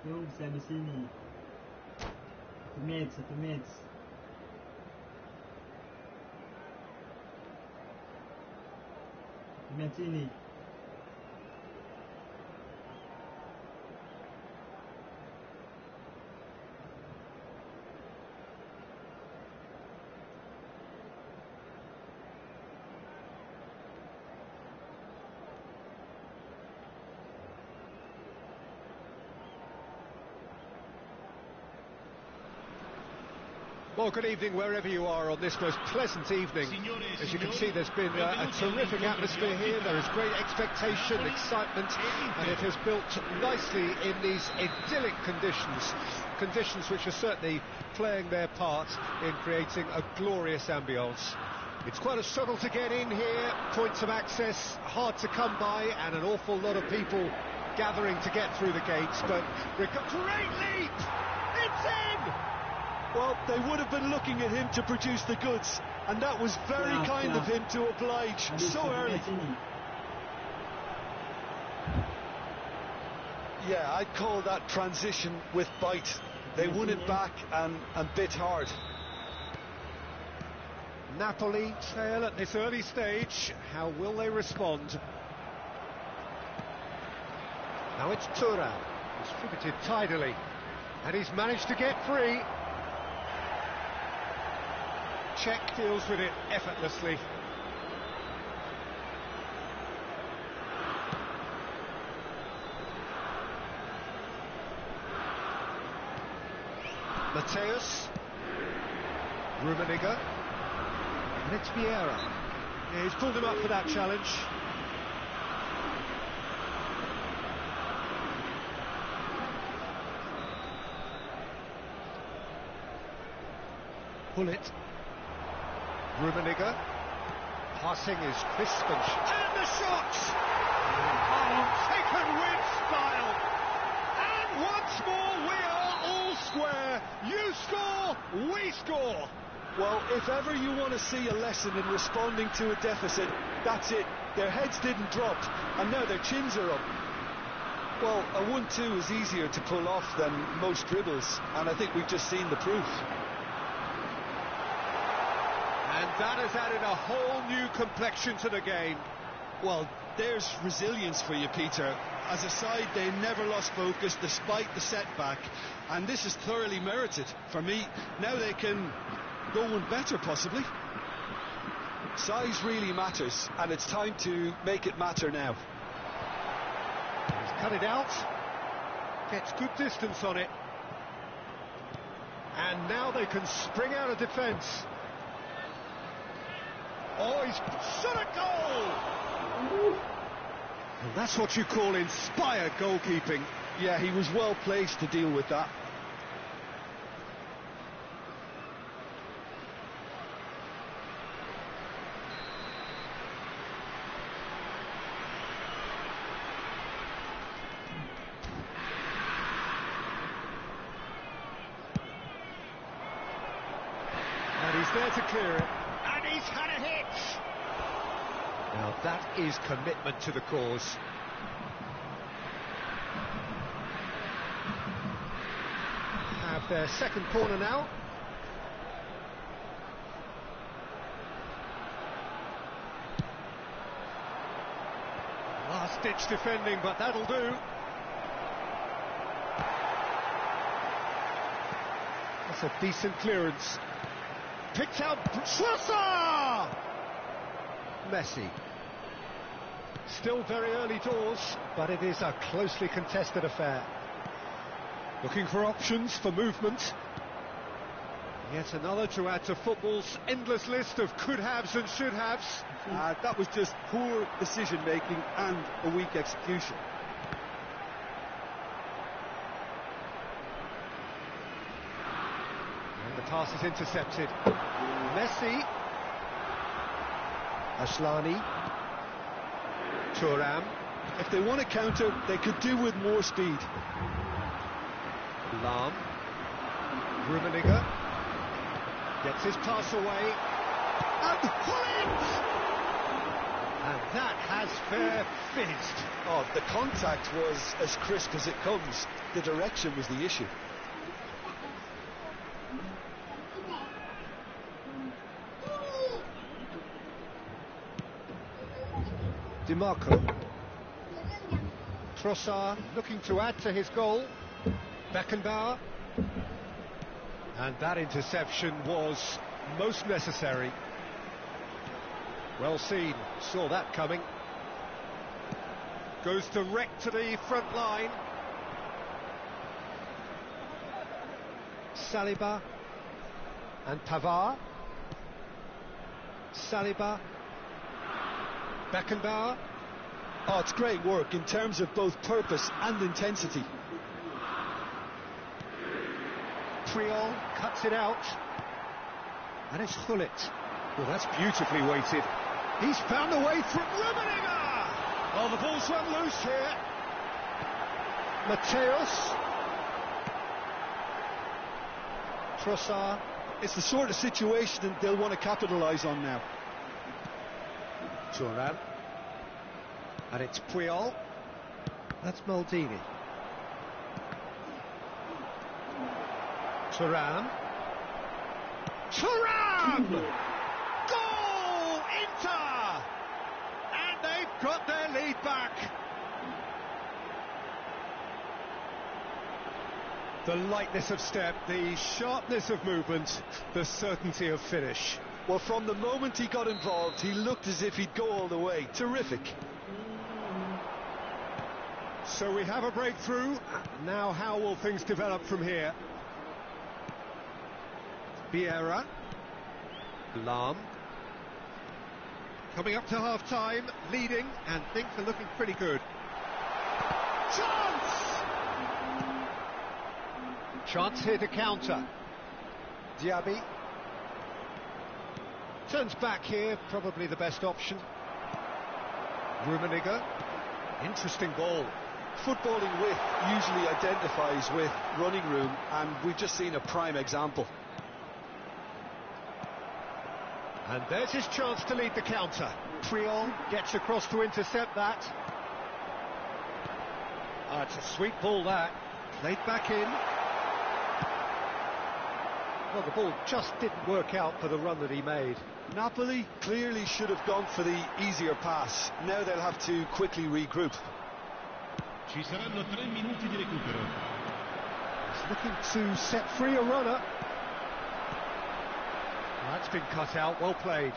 Jom saya di sini. 1 match, 1 match. Match ini. Well, good evening wherever you are on this most pleasant evening. As you can see, there's been a terrific atmosphere here. There is great expectation, excitement, and it has built nicely in these idyllic conditions which are certainly playing their part in creating a glorious ambience. It's quite a struggle to get in here, points of access hard to come by, and an awful lot of people gathering to get through the gates, but great leap! It's in! Well, they would have been looking at him to produce the goods, and that was very kind of him to oblige so early. Yeah, I'd call that transition with bite. They won it back and bit hard. Napoli trail at this early stage. How will they respond? Now it's Thuram, distributed tidily, and he's managed to get free. Czech deals with it effortlessly. Mateus, Rummenigge, and it's Vieira. Yeah, he's pulled him up for that challenge. Bullet. Rummenigge, passing is crisp and the shot! Oh, taken with style! And once more we are all square. You score, we score! Well, if ever you want to see a lesson in responding to a deficit, that's it. Their heads didn't drop, and now their chins are up. Well, a 1-2 is easier to pull off than most dribbles, and I think we've just seen the proof. And that has added a whole new complexion to the game. Well, there's resilience for you, Peter. As a side, they never lost focus despite the setback, and this is thoroughly merited. For me, now they can go one better, possibly. Size really matters, and it's time to make it matter now. He's cut it out, gets good distance on it, and now they can spring out of defence. Oh, he's shot a goal! And that's what you call inspired goalkeeping. Yeah, he was well placed to deal with that. And he's there to clear it. And he's had a hit! Now that is commitment to the cause. Have their second corner now. Last-ditch defending, but that'll do. That's a decent clearance. Picked out Sasa! Messi. Still very early doors, but it is a closely contested affair. Looking for options for movement. Yet another to add to football's endless list of could-haves and should-haves. That was just poor decision-making and a weak execution. And the pass is intercepted. Messi. Asllani. Thuram. If they want to counter, they could do with more speed. Lahm. Rummenigge. Gets his pass away. And Hullet! And that has fair fizzed. Oh, the contact was as crisp as it comes. The direction was the issue. DiMarco. Trossard looking to add to his goal. Beckenbauer. And that interception was most necessary. Well seen, saw that coming. Goes direct to the front line. Saliba and Pavard. Saliba. Beckenbauer. Oh, it's great work in terms of both purpose and intensity. Triol cuts it out. And it's Gullit. Well, that's beautifully weighted. He's found a way from Rummenigge! Oh, the ball's run loose here. Mateus. Trossard. It's the sort of situation that they'll want to capitalise on now. Thuram. And it's Puyol. That's Maldini. Thuram. Thuram! Goal! Inter! And they've got their lead back. The lightness of step, the sharpness of movement, the certainty of finish. Well, from the moment he got involved, he looked as if he'd go all the way. Terrific. So we have a breakthrough. Now how will things develop from here? Vieira. Lam. Coming up to half-time, leading, and things are looking pretty good. Chance! Chance here to counter. Diaby. Turns back here, probably the best option. Rummenigge. Interesting ball. Footballing width usually identifies with running room, and we've just seen a prime example. And there's his chance to lead the counter. Triol gets across to intercept that. Ah, it's a sweet ball that. Laid back in. Well, the ball just didn't work out for the run that he made. Napoli clearly should have gone for the easier pass. Now they'll have to quickly regroup. Ci saranno 3 minuti di recupero. He's looking to set free a runner. That's been cut out, well played.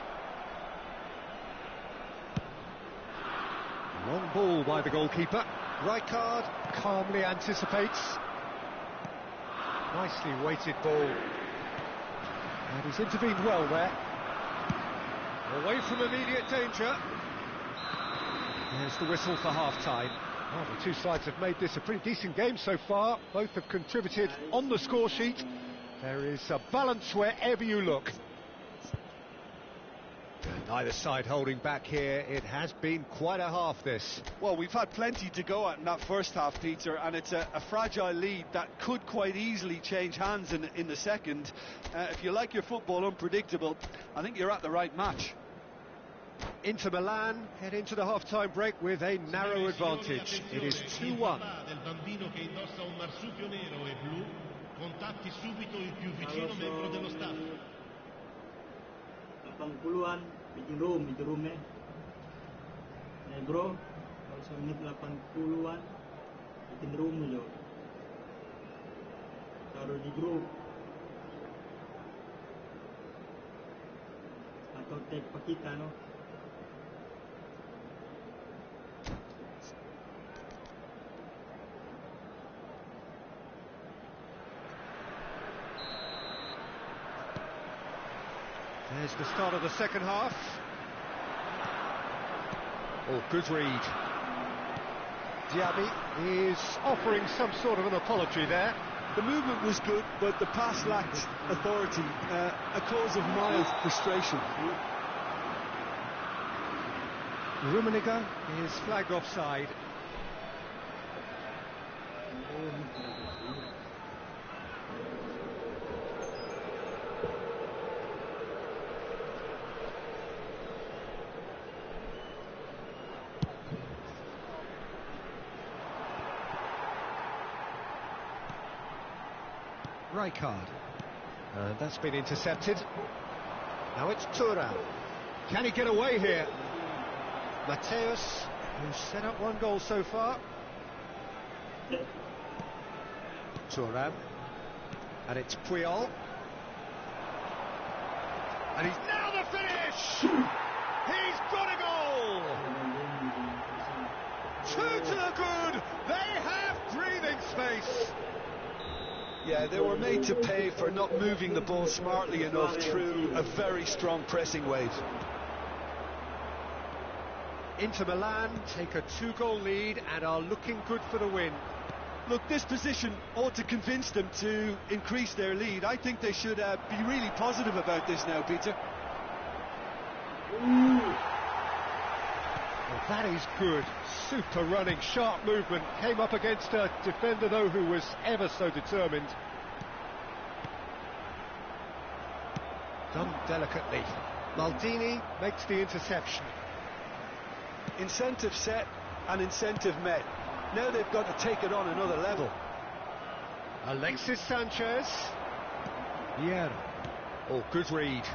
Long ball by the goalkeeper. Rijkaard calmly anticipates. Nicely weighted ball. And he's intervened well there. Away from immediate danger. There's the whistle for half-time. Well, the two sides have made this a pretty decent game so far. Both have contributed on the score sheet. There is a balance wherever you look. And neither side holding back here. It has been quite a half, this. Well, we've had plenty to go at in that first half, Peter, and it's a fragile lead that could quite easily change hands in the second. If you like your football unpredictable, I think you're at the right match. Inter Milan head into the half-time break with a narrow advantage. It is 2-1. Del bambino che indossa un marsupio nero e blu, contatti subito il più vicino membro dello staff. 80-an meeting room bro, kalau menit 80-an meeting room dulu taruh di grup atau tag pa kita, no? There's the start of the second half. Oh, good read. Diaby is offering some sort of an apology there. The movement was good, but the pass lacked authority, a cause of mild frustration. Rummenigge is flagged offside. Rijkaard. And that's been intercepted. Now it's Thuram. Can he get away here? Mateus, who's set up one goal so far. Thuram. And it's Puyol. And he's now the finish! He's got a goal! 2 to the good! They have breathing space! Yeah, they were made to pay for not moving the ball smartly enough through a very strong pressing wave. Inter Milan take a 2-goal lead and are looking good for the win. Look, this position ought to convince them to increase their lead. I think they should be really positive about this now, Peter. Well, that is good. Super running, sharp movement. Came up against a defender, though, who was ever so determined. Done delicately. Maldini makes the interception. Incentive set and incentive met. Now they've got to take it on another level. Alexis Sanchez. Vieira. Oh, good read.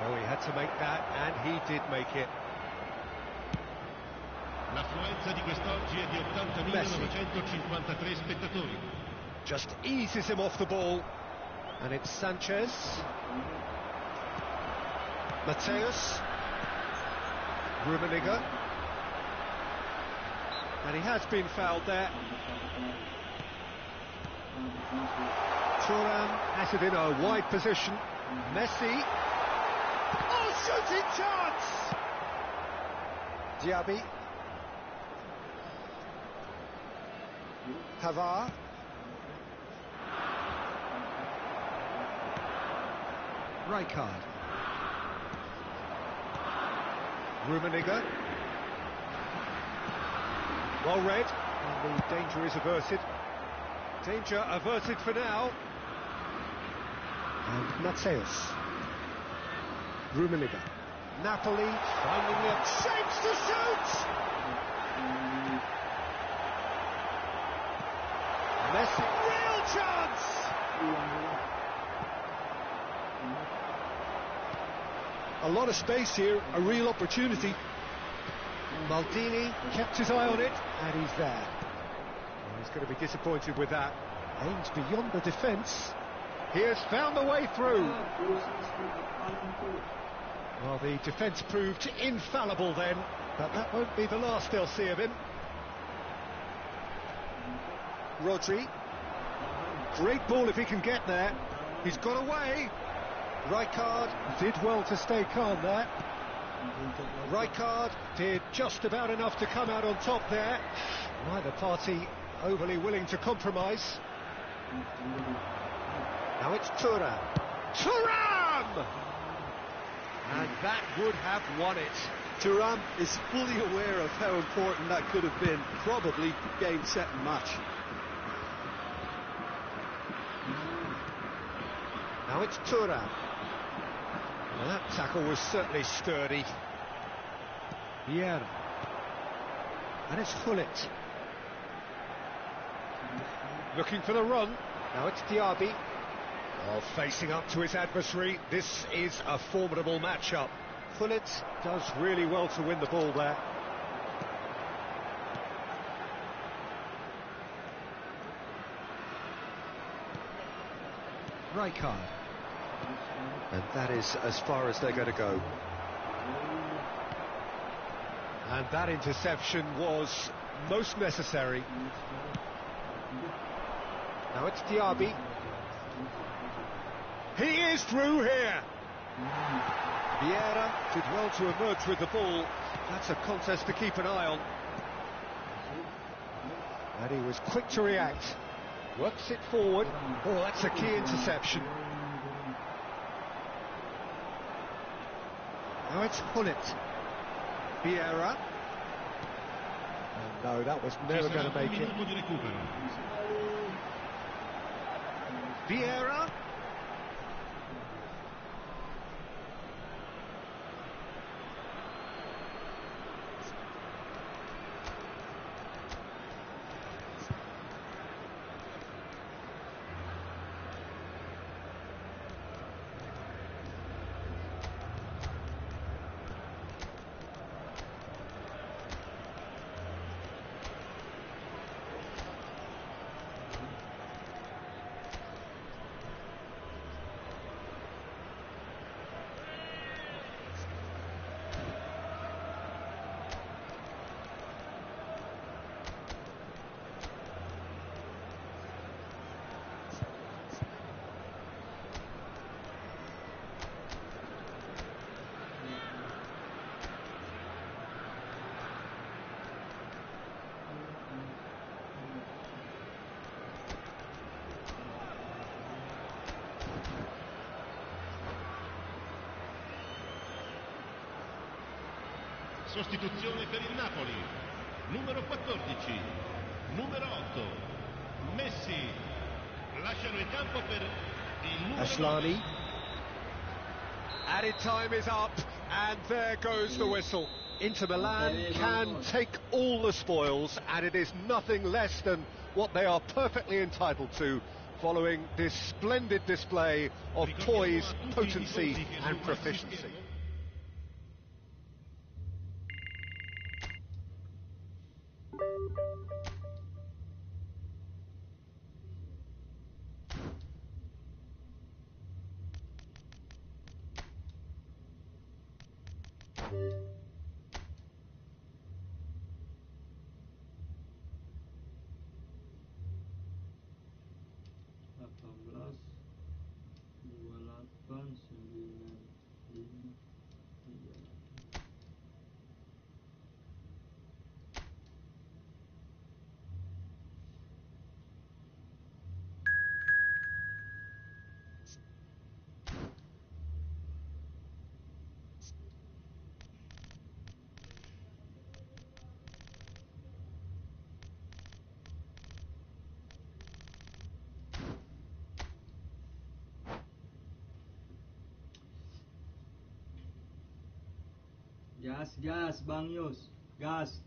Oh, he had to make that, and he did make it. L'affluenza di quest'oggi è di 80.953 spettatori. Just eases him off the ball. And it's Sanchez. Mateus. Rummenigge. And he has been fouled there. Thuram has it in a wide position. Messi. Oh, shooting chance! Diaby. Pavard. Rijkaard. Rummenigge. Well read, and the danger is averted. Danger averted for now. And Mateus. Rummenigge. Napoli finding the shapes to shoot! Messi, real chance! A lot of space here, a real opportunity. Maldini kept his eye on it, and he's there. Well, he's going to be disappointed with that. Aims beyond the defence. He has found the way through. Well, the defence proved infallible then, but that won't be the last they'll see of him. Rodri. Great ball if he can get there. He's got away. Rijkaard did well to stay calm there. Rijkaard did just about enough to come out on top there. Neither party overly willing to compromise. Now it's Thuram. Thuram! And that would have won it. Thuram is fully aware of how important that could have been. Probably game, set and match. Now it's Thuram. Well, that tackle was certainly sturdy. Vieira. And it's Gullit. Looking for the run. Now it's Diaby. Oh, facing up to his adversary. This is a formidable matchup. Gullit does really well to win the ball there. Rijkaard. And that is as far as they're going to go. And that interception was most necessary. Now it's Diaby. He is through here. Vieira did well to emerge with the ball. That's a contest to keep an eye on. And he was quick to react. Works it forward. Oh, that's a key interception. Now it's Gullit. Vieira. And no, that was never going to make it. Vieira. Sostituzione per il Napoli. Numero 14, numero 8, Messi. Lasciano il campo per il numero Ashlani. 9. Added time is up, and there goes the whistle. Inter Milan can take all the spoils, and it is nothing less than what they are perfectly entitled to, following this splendid display of poise, potency and proficiency. Gas, Bang Yus, gas.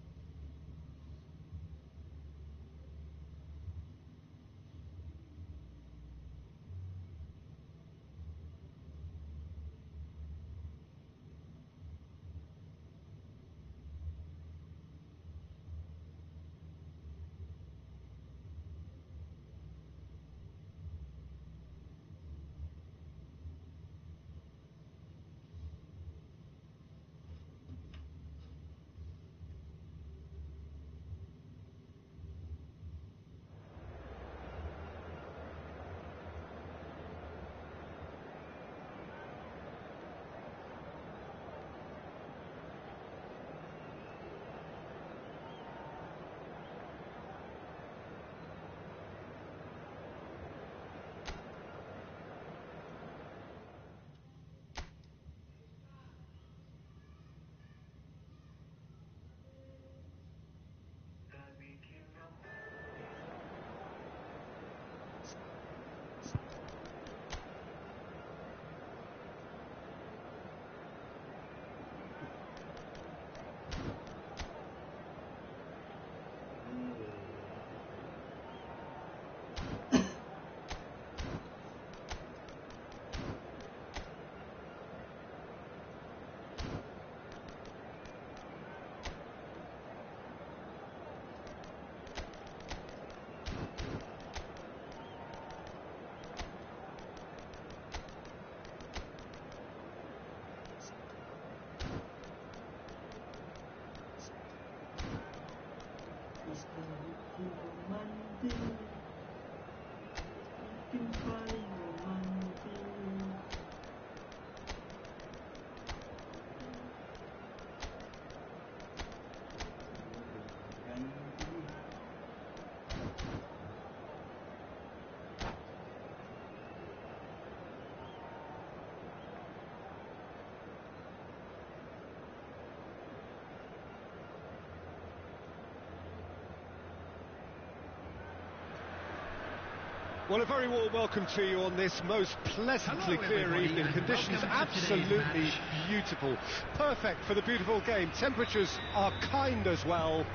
Well, a very warm welcome to you on this most pleasantly clear evening. Conditions absolutely beautiful. Perfect for the beautiful game. Temperatures are kind as well.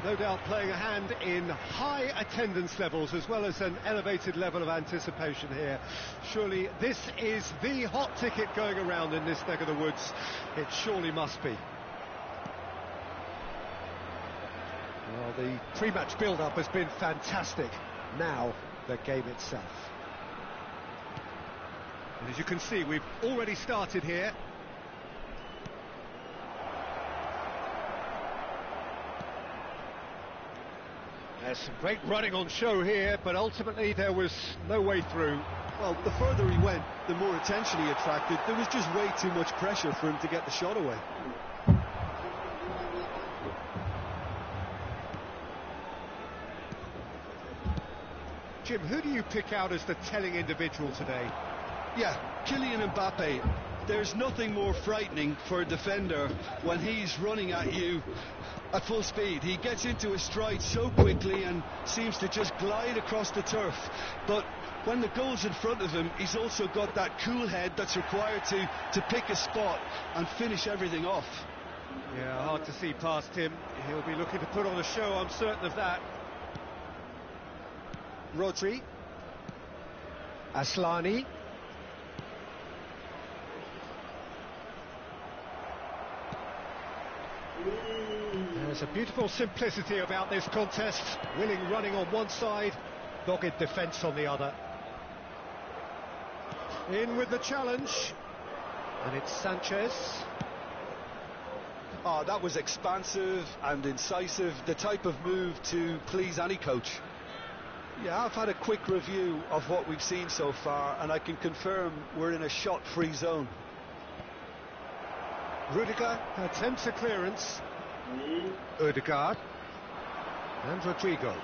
No doubt playing a hand in high attendance levels as well as an elevated level of anticipation here. Surely this is the hot ticket going around in this neck of the woods. It surely must be. Well, the pre-match build-up has been fantastic. Now the game itself. And as you can see, we've already started here. There's some great running on show here, but ultimately there was no way through. Well, the further he went, the more attention he attracted. There was just way too much pressure for him to get the shot away. Jim, who do you pick out as the telling individual today? Yeah, Kylian Mbappe. There's nothing more frightening for a defender when he's running at you at full speed. He gets into his stride so quickly and seems to just glide across the turf. But when the goal's in front of him, he's also got that cool head that's required to pick a spot and finish everything off. Yeah, hard to see past him. He'll be looking to put on a show, I'm certain of that. Rodri. Aslani. There's a beautiful simplicity about this contest. Willing running on one side, dogged defence on the other. In with the challenge. And it's Sanchez. Oh, that was expansive and incisive, the type of move to please any coach. Yeah, I've had a quick review of what we've seen so far, and I can confirm we're in a shot-free zone. Rudiger attempts a clearance. Odegaard. And Rodrigo.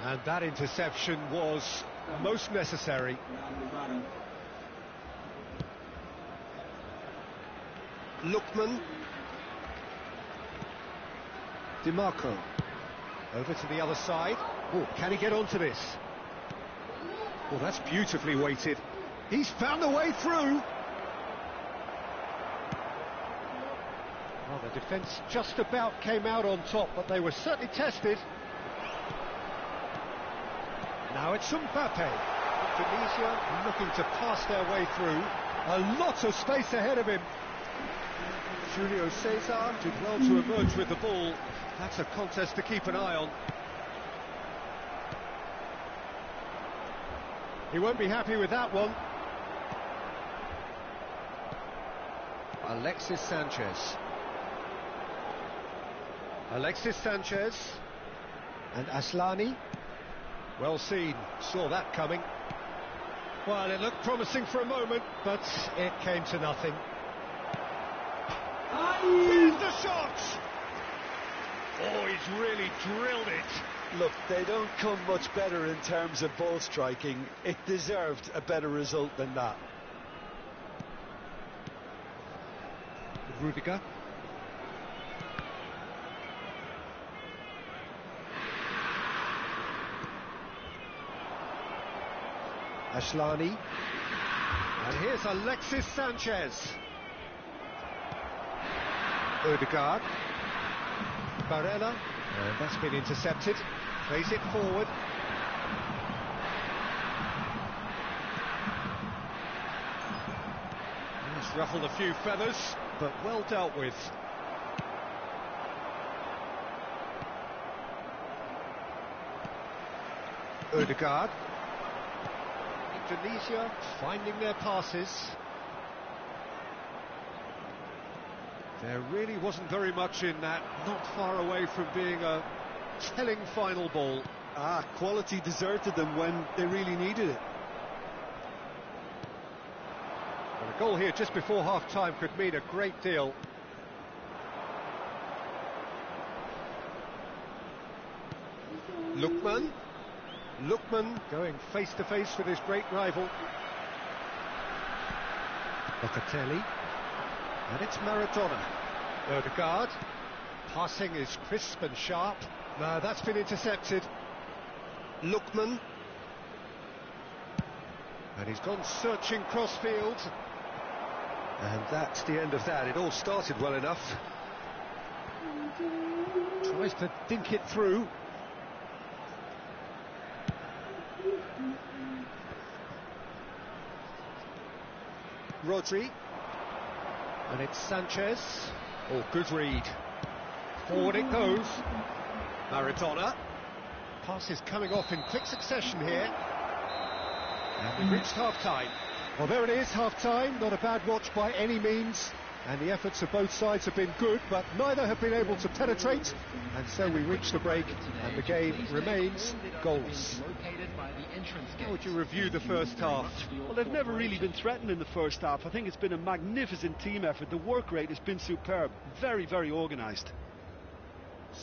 And that interception was most necessary. Lookman. DiMarco. Over to the other side. Oh, can he get onto this? Well, that's beautifully weighted. He's found a way through. Well, the defence just about came out on top, but they were certainly tested. Now it's Mbappe. Tunisia looking to pass their way through. A lot of space ahead of him. Julio Cesar did well to emerge with the ball. That's a contest to keep an eye on. He won't be happy with that one. Alexis Sanchez. Alexis Sanchez. And Aslani. Well seen, saw that coming. Well, it looked promising for a moment, but it came to nothing. Here's the shot! Oh, he's really drilled it. Look, they don't come much better in terms of ball striking. It deserved a better result than that. Rudiger. Aslani. And here's Alexis Sanchez. Odegaard. Barella. And that's been intercepted. Plays it forward. He's ruffled a few feathers, but well dealt with. Odegaard. Indonesia finding their passes. There really wasn't very much in that, not far away from being a telling final ball. Quality deserted them when they really needed it. Well, a goal here just before half-time could mean a great deal. Lookman. Lookman going face-to-face with his great rival. Locatelli. And it's Maradona. Odegaard. Passing is crisp and sharp. No, that's been intercepted. Lookman. And he's gone searching cross-field. And that's the end of that. It all started well enough. Tries to dink it through. Rodri. And it's Sanchez. Oh, good read. Forward it goes. Maradona. Pass is coming off in quick succession here. And we've reached half-time. Well, there it is, half-time. Not a bad watch by any means. And the efforts of both sides have been good, but neither have been able to penetrate. And so we reach the break, and the game remains goals. How would you review the first half? Well, they've never really been threatened in the first half. I think it's been a magnificent team effort. The work rate has been superb. Very, very organised.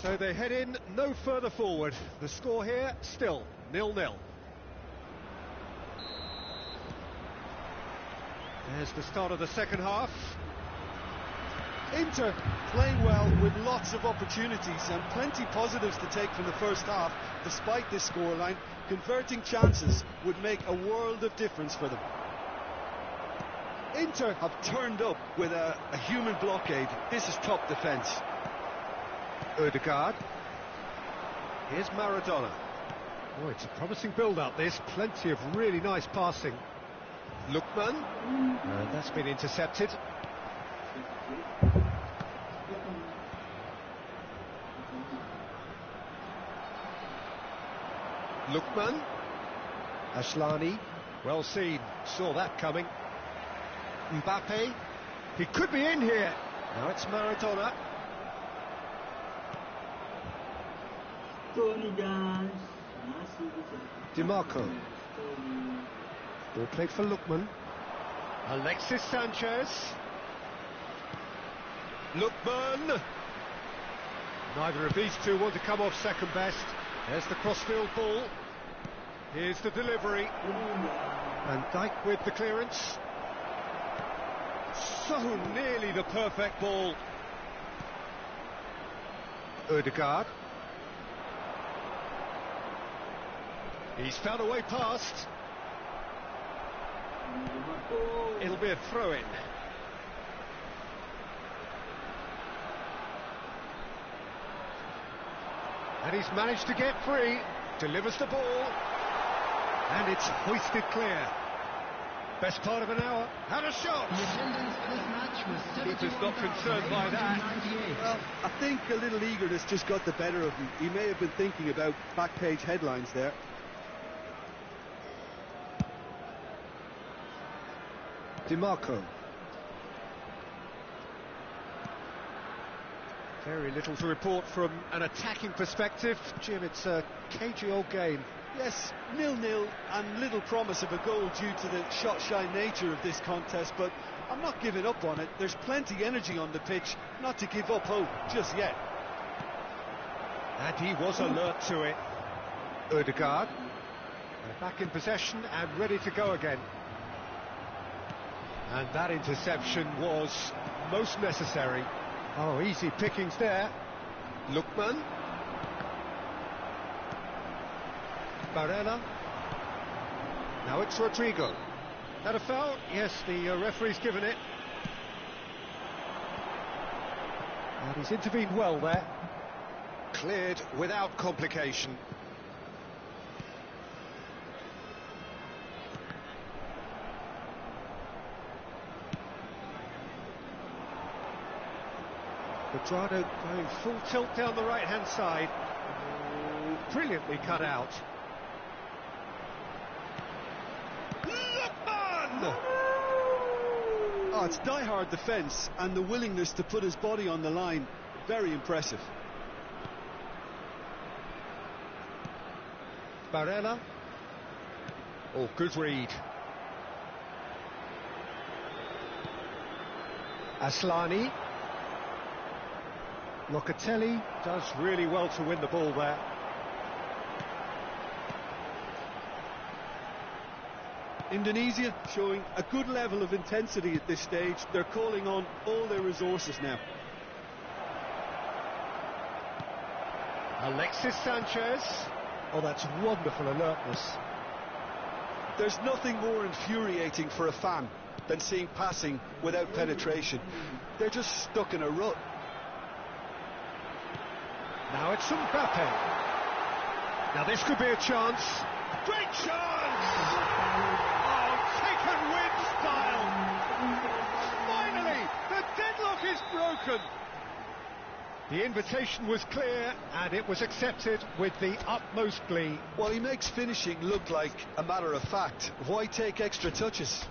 So they head in no further forward. The score here, still 0-0. There's the start of the second half. Inter playing well with lots of opportunities and plenty positives to take from the first half. Despite this scoreline, converting chances would make a world of difference for them. Inter have turned up with a human blockade. This is top defence. Odegaard. Here's Maradona. Oh, it's a promising build-up, this. Plenty of really nice passing. Lookman. And that's been intercepted. Lookman. Asllani. Well seen. Saw that coming. Mbappe. He could be in here. Now it's Maradona. DiMarco. Ball played for Lookman. Alexis Sanchez. Lookman. Neither of these two want to come off second best. There's the crossfield ball. Here's the delivery. Van Dijk with the clearance. So nearly the perfect ball. Odegaard. He's found a way past. It'll be a throw-in. And he's managed to get free. Delivers the ball. And it's hoisted clear. Best part of an hour. And a shot! The attendance for this match was Keeper's not concerned by that. Well, I think a little eagerness just got the better of him. He may have been thinking about back page headlines there. DiMarco. Very little to report from an attacking perspective. Jim, it's a cagey old game. Yes, 0-0 and little promise of a goal due to the shot-shy nature of this contest, but I'm not giving up on it. There's plenty energy on the pitch, not to give up hope just yet. And he was alert to it. Odegaard. They're back in possession and ready to go again. And that interception was most necessary. Oh, easy pickings there. Lookman. Barella. Now it's Rodrigo. That a foul? Yes, the referee's given it. And he's intervened well there. Cleared without complication. Quadrado going full tilt down the right-hand side. Brilliantly cut out. Lookman! Oh, it's die-hard defence and the willingness to put his body on the line. Very impressive. Barella. Oh, good read. Asllani. Locatelli does really well to win the ball there. Indonesia showing a good level of intensity at this stage. They're calling on all their resources now. Alexis Sanchez. Oh, that's wonderful alertness. There's nothing more infuriating for a fan than seeing passing without penetration. They're just stuck in a rut. Now it's Mbappe. Now this could be a chance. Great chance! Oh, taken with style! Finally, the deadlock is broken. The invitation was clear and it was accepted with the utmost glee. Well, he makes finishing look like a matter of fact. Why take extra touches?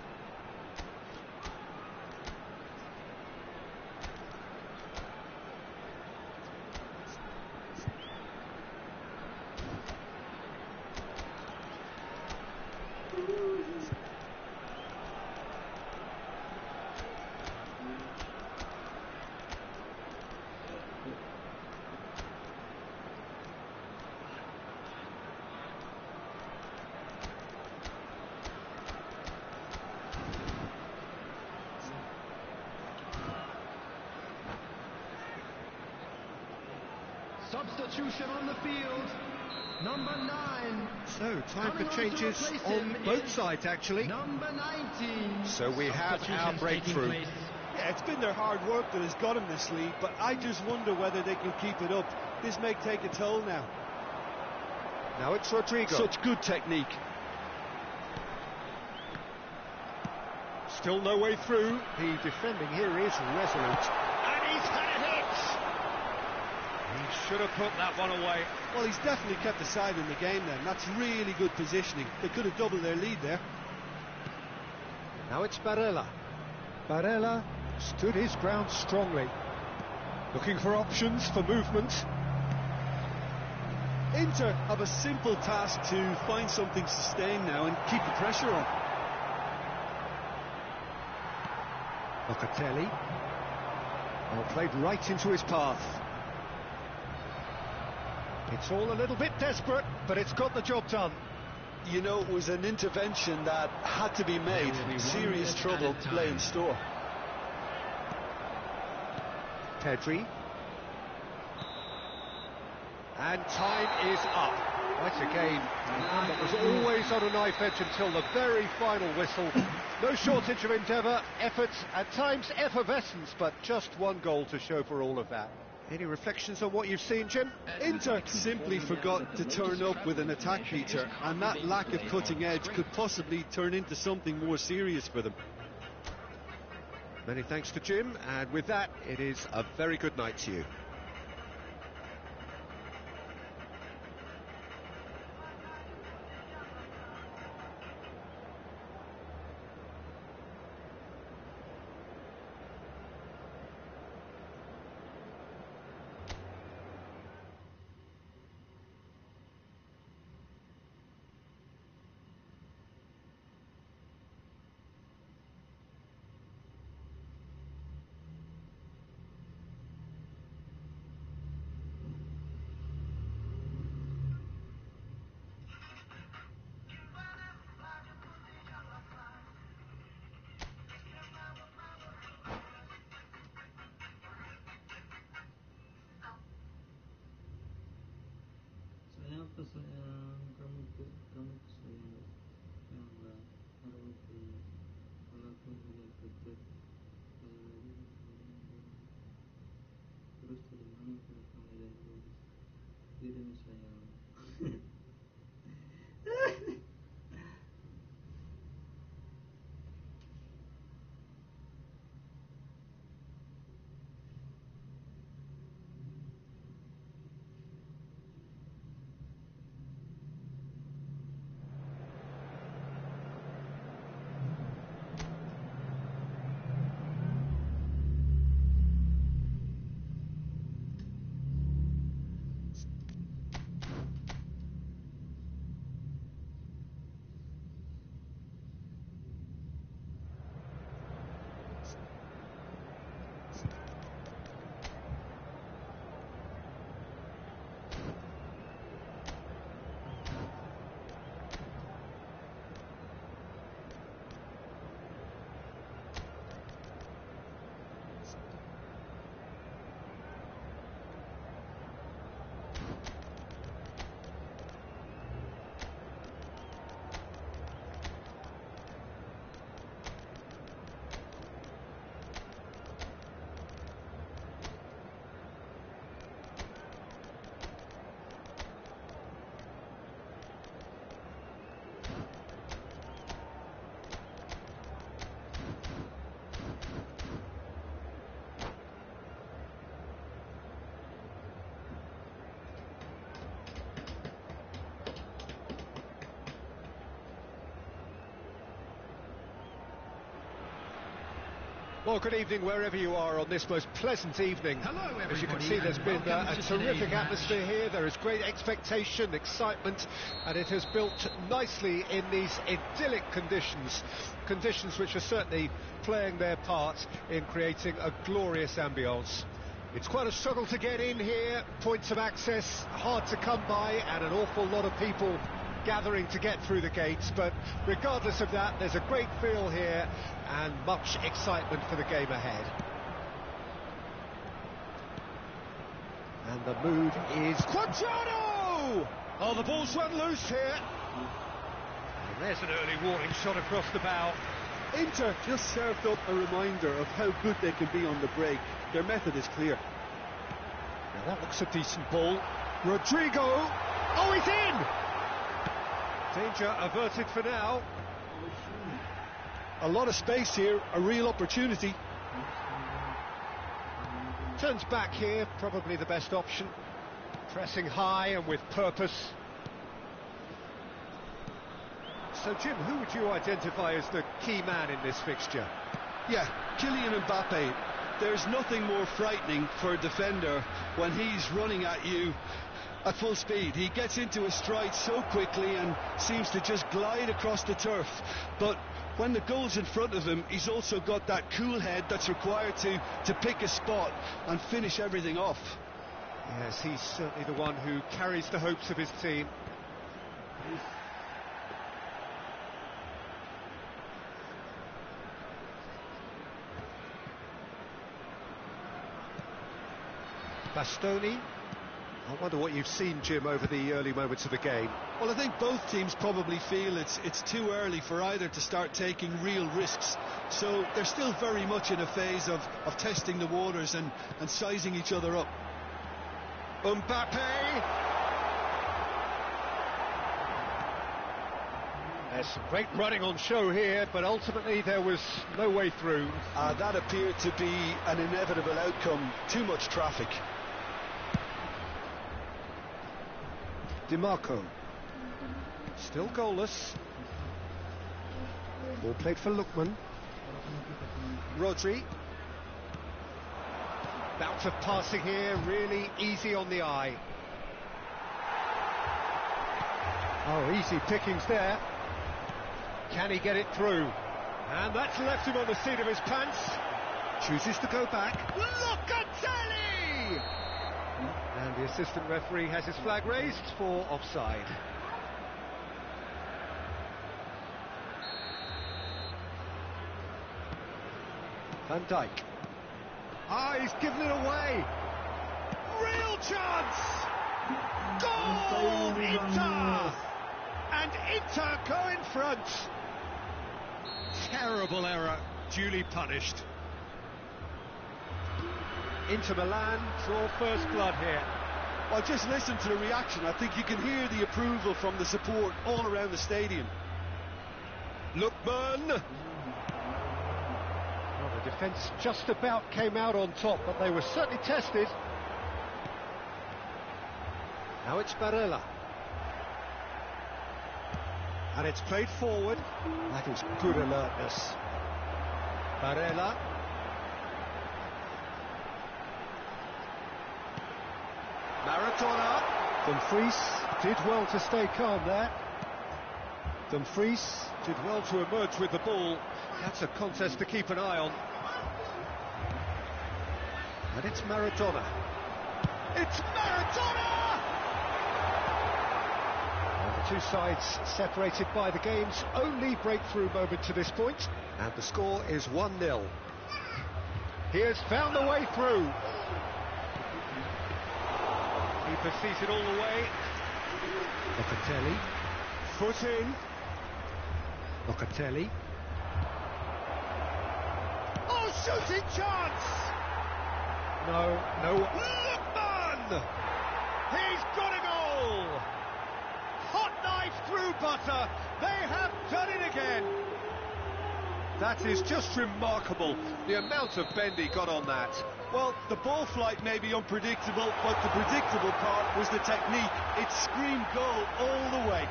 Substitution on the field. Number 9. So, time for changes on both sides, actually. Number 19. So we have our breakthrough. Yeah, it's been their hard work that has got them this lead, but I just wonder whether they can keep it up. This may take a toll now. Now it's Rodrigo. Such good technique. Still no way through. The defending here is resolute. And he's had a hit! He should have put that one away. Well, he's definitely kept the side in the game then. That's really good positioning. They could have doubled their lead there. Now it's Barella. Barella stood his ground strongly. Looking for options for movement. Inter have a simple task to find something sustained now and keep the pressure on. Locatelli. Well, played right into his path. It's all a little bit desperate, but it's got the job done. You know, it was an intervention that had to be made. Serious trouble lay in store. Pedri. And time is up. Quite a game that was always on a knife edge until the very final whistle. No shortage of endeavour, effort, at times effervescence, but just one goal to show for all of that. Any reflections on what you've seen, Jim? Inter simply forgot to turn up with an attack, Peter, and that lack of cutting edge could possibly turn into something more serious for them. Many thanks to Jim, and with that, it is a very good night to you. Saya apa sayang kamu sayang nggak ada itu walaupun tidak dekat terus dari mana kamu dan tidak sayang. Well, good evening wherever you are on this most pleasant evening. Hello, everybody. As you can see, there's been a terrific atmosphere here. There is great expectation, excitement, and it has built nicely in these idyllic conditions. Conditions which are certainly playing their part in creating a glorious ambience. It's quite a struggle to get in here, points of access hard to come by, and an awful lot of people gathering to get through the gates, but regardless of that, there's a great feel here and much excitement for the game ahead. And The mood is Quadrado! Oh, the ball's run loose here. And there's an early warning shot across the bow. Inter just served up a reminder of how good they can be on the break. Their method is clear. Now that looks a decent ball. Rodrigo! Oh, he's in! Danger averted for now. A lot of space here, a real opportunity. Turns back here, probably the best option. Pressing high and with purpose. So, Jim, who would you identify as the key man in this fixture? Yeah, Kylian Mbappe. There's nothing more frightening for a defender when he's running at you at full speed. He gets into his stride so quickly and seems to just glide across the turf. But when the goal's in front of him, he's also got that cool head that's required to pick a spot and finish everything off. Yes, he's certainly the one who carries the hopes of his team. Bastoni. I wonder what you've seen, Jim, over the early moments of the game. Well, I think both teams probably feel it's too early for either to start taking real risks. So they're still very much in a phase of testing the waters and sizing each other up. Mbappe! There's some great running on show here, but ultimately there was no way through. That appeared to be an inevitable outcome. Too much traffic. DiMarco. Still goalless. Ball played for Lookman. Rodri. Bout of passing here, really easy on the eye. Oh, easy pickings there. Can he get it through? And that's left him on the seat of his pants. Chooses to go back. Locatelli! And the assistant referee has his flag raised for offside. Van Dijk. Ah, he's given it away. Real chance! Goal! Inter! And Inter go in front. Terrible error, duly punished. Inter Milan draw first blood here. Well, just listen to the reaction. I think you can hear the approval from the support all around the stadium. Lookman. Well, the defence just about came out on top, but they were certainly tested. Now it's Barella. And it's played forward. That is good alertness. Barella. Maradona. Dumfries did well to stay calm there. Dumfries did well to emerge with the ball. That's a contest to keep an eye on. And it's Maradona. It's Maradona! And the two sides separated by the game's only breakthrough moment to this point. And the score is 1-0. He has found the way through. Keeper sees it all the way. Locatelli. Foot in. Locatelli. Oh, shooting chance! No. Lookman! He's got a goal! Hot knife through butter. They have done it again. That is just remarkable, the amount of bend he got on that. Well, the ball flight may be unpredictable, but the predictable part was the technique. It screamed goal all the way.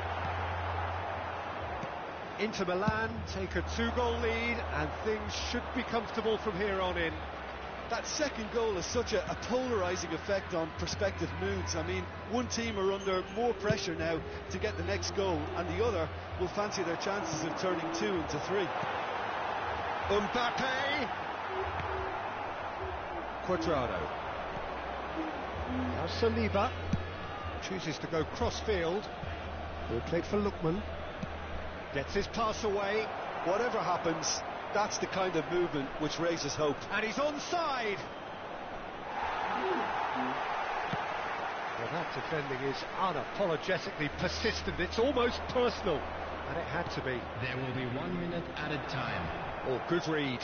Inter Milan take a 2-goal lead, and things should be comfortable from here on in. That second goal has such a polarising effect on prospective moods. I mean, one team are under more pressure now to get the next goal, and the other will fancy their chances of turning 2 into 3. Mbappe. Quadrado. Now Saliba chooses to go cross-field. Ball played for Lookman. Gets his pass away. Whatever happens, that's the kind of movement which raises hope. And he's onside. defending is unapologetically persistent. It's almost personal, and it had to be. There will be 1 minute added time. Oh, good read.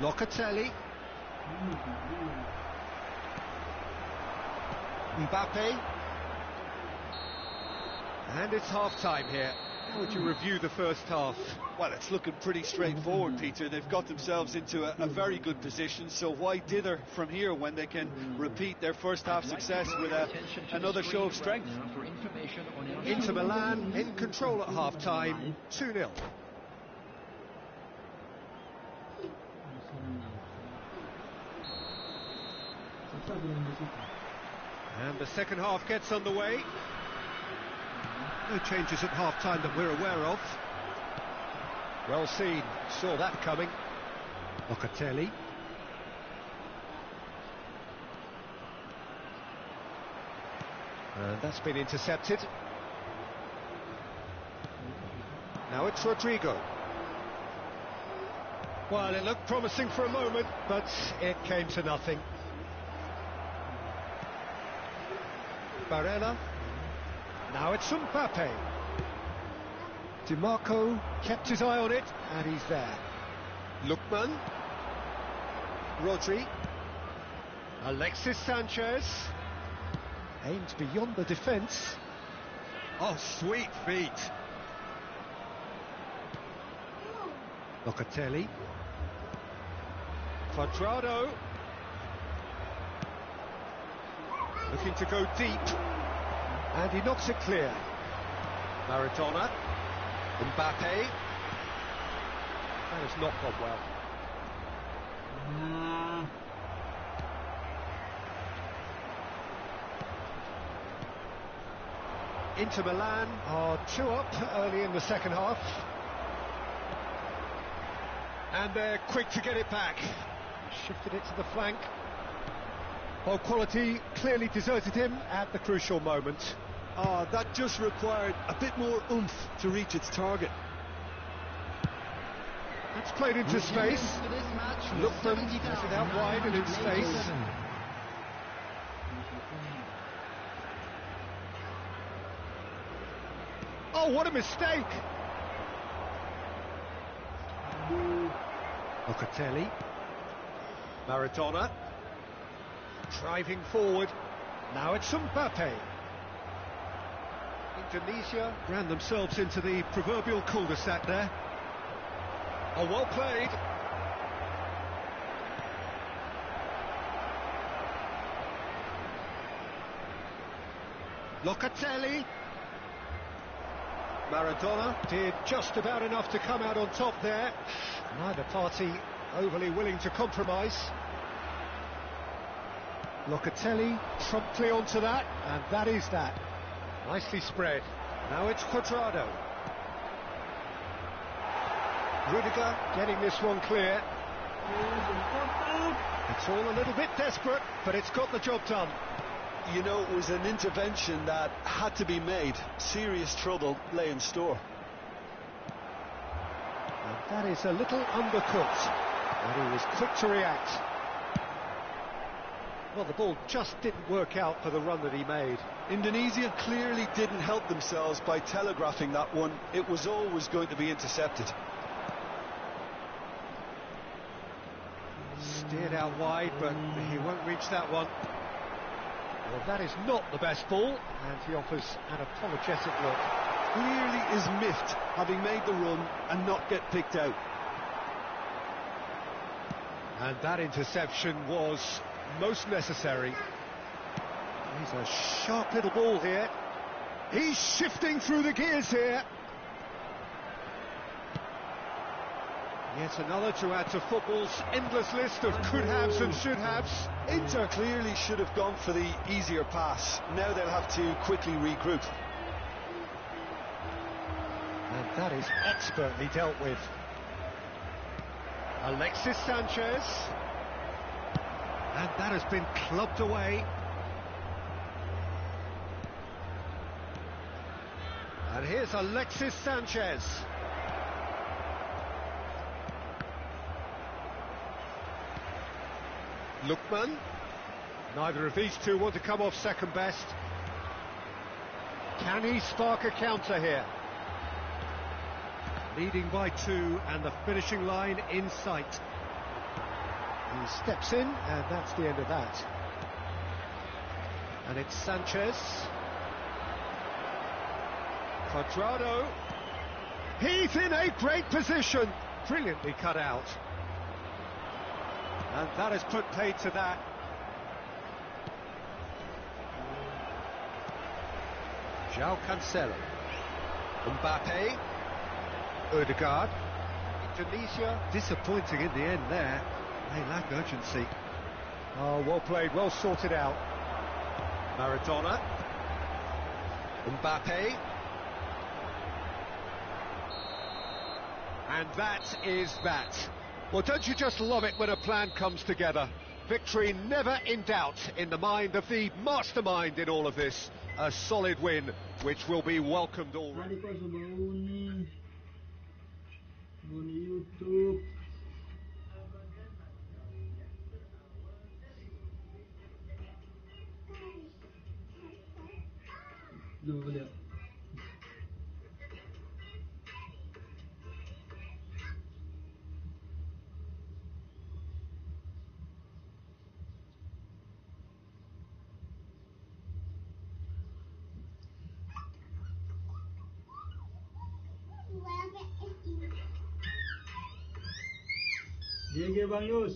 Locatelli. Mbappe. And it's half-time here. How would you review the first half? Well, it's looking pretty straightforward, Peter. They've got themselves into a very good position, so why dither from here when they can repeat their first half success with another show of strength? Inter Milan in control at half-time, 2-0. And the second half gets underway. No changes at half-time that we're aware of. Well seen, saw that coming. Locatelli. And that's been intercepted. Now it's Rodrigo. Well, it looked promising for a moment, but it came to nothing. Barella. Now it's Mbappe. Di Marco kept his eye on it, and he's there. Lookman. Rodri. Alexis Sanchez. Aimed beyond the defence. Oh, sweet feet. Locatelli. Cuadrado. Looking to go deep. And he knocks it clear. Maradona. Mbappe. That has not gone well. Inter Milan are 2 up early in the second half. And they're quick to get it back. Shifted it to the flank. Well, quality clearly deserted him at the crucial moment. That just required a bit more oomph to reach its target. That's played into space. Lookman has it out wide and in space. Oh, what a mistake! Locatelli. Maradona. Driving forward. Now it's Mbappe. Indonesia ran themselves into the proverbial cul-de-sac there. Oh, well played. Locatelli. Maradona did just about enough to come out on top there. Neither party overly willing to compromise. Locatelli promptly onto that, and that is that. Nicely spread. Now it's Cuadrado. Rudiger getting this one clear. It's all a little bit desperate, but it's got the job done. You know, it was an intervention that had to be made. Serious trouble lay in store. And that is a little undercooked, and he was quick to react. Well, the ball just didn't work out for the run that he made. Indonesia clearly didn't help themselves by telegraphing that one. It was always going to be intercepted. Steered out wide, but he won't reach that one. Well, that is not the best ball, and he offers an apologetic look. Clearly is miffed, having made the run and not get picked out. And that interception was most necessary. He's a sharp little ball here. He's shifting through the gears here. Yet another to add to football's endless list of could-haves and should-haves. Inter clearly should have gone for the easier pass. Now they'll have to quickly regroup. And that is expertly dealt with. Alexis Sanchez. And that has been clubbed away. And here's Alexis Sanchez. Lookman. Neither of these two want to come off second best. Can he spark a counter here? Leading by 2 and the finishing line in sight. He steps in and that's the end of that. And it's Sanchez. Cuadrado. He's in a great position. Brilliantly cut out. And that has put paid to that. João Cancelo. Mbappe. Odegaard. Indonesia disappointing in the end there. They lack urgency. Oh, well played, well sorted out. Maradona. Mbappe. And that is that. Well, don't you just love it when a plan comes together? Victory never in doubt in the mind of the mastermind in all of this. A solid win, which will be welcomed all. Tadi kok sebau nih di YouTube. Duh, lihat. GG Bang Yus.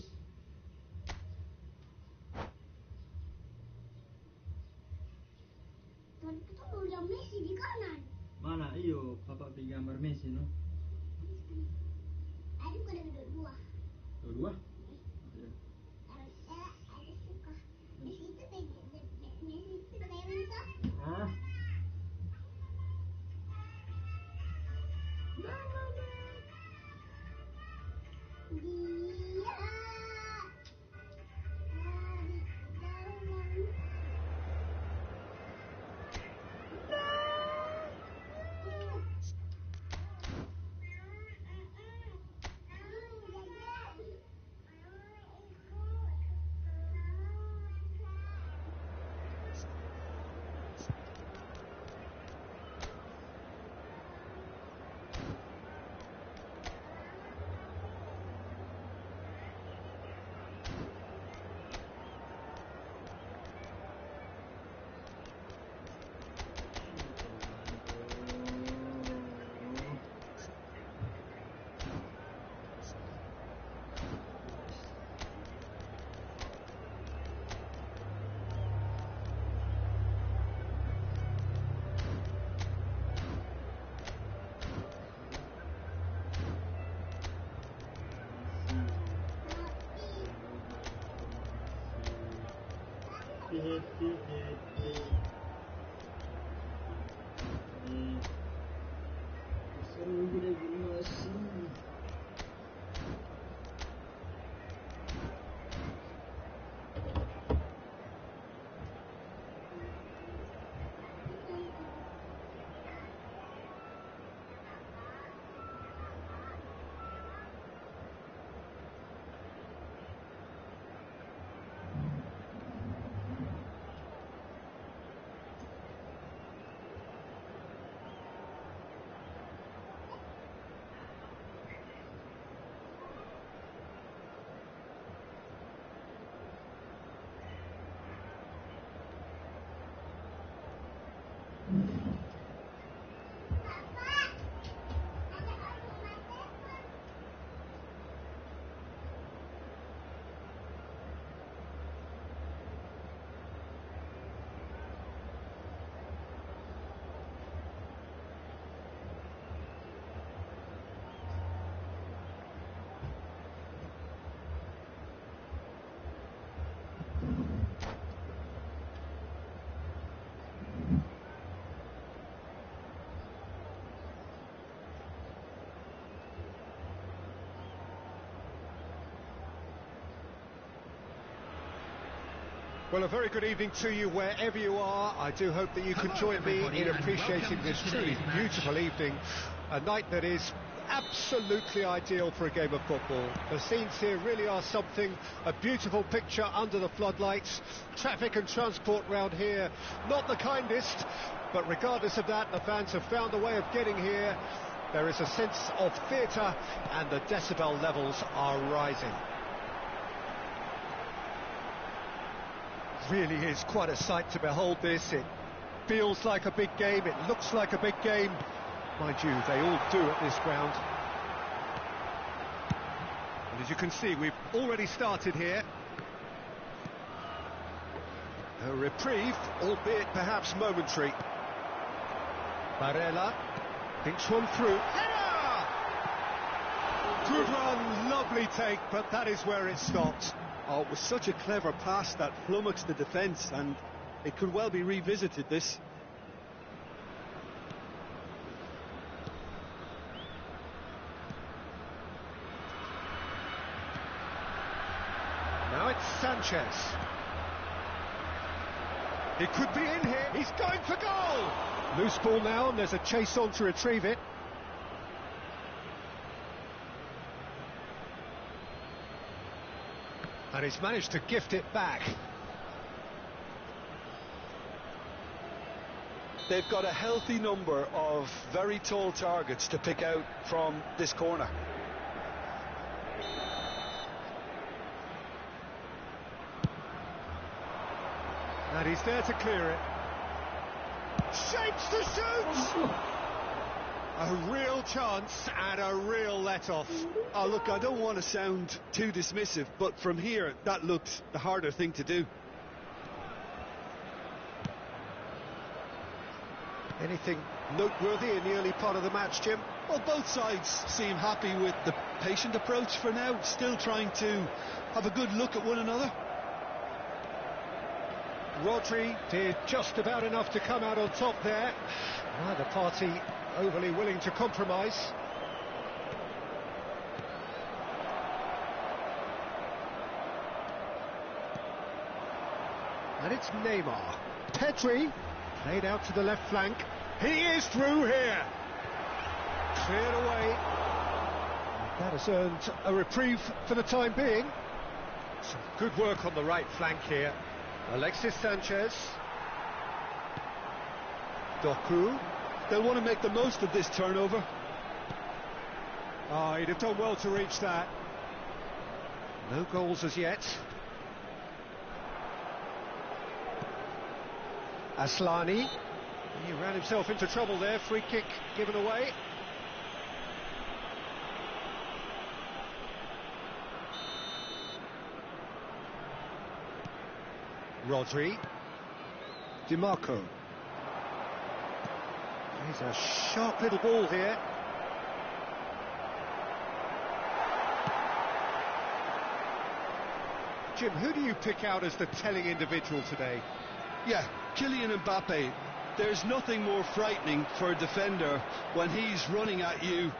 Tadi kita udah Messi di kanan. Mana? Iyo, Bapak beli gambar Messi, no? Ada bukan ada dua. Dua? Ada suka. Messi itu pakai rusa. Hah? Seru gini masih. Well, a very good evening to you wherever you are. I do hope that you can join me in appreciating this truly beautiful evening. A night that is absolutely absolutely ideal for a game of football. The scenes here really are something, a beautiful picture under the floodlights. Traffic and transport round here, not the kindest, but regardless of that, the fans have found a way of getting here. There is a sense of theatre, and the decibel levels are rising. Really is quite a sight to behold this. It feels like a big game, it looks like a big game. Mind you, they all do at this ground. And as you can see, we've already started here. A reprieve, albeit perhaps momentary. Barella thinks one through. Header! Good run, lovely take, but that is where it stopped. Oh, it was such a clever pass that flummoxed the defence, and it could well be revisited, this. Now it's Sanchez. He could be in here, he's going for goal! Loose ball now, and there's a chase on to retrieve it. And he's managed to gift it back. They've got a healthy number of very tall targets to pick out from this corner. And he's there to clear it. Shapes to shoot! A real chance and a real let-off. Oh, look, I don't want to sound too dismissive, but from here, that looked the harder thing to do. Anything noteworthy in the early part of the match, Jim? Well, both sides seem happy with the patient approach for now, still trying to have a good look at one another. Rodri did just about enough to come out on top there. Neither party overly willing to compromise. And it's Neymar. Pedri played out to the left flank. He is through here. Cleared away. That has earned a reprieve for the time being. Some good work on the right flank here. Alexis Sanchez. Doku. They'll want to make the most of this turnover. Oh, he'd have done well to reach that. No goals as yet. Aslani. He ran himself into trouble there. Free kick given away. Rodri. DiMarco. He's a sharp little ball here. Jim, who do you pick out as the telling individual today? Yeah, Kylian Mbappe. There's nothing more frightening for a defender when he's running at you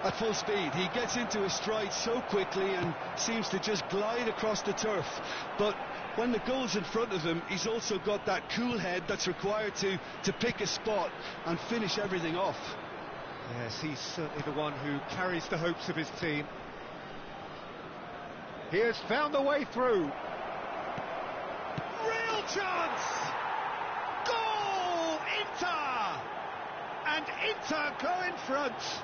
at full speed. He gets into his stride so quickly and seems to just glide across the turf. But when the goal's in front of him, he's also got that cool head that's required to pick a spot and finish everything off. Yes, he's certainly the one who carries the hopes of his team. He has found a way through. Real chance! Goal! Inter! And Inter go in front.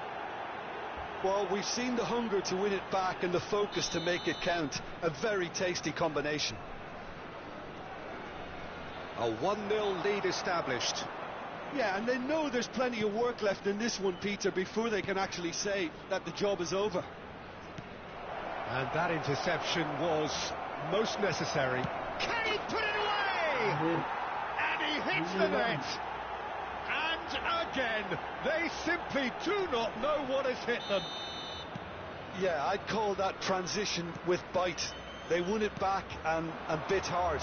Well, we've seen the hunger to win it back and the focus to make it count. A very tasty combination. A 1-0 lead established. Yeah, and they know there's plenty of work left in this one, Peter, before they can actually say that the job is over. And that interception was most necessary. Can he put it away? And he hits the net. And again, they simply do not know what has hit them. Yeah, I'd call that transition with bite. They won it back and bit hard.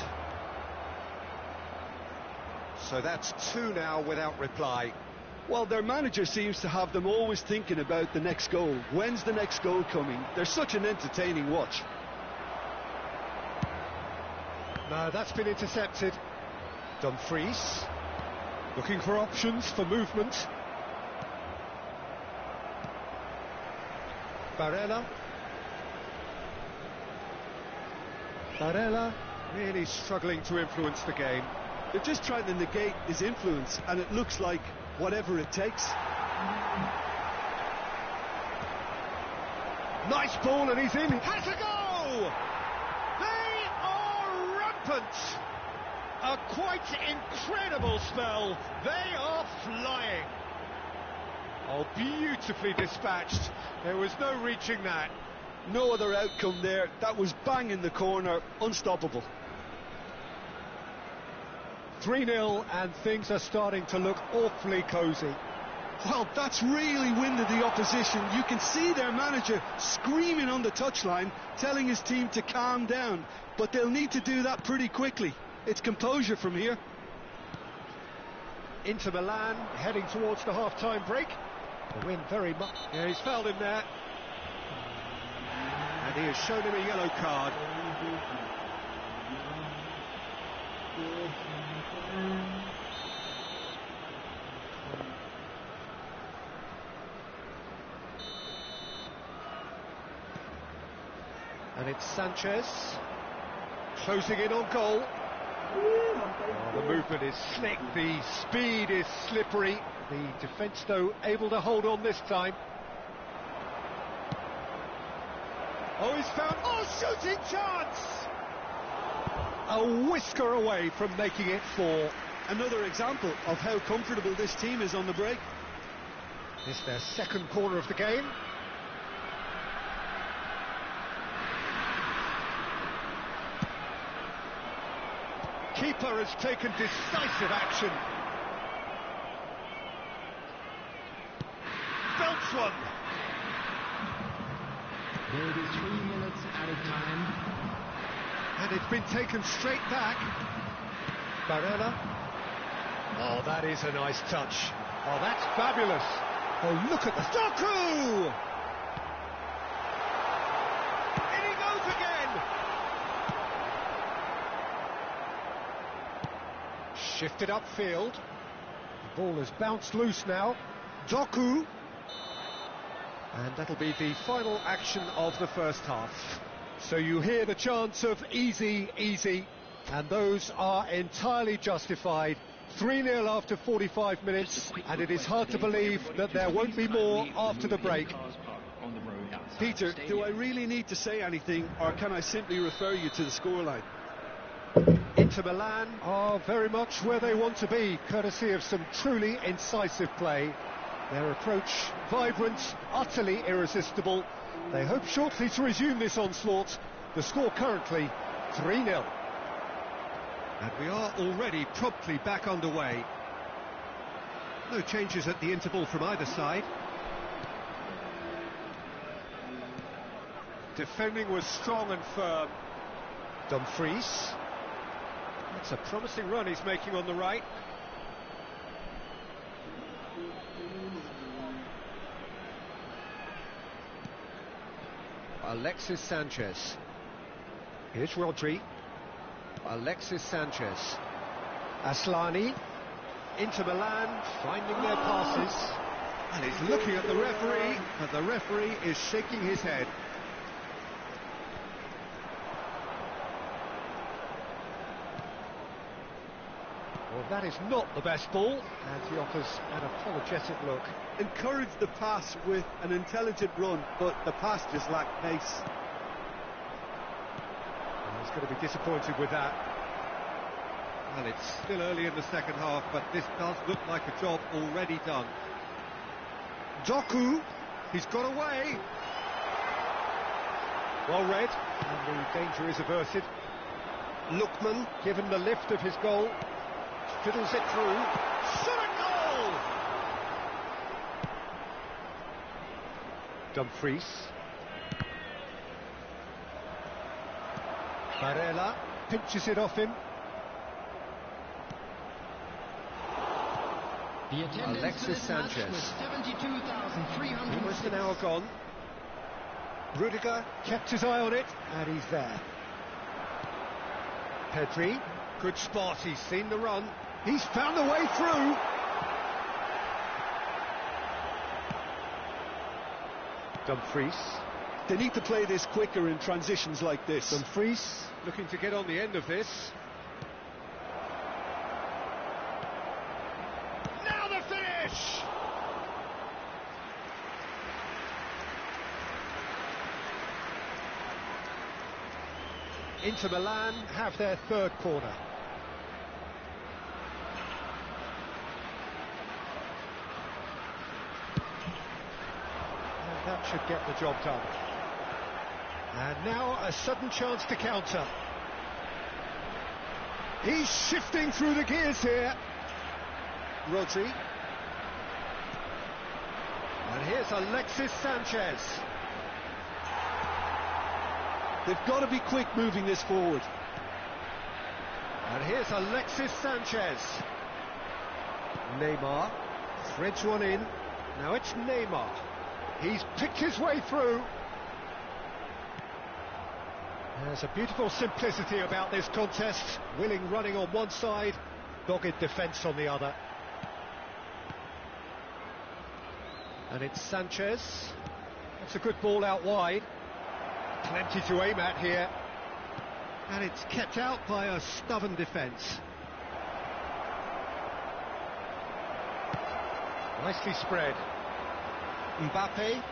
So that's 2 now without reply. Well, their manager seems to have them always thinking about the next goal. When's the next goal coming? They're such an entertaining watch. No, that's been intercepted. Dumfries looking for options for movement. Barella. Barella really struggling to influence the game. They're just trying to negate his influence, and it looks like whatever it takes. Nice ball, and he's in. Has a goal! They are rampant! A quite incredible spell. They are flying. Oh, beautifully dispatched. There was no reaching that. No other outcome there. That was bang in the corner, unstoppable. 3-0, and things are starting to look awfully cosy. Well, that's really winded the opposition. You can see their manager screaming on the touchline, telling his team to calm down. But they'll need to do that pretty quickly. It's composure from here. Inter Milan heading towards the half-time break. The win very much. Yeah, he's fouled him there. And he has shown him a yellow card. And it's Sanchez closing in on goal. Oh, the movement is slick, the speed is slippery. The defence, though, able to hold on this time. Oh, he's found... Oh, shooting chance! A whisker away from making it 4. Another example of how comfortable this team is on the break. It's their second corner of the game. Keeper has taken decisive action. Belts one. There will be 3 minutes added time. And it's been taken straight back. Barella. Oh, that is a nice touch. Oh, that's fabulous. Oh, look at the... Doku! In he goes again! Shifted upfield. The ball has bounced loose now. Doku. And that'll be the final action of the first half. So you hear the chants of easy, easy, and those are entirely justified. 3-0 after 45 minutes, and it is hard to believe that there won't be more after the break. Peter, do I really need to say anything, or can I simply refer you to the scoreline? Inter Milan are very much where they want to be, courtesy of some truly incisive play. Their approach vibrant, utterly irresistible. They hope shortly to resume this onslaught. The score currently 3-0. And we are already promptly back underway. No changes at the interval from either side. Defending was strong and firm. Dumfries. That's a promising run he's making on the right. Alexis Sanchez. Here's Rodri. Alexis Sanchez. Aslani. Inter Milan finding their passes. And he's looking at the referee, but the referee is shaking his head. Well, that is not the best ball, and he offers an apologetic look. Encourage the pass with an intelligent run, but the pass just lacked pace. He's going to be disappointed with that. Well, it's still early in the second half, but this does look like a job already done. Doku, he's got away. Well read, and the danger is averted. Lookman, given the lift of his goal, fiddles it through. Shot a goal! Dumfries. Barella pinches it off him. The attendance Alexis Sanchez. was 72,300. Almost an hour gone. Rudiger kept his eye on it, and he's there. Pedri, good spot, he's seen the run. He's found the way through. Dumfries. They need to play this quicker in transitions like this. Dumfries looking to get on the end of this. Now the finish! Inter Milan have their third corner. And that should get the job done. And now a sudden chance to counter. He's shifting through the gears here. Rodri. And here's Alexis Sanchez. They've got to be quick moving this forward. And here's Alexis Sanchez. Neymar threads one in. Now it's Neymar. He's picked his way through. There's a beautiful simplicity about this contest. Willing running on one side, dogged defence on the other. And it's Sanchez. That's a good ball out wide. Plenty to aim at here. And it's kept out by a stubborn defence. Nicely spread. Mbappe.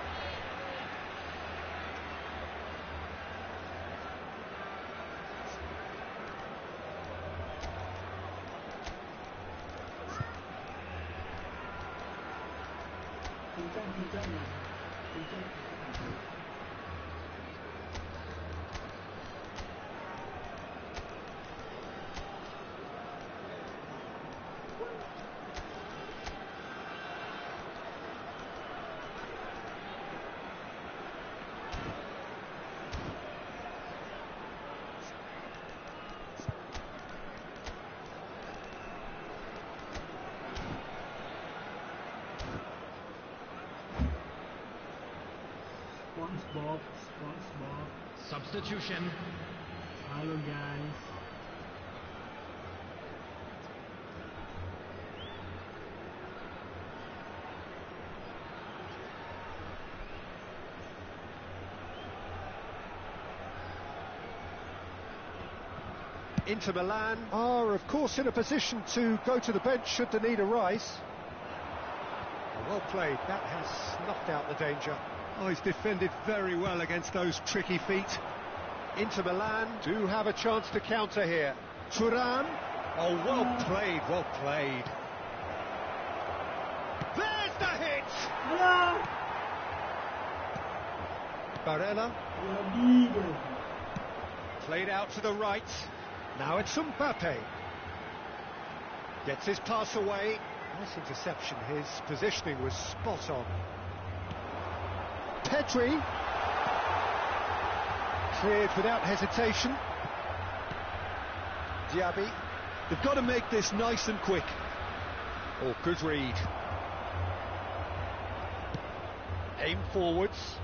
SpongeBob. Substitution. Halo guys. Inter Milan are of course in a position to go to the bench should the need arise. Well played, that has snuffed out the danger. Oh, he's defended very well against those tricky feet. Inter Milan do have a chance to counter here. Thuram. Oh, well played, well played. There's the hit! Yeah. Barella. Played out to the right. Now it's Mbappe. Gets his pass away. Nice interception, his positioning was spot on. Pedri. Cleared without hesitation. Diaby. They've got to make this nice and quick. Oh, good read. Aim forwards.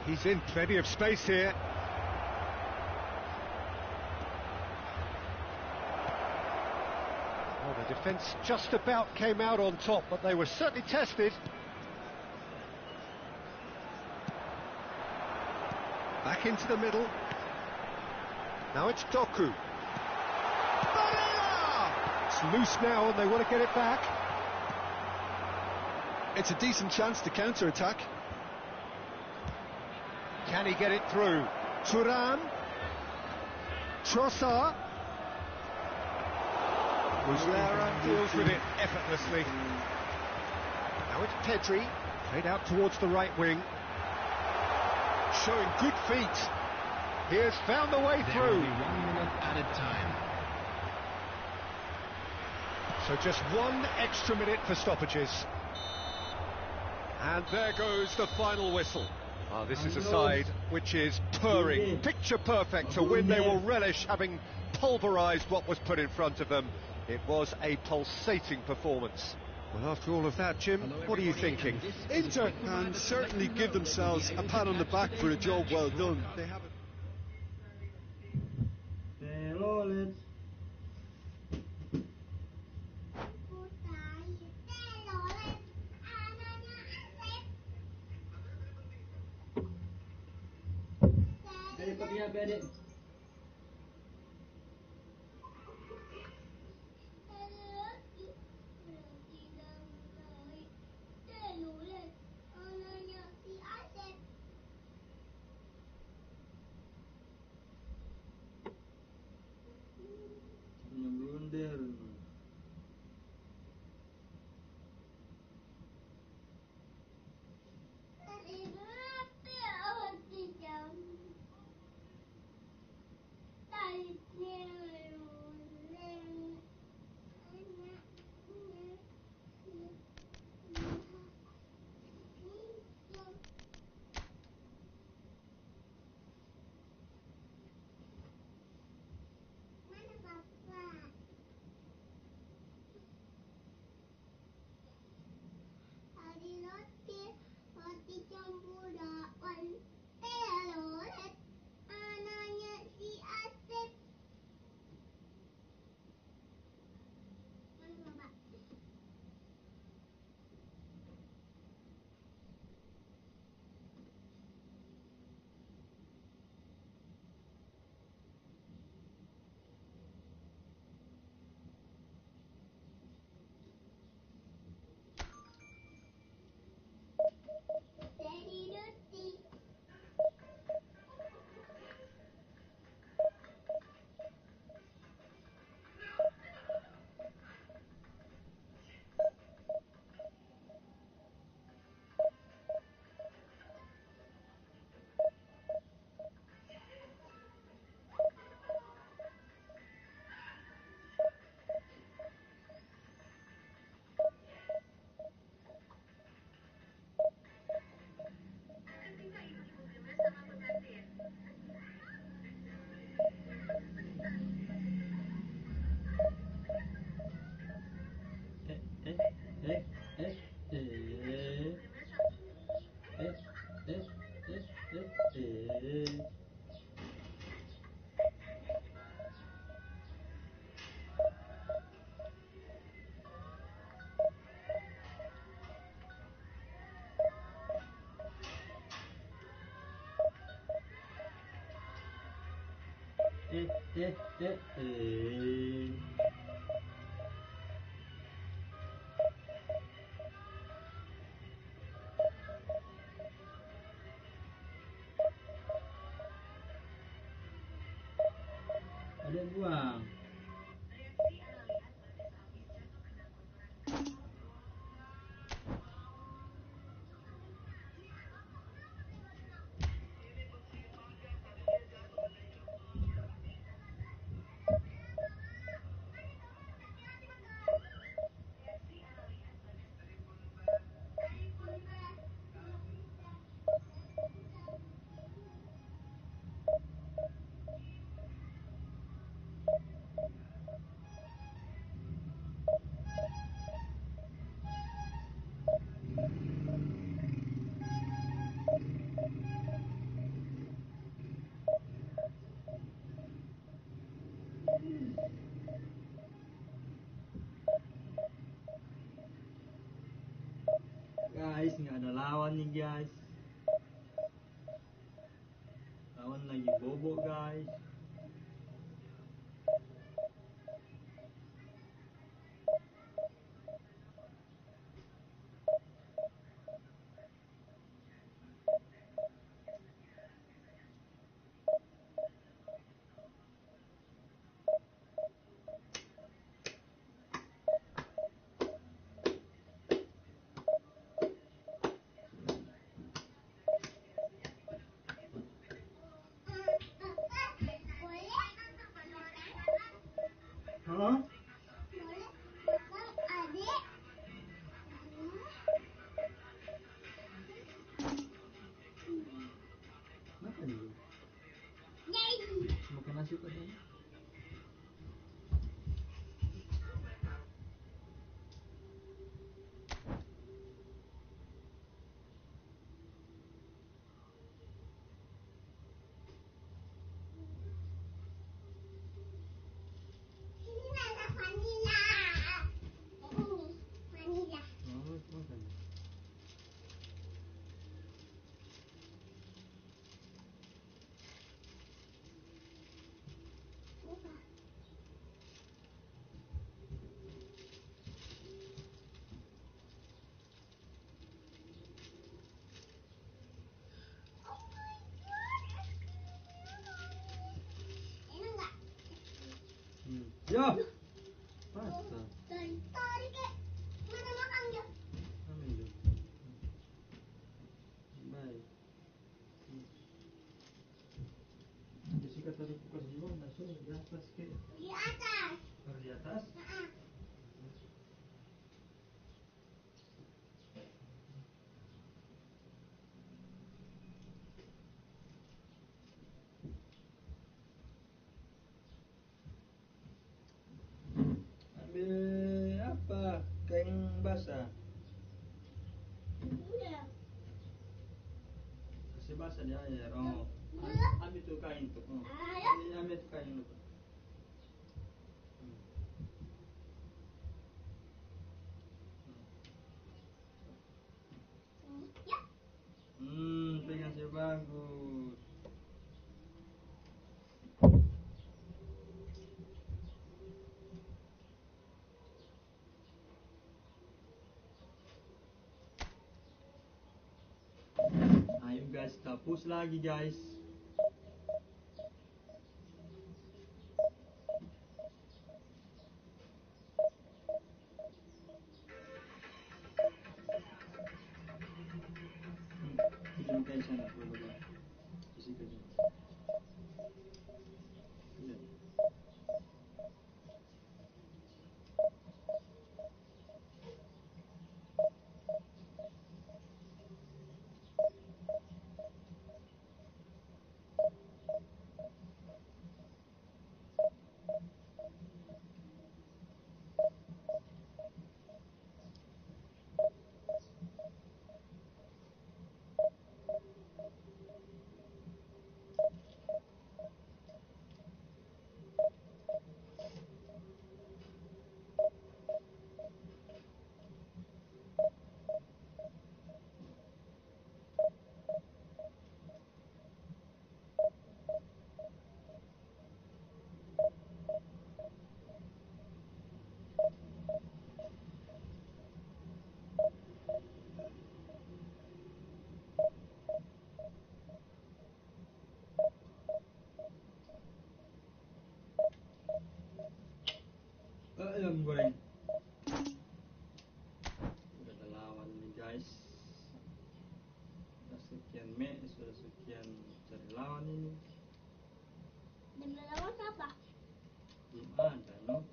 He's in plenty of space here. Well, the defence just about came out on top, but they were certainly tested. Back into the middle. Now it's Doku. Barella! It's loose now and they want to get it back. It's a decent chance to counter-attack. Can he get it through? Thuram. Trossard. Muslera deals with it effortlessly. Now it's Pedri. Played out towards the right wing. Showing good feet. He has found the way There through. will be 1 minute added time. So just one extra minute for stoppages. And there goes the final whistle. This is a side which is purring, picture perfect. To win, they will relish having pulverised what was put in front of them. It was a pulsating performance. Well, after all of that, Jim, what are you thinking? Inter can certainly give themselves a pat on the back for a job well done. They have Hello, let's. apa adik? Punya blunder. Roti campur dakwan telolet anaknya si Asep. Mana bapak? Dari roti. Ada buang. Guys, nggak ada lawan nih guys. Lawan lagi bobo guys. Hah? Boleh pasang adik. Makan dulu. Yay. Makan nasi padang. Ini rasa vanila. Ini vanila. Oh, makan. Yo. Basta. Tarik kek. Mana makan ya? Amin dulu. Baik. Jessica taruh kulkas di mana? So, di atas kek. Di atas. Taruh di atas. Ambil apa? Kain basah. Udah. Kasih basah di air. Oh. Ambil tuh kain tuh. Oh. Ayo. Ambil tuh kain tuh. Ya. Pegang sih bagus. Ayo guys, kita push lagi guys. Tujuh kayak sana, coba. Isi kerja. Iya. Ayam goreng. Udah ada lawan nih guys. Sudah sekian match, sudah sekian cari lawan ini. Dan lawan siapa? Belum ada no.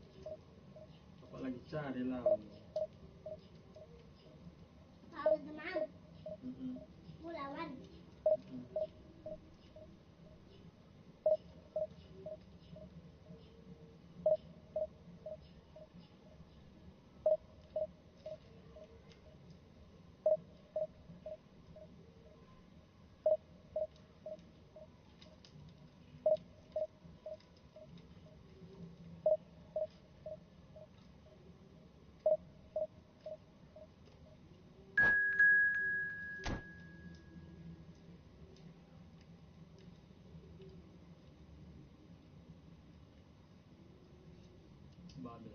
Apa lagi cari lawan? Lawan teman. Mm-mm. Mau lawan. Mm-mm. Babel.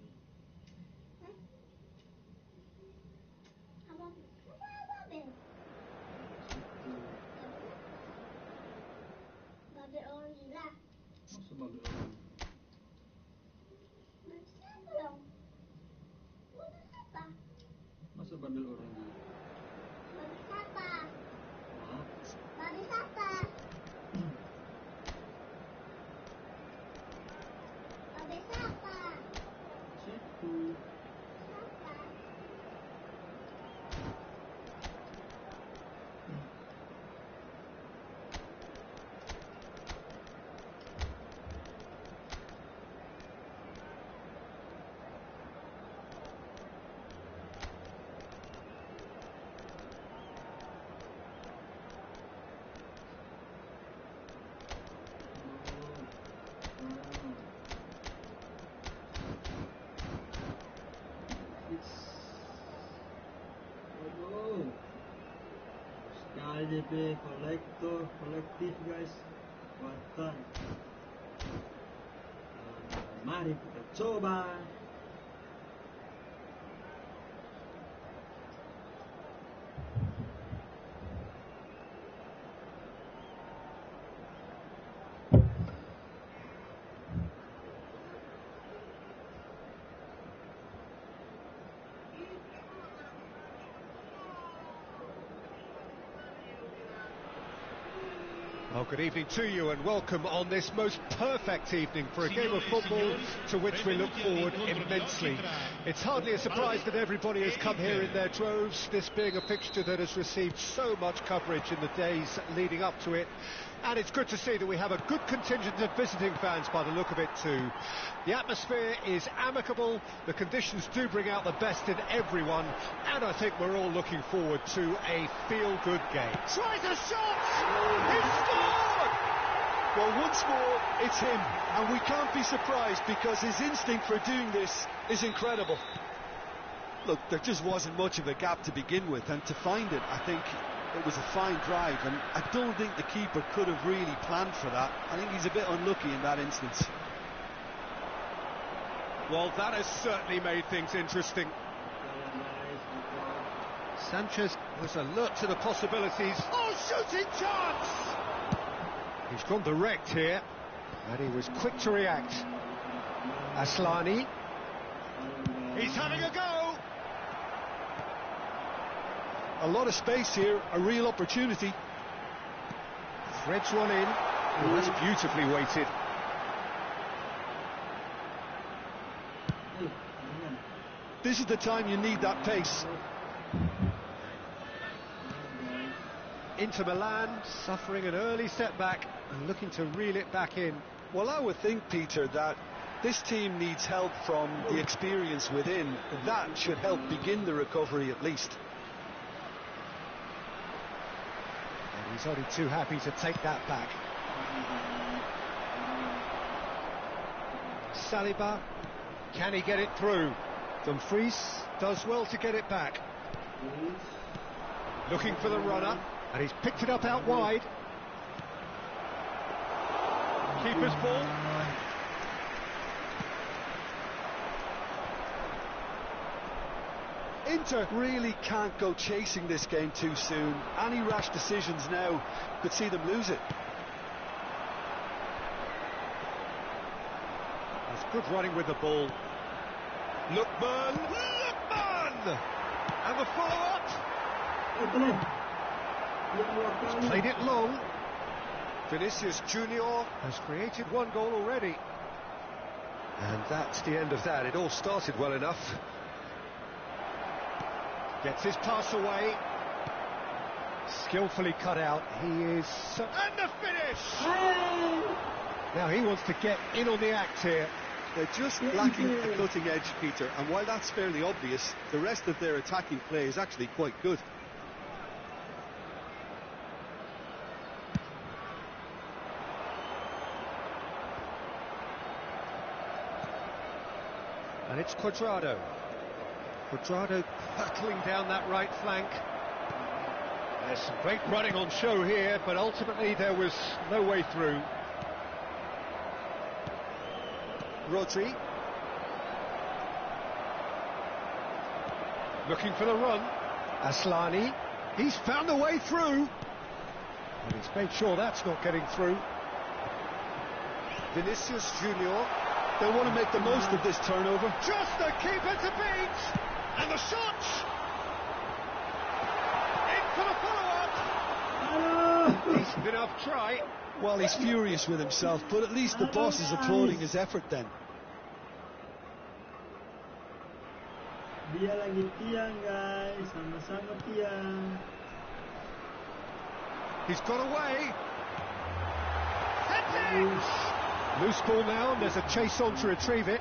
Apa? Babel. Babel orang gila. Masa Babel orang? Babel siapa dong? Babel siapa? Masa Babel orang gila? Babel siapa? Hah? Babel siapa? Babel siapa? Situ. Siapa? Waduh. Sekali DP kolektif guys. Kuatan. Mari kita coba. Well, good evening to you and welcome on this most perfect evening for a game of football to which we look forward immensely. It's hardly a surprise that everybody has come here in their droves, this being a fixture that has received so much coverage in the days leading up to it. And it's good to see that we have a good contingent of visiting fans by the look of it too. The atmosphere is amicable, the conditions do bring out the best in everyone, and I think we're all looking forward to a feel-good game. Tries a shot! He scored! Well, once more, it's him, and we can't be surprised because his instinct for doing this is incredible. Look, there just wasn't much of a gap to begin with, and to find it, I think it was a fine drive, and I don't think the keeper could have really planned for that. I think he's a bit unlucky in that instance. Well, that has certainly made things interesting. Sanchez was alert to the possibilities. Oh, shooting chance! He's gone direct here, and he was quick to react. Aslani. He's having a go! A lot of space here, a real opportunity. Threads one in. Oh, that's beautifully weighted. This is the time you need that pace. Inter Milan suffering an early setback and looking to reel it back in. Well, I would think, Peter, that this team needs help from the experience within. That should help begin the recovery at least. And he's only too happy to take that back. Saliba, can he get it through? Dumfries does well to get it back. Looking for the runner, and he's picked it up out wide. Keeper's ball. Inter really can't go chasing this game too soon. Any rash decisions now could see them lose it. That's good running with the ball. Lookman! And the follow-up! He's played it long. Vinicius Junior has created one goal already. And that's the end of that. It all started well enough. Gets his pass away. Skillfully cut out. He is... And the finish! Now he wants to get in on the act here. They're just lacking a cutting edge, Peter, and while that's fairly obvious, the rest of their attacking play is actually quite good. And it's Cuadrado. Cuadrado battling down that right flank. There's some great running on show here, but ultimately there was no way through. Rodri. Looking for the run. Aslani. He's found a way through. And he's made sure that's not getting through. Vinicius Junior. They want to make the most of this turnover. Just the keeper to beat. And the shot. In for the follow-up. Decent enough try. Well, he's furious with himself, but at least the boss is applauding his effort then. Dia lagi tiang, guys. Sama-sama tiang. He's got away. Loose ball now, and there's a chase on to retrieve it.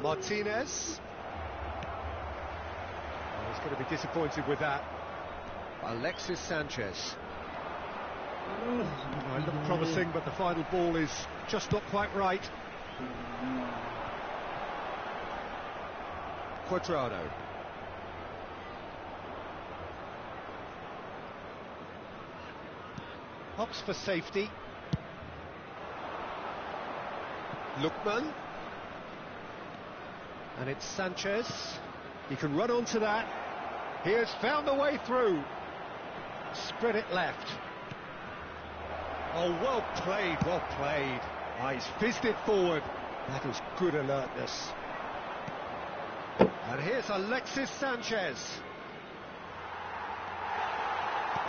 Martinez. Oh, he's going to be disappointed with that. Alexis Sanchez. Oh, it looked promising, but the final ball is just not quite right. Cuadrado. Hops for safety. Lookman. And it's Sanchez. He can run onto that. He has found a way through. Spread it left. Oh, well played, well played. Oh, he's fizzed it forward. That was good alertness. And here's Alexis Sanchez.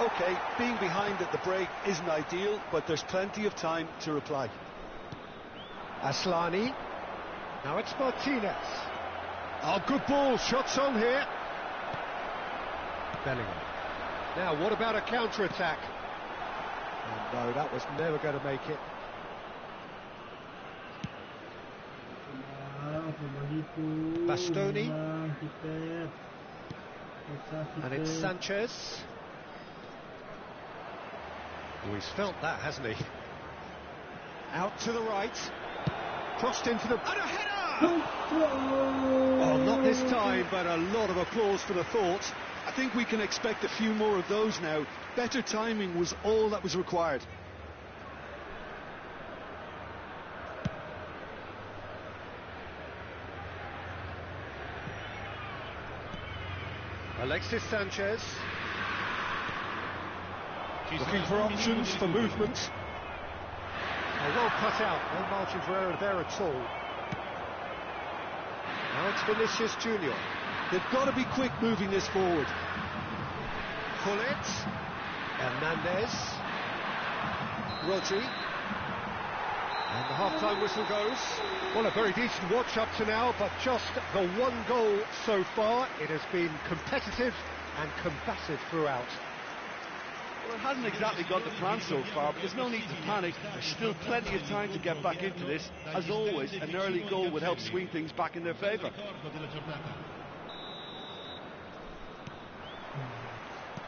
OK, being behind at the break isn't ideal, but there's plenty of time to reply. Aslani. Now it's Martinez. Oh, good ball. Shots on here. Bellingham. Now, what about a counter-attack? Oh, no, that was never going to make it. Bastoni. And it's Sanchez. Oh, he's felt that, hasn't he? Out to the right. Crossed into the... And a header! Oh, not this time, but a lot of applause for the thought. I think we can expect a few more of those now. Better timing was all that was required. Alexis Sanchez. Looking for options for movement. Oh, well cut out. No margin for error there at all. Now it's Vinicius Junior. They've got to be quick moving this forward. Pullet. Hernandez. Rodri. And the half-time whistle goes. Well, a very decent watch up to now, but just the one goal so far. It has been competitive and combative throughout. Well, it hasn't exactly gone to plan so far, but there's no need to panic. There's still plenty of time to get back into this. As always, an early goal would help swing things back in their favour.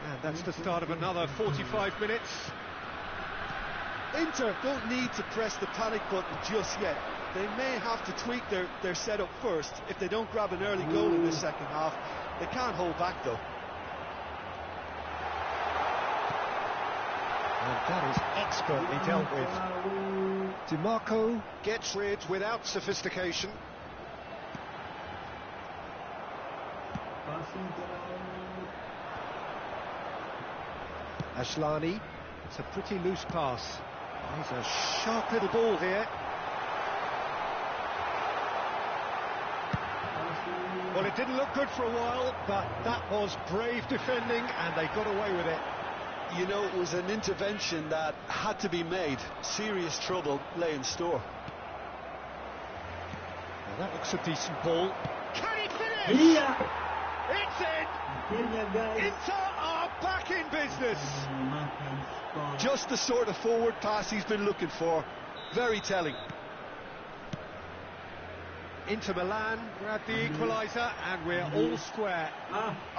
And that's the start of another 45 minutes. Inter don't need to press the panic button just yet. They may have to tweak their setup first. If they don't grab an early goal in the second half, they can't hold back though. And that is expertly dealt with. DiMarco gets rid without sophistication. Aslani. It's a pretty loose pass. He's a sharp little ball here. Well, it didn't look good for a while, but that was brave defending, and they got away with it. You know, it was an intervention that had to be made. Serious trouble lay in store. Now that looks a decent ball. Can he finish? Yeah. It's in! Inter are back in business. Just the sort of forward pass he's been looking for. Very telling. Inter Milan grab the equaliser, and we're all square.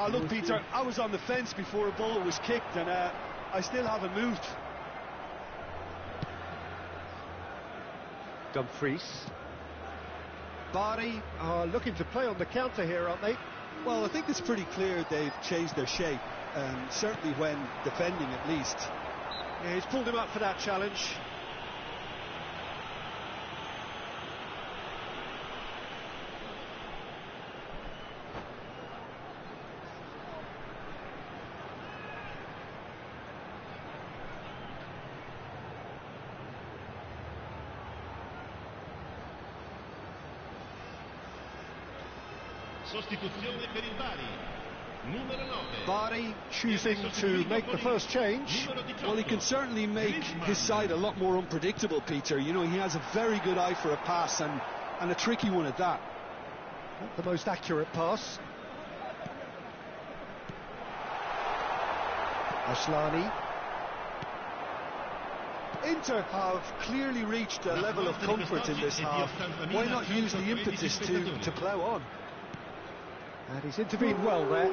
Look, Peter, I was on the fence before a ball was kicked, and I still haven't moved. Dumfries. Bari are looking to play on the counter here, aren't they? Well, I think it's pretty clear they've changed their shape, certainly when defending at least. Yeah, he's pulled him up for that challenge. Sostituzione per il Bari. Numero 9. Bari choosing to make the first change. Well, he can certainly make his side a lot more unpredictable, Peter. You know, he has a very good eye for a pass, and a tricky one at that. Not the most accurate pass. Aslani. Inter have clearly reached a level of comfort in this half. Why not use the impetus to plough on? And he's intervened well there.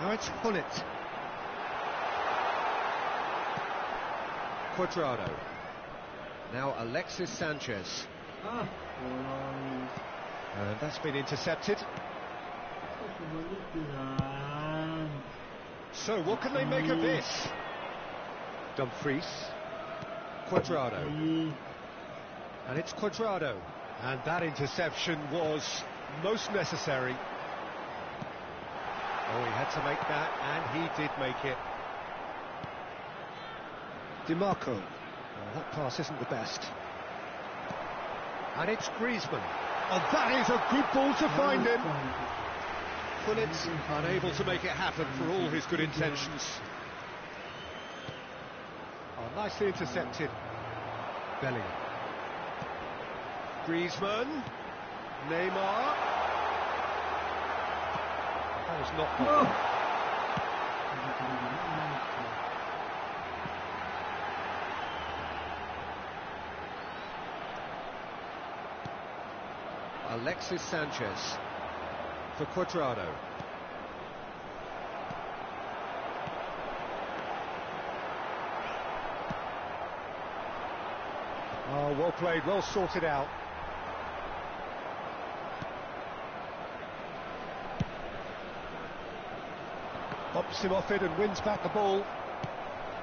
Now it's Pullet. Cuadrado. Now Alexis Sanchez. And that's been intercepted. So what can they make of this? Dumfries. Cuadrado. And it's Cuadrado. And that interception was most necessary. Oh, he had to make that, and he did make it. DiMarco. Oh, that pass isn't the best. And it's Griezmann. Oh, that is a good ball to find him. it, unable to make it happen for all his good intentions. Oh, nicely intercepted. Bellingham. Griezmann. Neymar. That was not possible. Alexis Sanchez for Cuadrado. Oh, well played, well sorted out. Pops him off it and wins back the ball.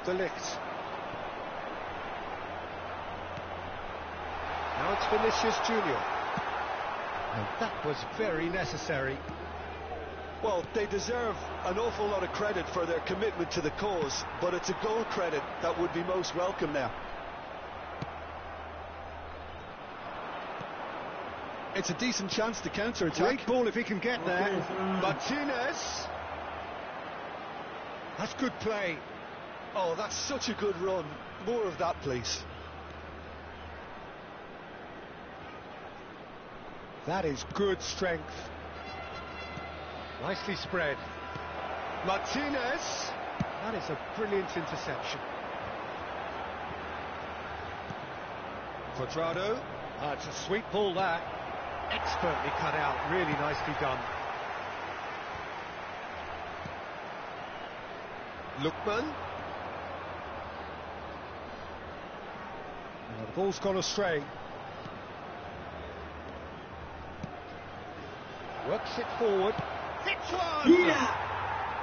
De Ligt. Now it's Vinicius Junior. And that was very necessary. Well, they deserve an awful lot of credit for their commitment to the cause, but it's a goal credit that would be most welcome now. It's a decent chance to counter-attack. Great ball if he can get there. Martinez. That's good play. Oh, that's such a good run. More of that, please. That is good strength. Nicely spread. Martinez. That is a brilliant interception. Cuadrado. It's a sweet ball, that. Expertly cut out, really nicely done. Lookman. The ball's gone astray. Works it forward. Hits one! Yeah!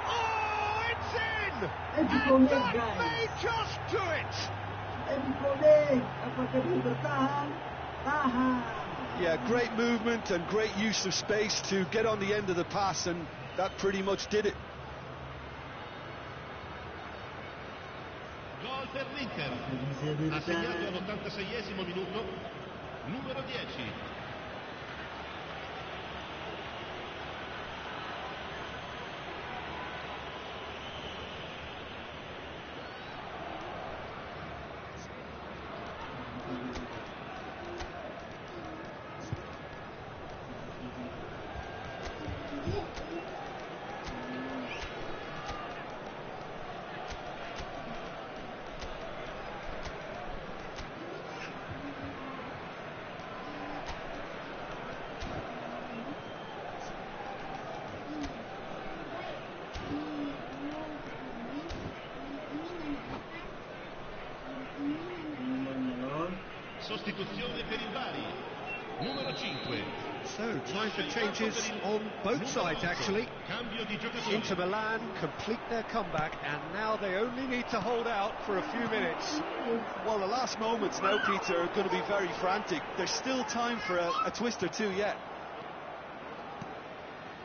Oh, it's in! And And that may just do it! Apakah dia bertahan? Tahan. Yeah, great movement and great use of space to get on the end of the pass, and that pretty much did it. Gol per l'Inter. Ha segnato all'86esimo minuto numero 10. Sostituzione per il Bari, numero 5. So, time for changes on both sides, actually. Cambio di giocatore. Inter Milan complete their comeback, and now they only need to hold out for a few minutes. Well, the last moments now, Peter, are going to be very frantic. There's still time for a twist or two yet.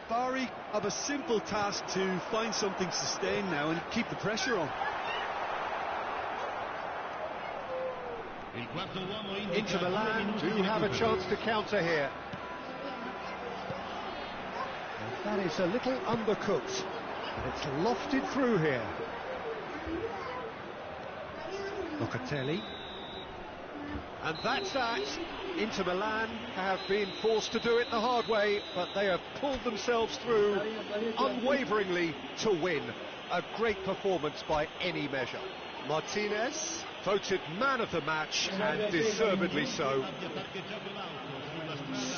Bari have a simple task to find something sustained now and keep the pressure on. Inter Milan do have a chance to counter here. That is a little undercooked. It's lofted through here. Locatelli. And that's that. Inter Milan have been forced to do it the hard way, but they have pulled themselves through unwaveringly to win. A great performance by any measure. Martinez, voted man of the match, and deservedly so.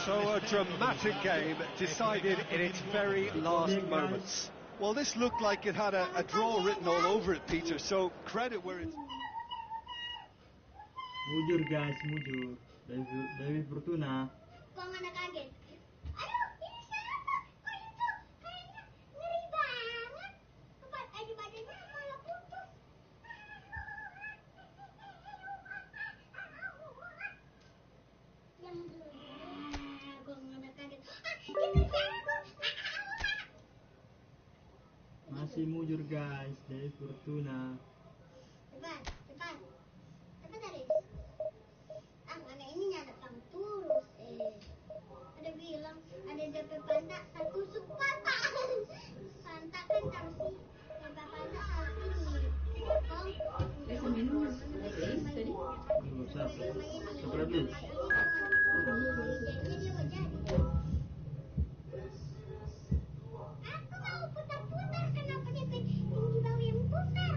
So a dramatic game decided in its very last moments. Well, this looked like it had a draw written all over it, Peter, so credit where it's... Mujur guys, mujur. Dewi Fortuna. Kok nggak kaget? Aduh, ini siapa? Kok itu? Kayaknya ngeri banget. Baju bajunya malah putus. Yang kok nggak kaget? Itu siapa? Masih mujur guys, Dewi Fortuna. Cepat, cepat. Cepat Aris. Mana ini datang terus. Ada bilang ada DP Panda satu sepatah. Berapa habis? Aku mau putar-putar, kenapa dia yang di bawah yang putar?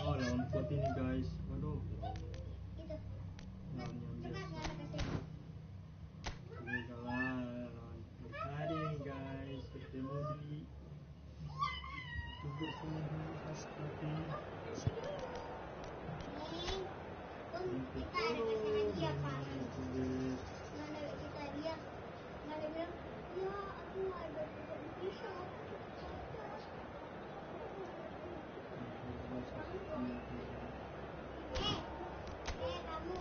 Oh, lawan kuat ini guys. Waduh. Itu. Lawan yang Coba biasa. nggak ada kasih. Ini kalah lawan berhari nih guys. Bertemu di Tubur Semeru Aspati. Kita ada kasih hadiah Pak. Mana kita dia? Mana bilang, ya aku ada pisau. Kamu.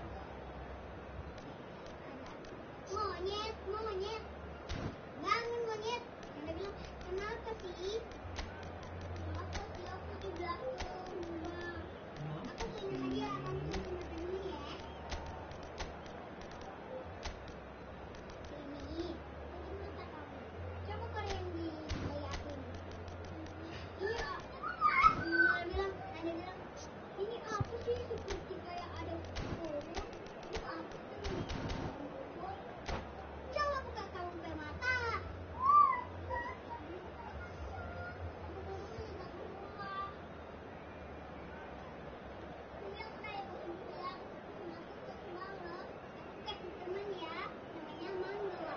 Monyet, monyet. Bangun monyet. Dia bilang, kenapa sih? Apa sih aku di belakang rumah? Aku pengen aja kamu sama dulu ya. Ini, itu mata kamu. Coba kalau yang di kayak aku. Iya. Anda bilang, ini apa sih seperti kayak ada komo? Ini apa sih? Coba buka kamu ke mata. Ini aku kayak bilang, aku ke semalam. Aku kasih teman ya, namanya Mangla.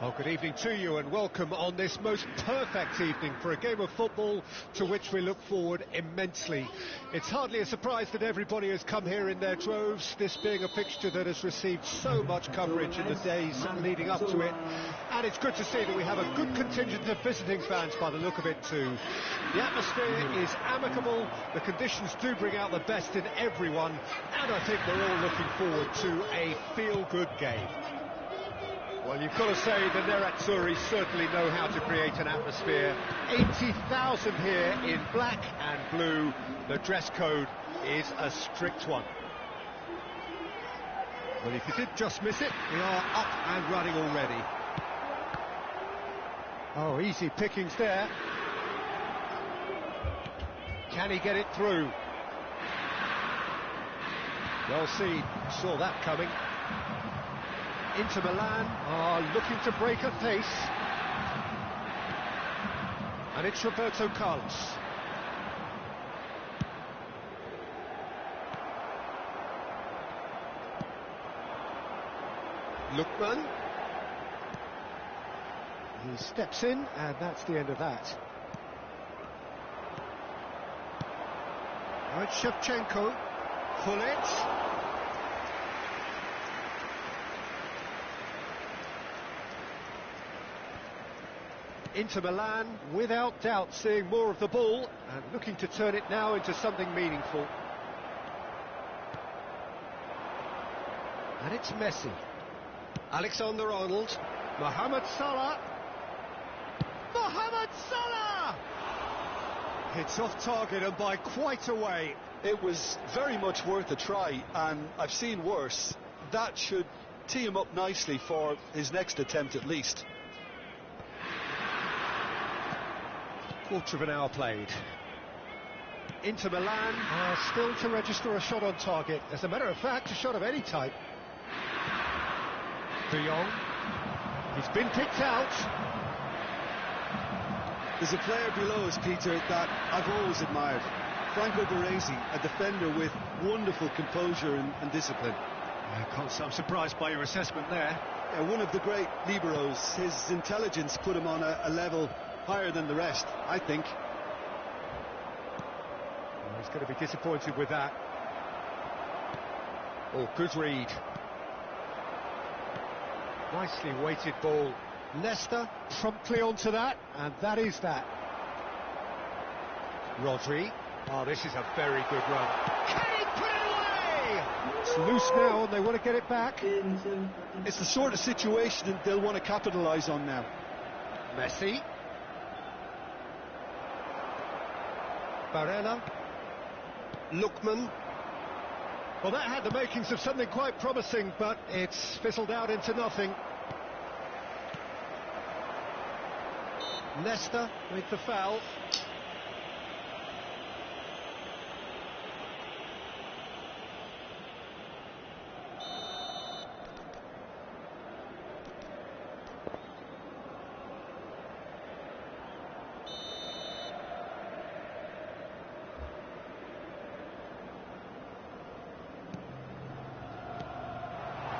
Well, good evening to you and welcome on this most perfect evening for a game of football to which we look forward immensely. It's hardly a surprise that everybody has come here in their droves, this being a fixture that has received so much coverage in the days leading up to it. And it's good to see that we have a good contingent of visiting fans by the look of it too. The atmosphere is amicable, the conditions do bring out the best in everyone, and I think we're all looking forward to a feel-good game. Well, you've got to say the Nerazzurri certainly know how to create an atmosphere. 80,000 here in black and blue. The dress code is a strict one. Well, if you did just miss it, we are up and running already. Oh, easy pickings there. Can he get it through? Well seen, saw that coming. Inter Milan are looking to break at pace. And it's Roberto Carlos. Lookman. He steps in, and that's the end of that. Now it's Shevchenko. Pullet. Inter Milan, without doubt, seeing more of the ball and looking to turn it now into something meaningful. And it's Messi. Alexander-Arnold. Mohamed Salah. Mohamed Salah! It's off target and by quite a way. It was very much worth a try, and I've seen worse. That should tee him up nicely for his next attempt at least. Quarter of an hour played. Inter Milan are still to register a shot on target. As a matter of fact, a shot of any type. De Jong. He's been picked out. There's a player below us, Peter, that I've always admired. Franco Baresi, a defender with wonderful composure and discipline. I'm surprised by your assessment there. Yeah, one of the great liberos. His intelligence put him on a level higher than the rest, I think. Well, he's going to be disappointed with that. Oh, good read. Nicely weighted ball. Leicester promptly onto that, and that is that. Rodri. Oh, this is a very good run. Can he put it away? It's loose now, and they want to get it back. It's the sort of situation that they'll want to capitalise on now. Messi. Barella. Lookman. Well, that had the makings of something quite promising, but it's fizzled out into nothing. Nesta with the foul.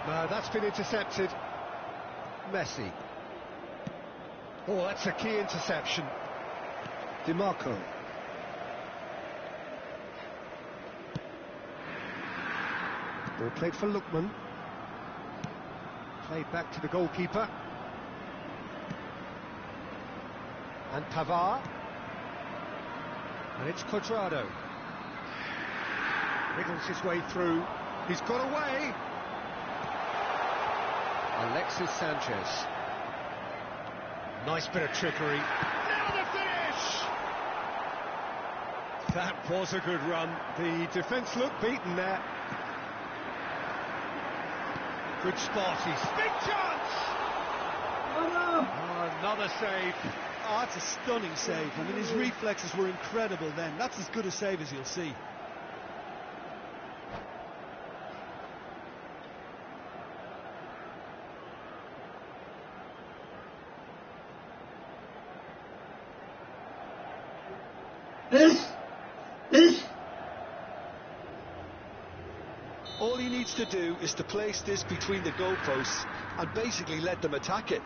No, that's been intercepted. Messi. Oh, that's a key interception. DiMarco. Ball played for Lookman. Played back to the goalkeeper. And Pavard. And it's Cuadrado. Wriggles his way through. He's got away. Alexis Sanchez. Nice bit of trickery. Now the finish! That was a good run. The defence looked beaten there. Good spot. He's big chance! Oh, another save. Oh, that's a stunning save. I mean, his reflexes were incredible then. That's as good a save as you'll see. All he needs to do is to place this between the goalposts and basically let them attack it.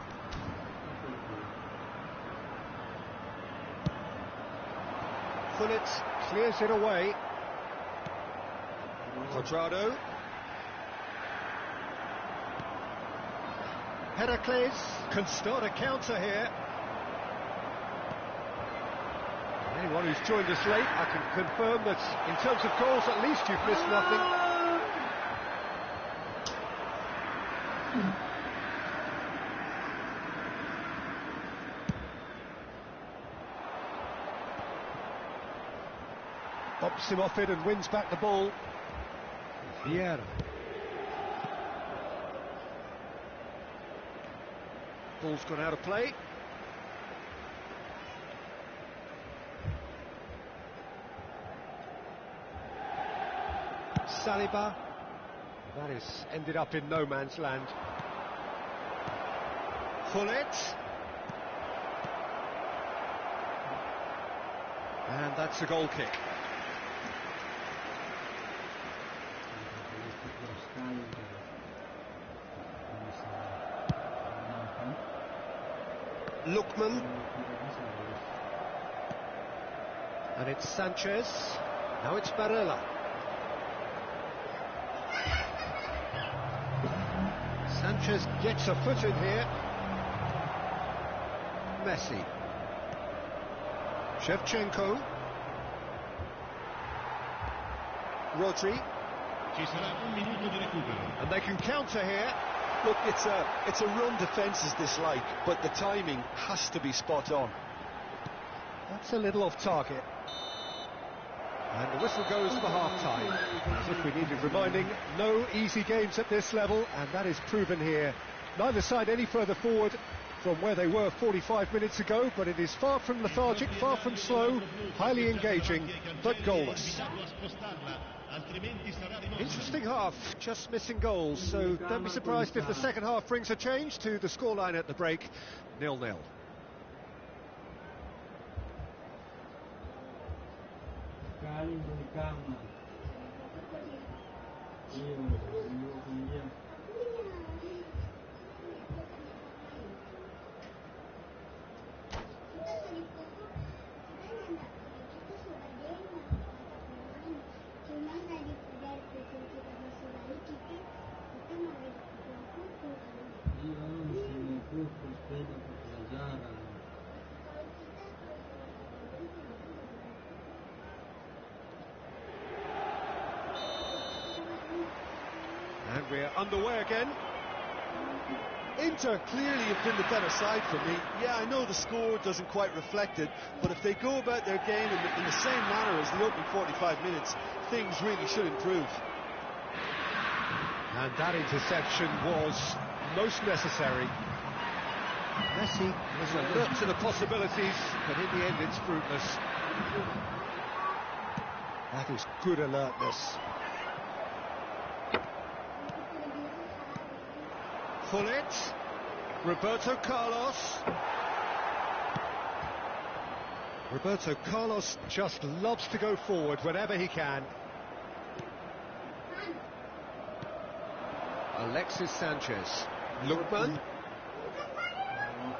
Gullit clears it away. Cuadrado. Heracles can start a counter here. Anyone who's joined us late, I can confirm that in terms of goals, at least you've missed nothing. Bops him off it and wins back the ball. Vieira. Ball's gone out of play. Saliba. That has ended up in no man's land. Gullit. And that's a goal kick. Lookman. And it's Sanchez. Now it's Barella. Sanchez gets a foot in here. Messi. Shevchenko. Rodri. And they can counter here. Look, it's a run defence is dislike, but the timing has to be spot on. That's a little off target. And the whistle goes for half-time. As if we needed reminding, no easy games at this level, and that is proven here. Neither side any further forward from where they were 45 minutes ago, but it is far from lethargic, far from slow, highly engaging, but goalless. Interesting half, just missing goals, so don't be surprised if the second half brings a change to the scoreline at the break, 0-0. And we're underway again. Inter clearly have been the better side for me. Yeah, I know the score doesn't quite reflect it, but if they go about their game in the same manner as the opening 45 minutes, things really should improve. And that interception was most necessary. Messi was alert to the possibilities, but in the end it's fruitless. That is good alertness. Pullet, Roberto Carlos. Roberto Carlos just loves to go forward whenever he can. Alexis Sanchez. Lookman.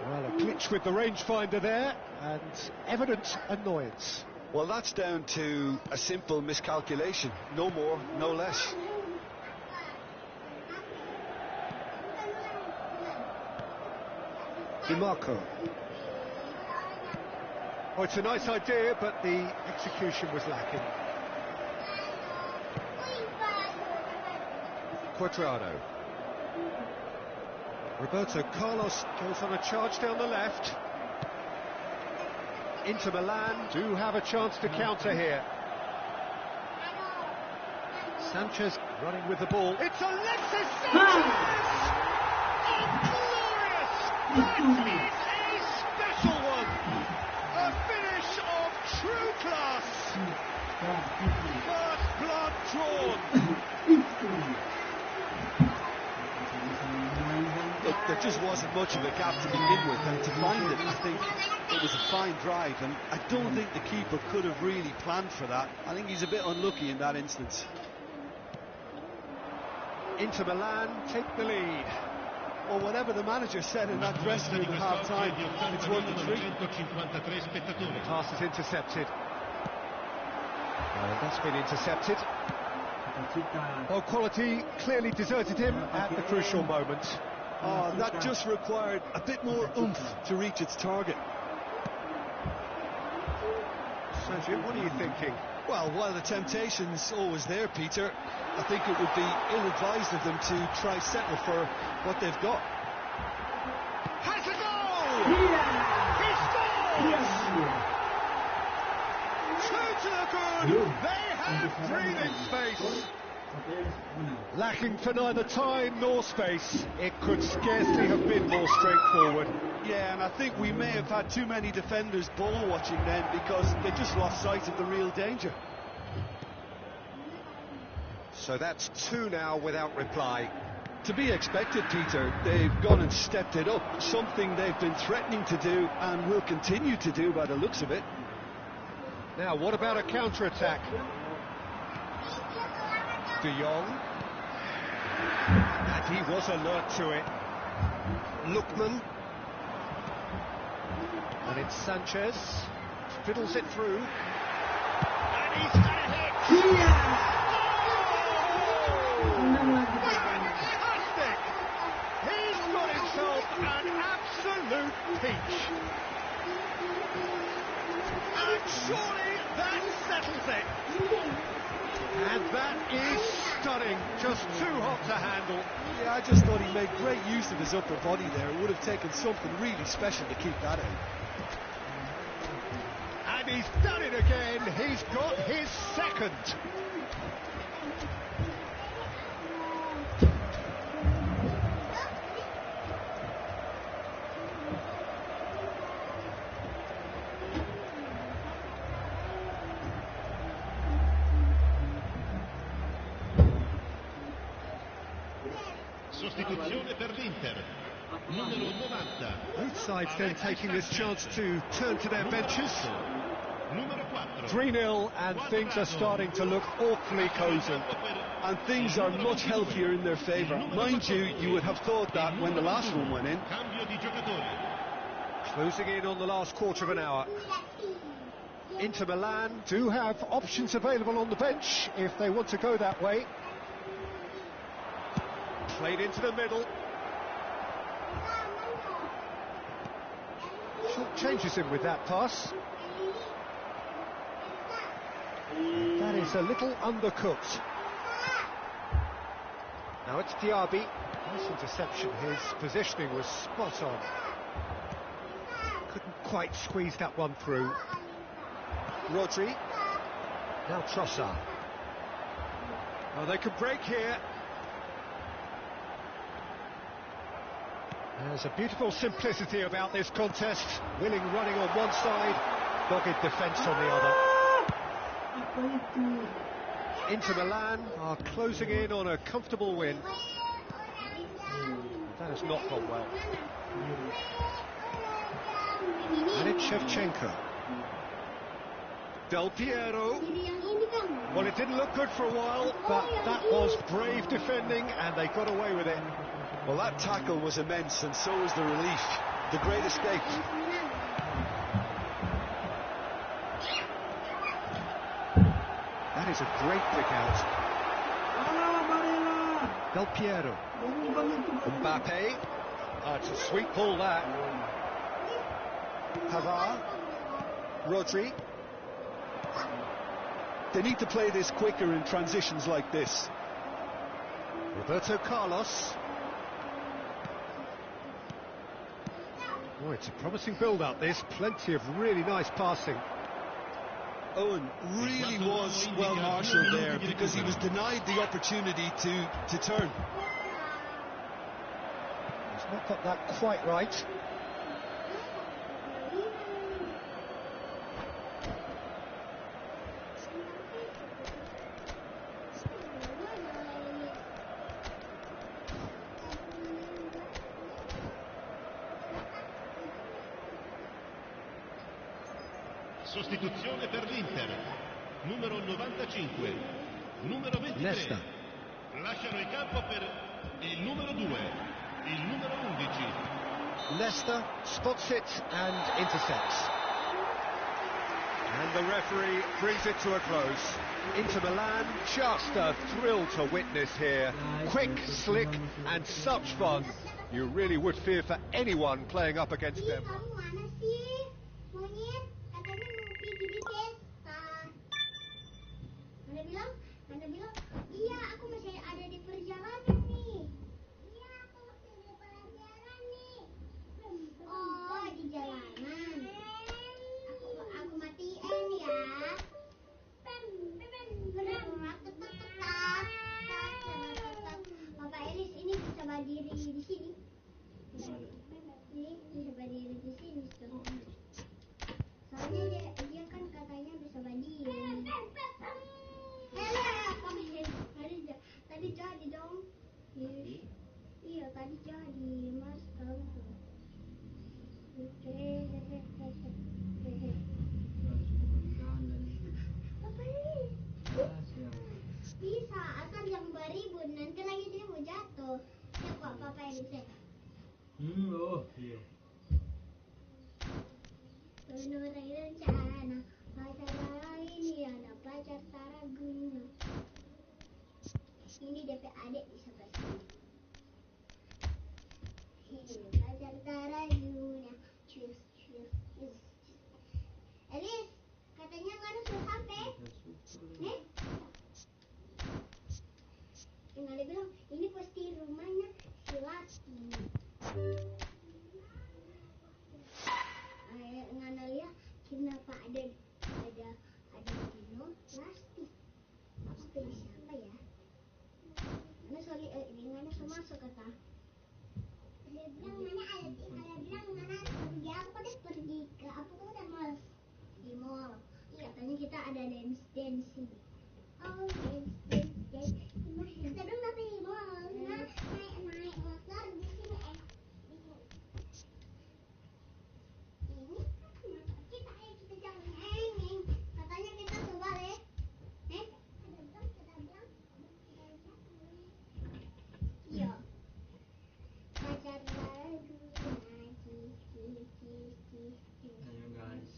Well, a glitch with the rangefinder there, and evident annoyance. Well, that's down to a simple miscalculation. No more, no less. DiMarco. Oh, it's a nice idea, but the execution was lacking. Quadrado. Roberto Carlos goes on a charge down the left. Inter Milan do have a chance to counter here. Sanchez running with the ball. It's Alexis Sanchez! That is a special one! A finish of true class! First blood drawn! Look, there just wasn't much of a gap to begin with, and to find it, I think it was a fine drive, and I don't think the keeper could have really planned for that. I think he's a bit unlucky in that instance. Inter Milan take the lead. Well, whatever the manager said in that dressing room at half-time, it's 1-3. The pass is intercepted. And that's been intercepted. Well, quality clearly deserted him at the crucial moment. Oh, that just required a bit more oomph to reach its target. So, Jim, what are you thinking? Well, while the temptation's always there, Peter, I think it would be ill-advised of them to try settle for what they've got. Has a goal! He scores! Two to the good! They have breathing space! Lacking for neither time nor space. It could scarcely have been more straightforward. Yeah, and I think we may have had too many defenders ball watching then, because they just lost sight of the real danger. So that's two now without reply. To be expected, Peter. They've gone and stepped it up, something they've been threatening to do and will continue to do by the looks of it. Now, what about a counter-attack? De Jong. And he was alert to it. Lookman. And it's Sanchez. Fiddles it through. And he's got it hit! Fantastic! He's got himself an absolute peach. And surely that settles it. And that is stunning, just too hot to handle. Yeah, I just thought he made great use of his upper body there. It would have taken something really special to keep that out. And he's done it again. He's got his second. Sostituzione per l'Inter, numero 90. Both sides then taking this chance to turn to their benches. Numero 4. 3-0 and things are starting to look awfully cosy. And things are much healthier in their favour. Mind you, you would have thought that when the last one went in. Cambio di giocatori. Closing in on the last quarter of an hour. Inter Milan do have options available on the bench if they want to go that way. Played into the middle. Short changes him with that pass. That is a little undercooked. Now it's Diaby. Nice interception. His positioning was spot on. Couldn't quite squeeze that one through. Rodri. Now Trossard. Well, they could break here. There's a beautiful simplicity about this contest. Willing running on one side, dogged defence on the other. Inter Milan are closing in on a comfortable win. That has not gone well. And it's Shevchenko. Del Piero. Well, it didn't look good for a while, but that was brave defending, and they got away with it. Well, that tackle was immense, and so was the relief. The great escape. That is a great kick out. Del Piero. Mbappe. It's a sweet ball, that. Pavard. Rodri. They need to play this quicker in transitions like this. Roberto Carlos. Oh, it's a promising build-up, this. Plenty of really nice passing. Owen really was well marshalled there because he was denied the opportunity to turn. He's not got that quite right. Sostituzione per l'Inter, numero 95, numero 23, Nesta. lasciano il campo per il numero 2, il numero 11. Leicester spots it and intercepts. And the referee brings it to a close. Inter Milan, just a thrill to witness here. Quick, slick, and such fun. You really would fear for anyone playing up against them. Anda bilang, iya aku masih ada di perjalanan nih. Iya aku masih di perjalanan nih. Oh di jalanan. Aku matiin ya. Bapak Elis ini bisa berdiri di sini. Ini bisa berdiri di sini. Soalnya dia kan katanya bisa berdiri. Tadi jadi dong. Iya tadi jadi mas tahu. Oke. Bisa asal yang beribun nanti lagi dia mau jatuh. Ya kok papa yang bisa. Oh iya. Menurut rencana pacar ini ada pacar taraguna. Ini DP adik di sebelah sini. Ini pacar taraguna. Cus. Elis, katanya kan sudah sampai. Nih. Tinggal dia bilang, ini pasti rumahnya si Laki. Ngana lihat kenapa ada dino plastik. Apa ini siapa ya? Mana soalnya ini ngana sama masuk kata. Dia bilang mana ada bilang mana pergi apa deh pergi ke apa tuh udah mall. Di mall. Katanya kita ada dance sini. Oh dance. Kita dong tapi di mall. Naik motor di sini Kita jangan katanya kita coba deh. Iya. Pacar lagu Ayo guys.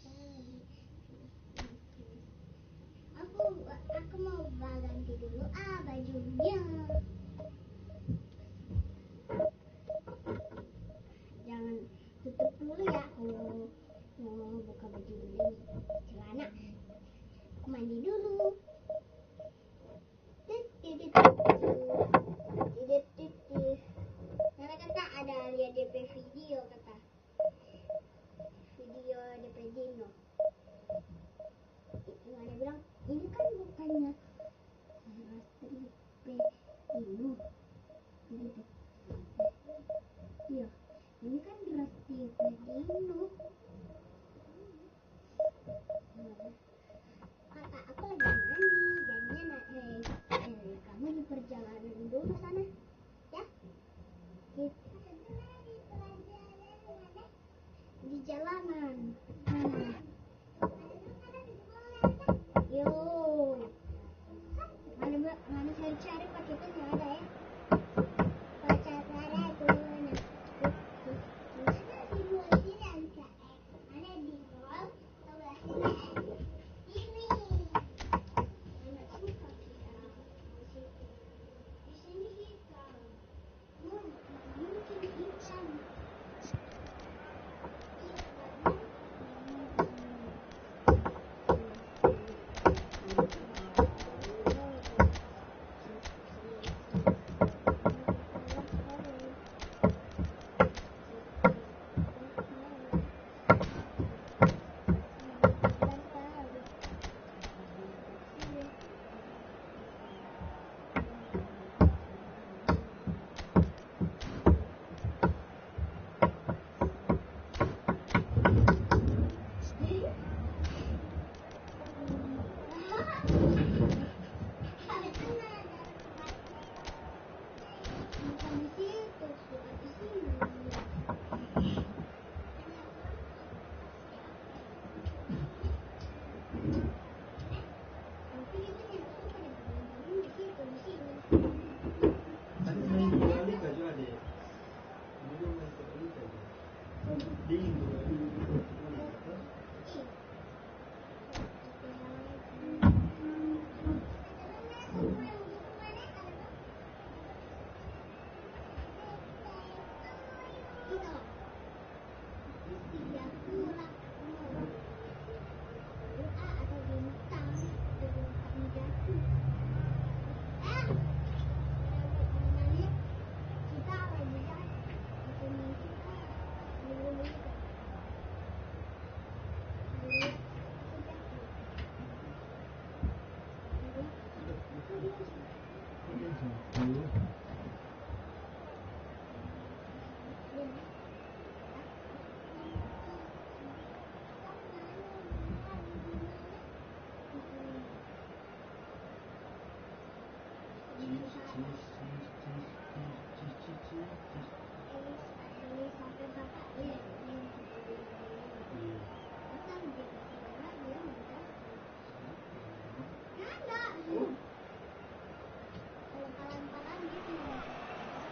Aku mau ganti dulu bajunya. Jangan tutup dulu ya. Mau buka baju dulu. Celana. Aku mandi dulu.